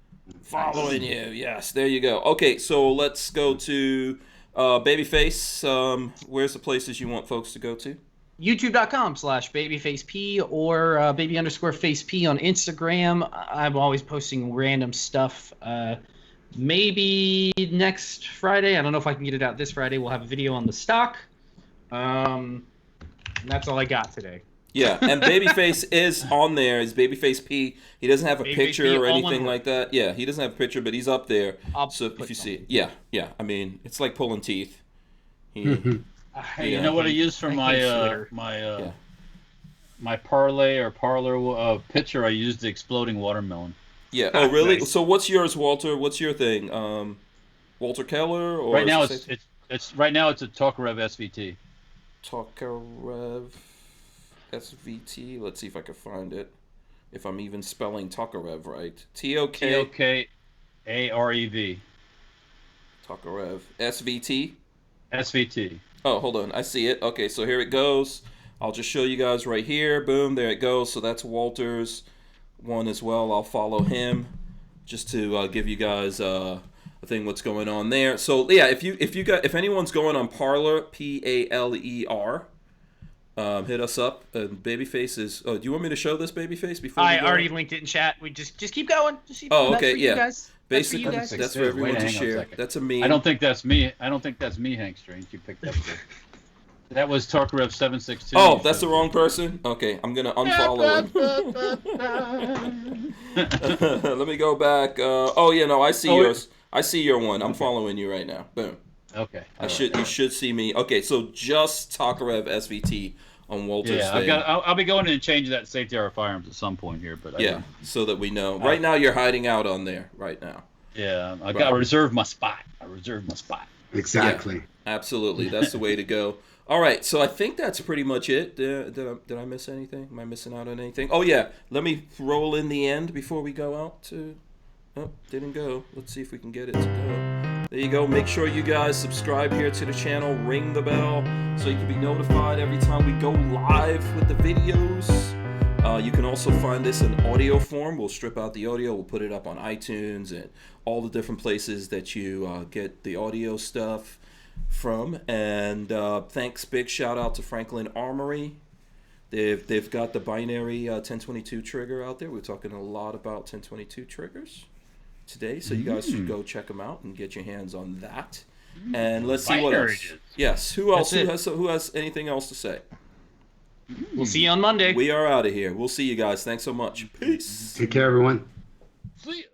Following you. Yes, there you go. Okay, so let's go to Babyface. Where's the places you want folks to go to? YouTube.com/babyfaceP or baby_faceP on Instagram. I'm always posting random stuff. Maybe next Friday. I don't know if I can get it out this Friday. We'll have a video on the stock. And that's all I got today. Yeah, and Babyface is on there. Is Babyface P. He doesn't have a picture or anything like that. Yeah, he doesn't have a picture, but he's up there. So if you see it. Yeah. I mean, it's like pulling teeth. Hey, you know what I use for my parlay or parlor picture? I used the exploding watermelon. Yeah. Oh, really? Nice. So what's yours, Walter? What's your thing? Walter Keller or Right now it's a Tokarev SVT. Tokarev SVT. Let's see if I can find it. If I'm even spelling Tokarev right. Tokarev. Tokarev SVT. SVT. Oh, hold on. I see it. Okay, so here it goes. I'll just show you guys right here. Boom, there it goes. So that's Walter's one as well. I'll follow him just to give you guys a thing what's going on there. So yeah, if anyone's going on Parler, Paler, hit us up. Babyface is. Oh, do you want me to show this Babyface before? I already linked it in chat. We just keep going. Just keep Oh, going. okay, That's for yeah. You guys. Basically, That's for you guys. that's for everyone to share. That's a meme. I don't think that's me. Hank Strange. You picked up there. That was Tokarev 762. Oh, that's the wrong person? Okay, I'm going to unfollow him. Let me go back. Oh, yeah, no, I see yours. I see your one. I'm following you right now. Boom. Okay. You should see me. Okay, so just Tokarev SVT on Walter's thing. I'll be going in and changing that to Safety Harbor Firearms at some point here, but so that we know. Right now, you're hiding out on there. Right now. Yeah, I got to reserve my spot. Exactly. Yeah, absolutely, that's the way to go. All right, so I think that's pretty much it. Did I miss anything? Am I missing out on anything? Oh yeah, let me roll in the end before we go out to. Oh, didn't go. Let's see if we can get it to go. There you go. Make sure you guys subscribe here to the channel, ring the bell, so you can be notified every time we go live with the videos. You can also find this in audio form. We'll strip out the audio. We'll put it up on iTunes and all the different places that you get the audio stuff from. And thanks, big shout out to Franklin Armory. They've got the binary 1022 trigger out there. We're talking a lot about 1022 triggers today, so you guys should go check them out and get your hands on that. And let's see what else. Yes, who else? Who has anything else to say? We'll see you on Monday. We are out of here. We'll see you guys. Thanks so much. Peace. Take care, everyone. See ya.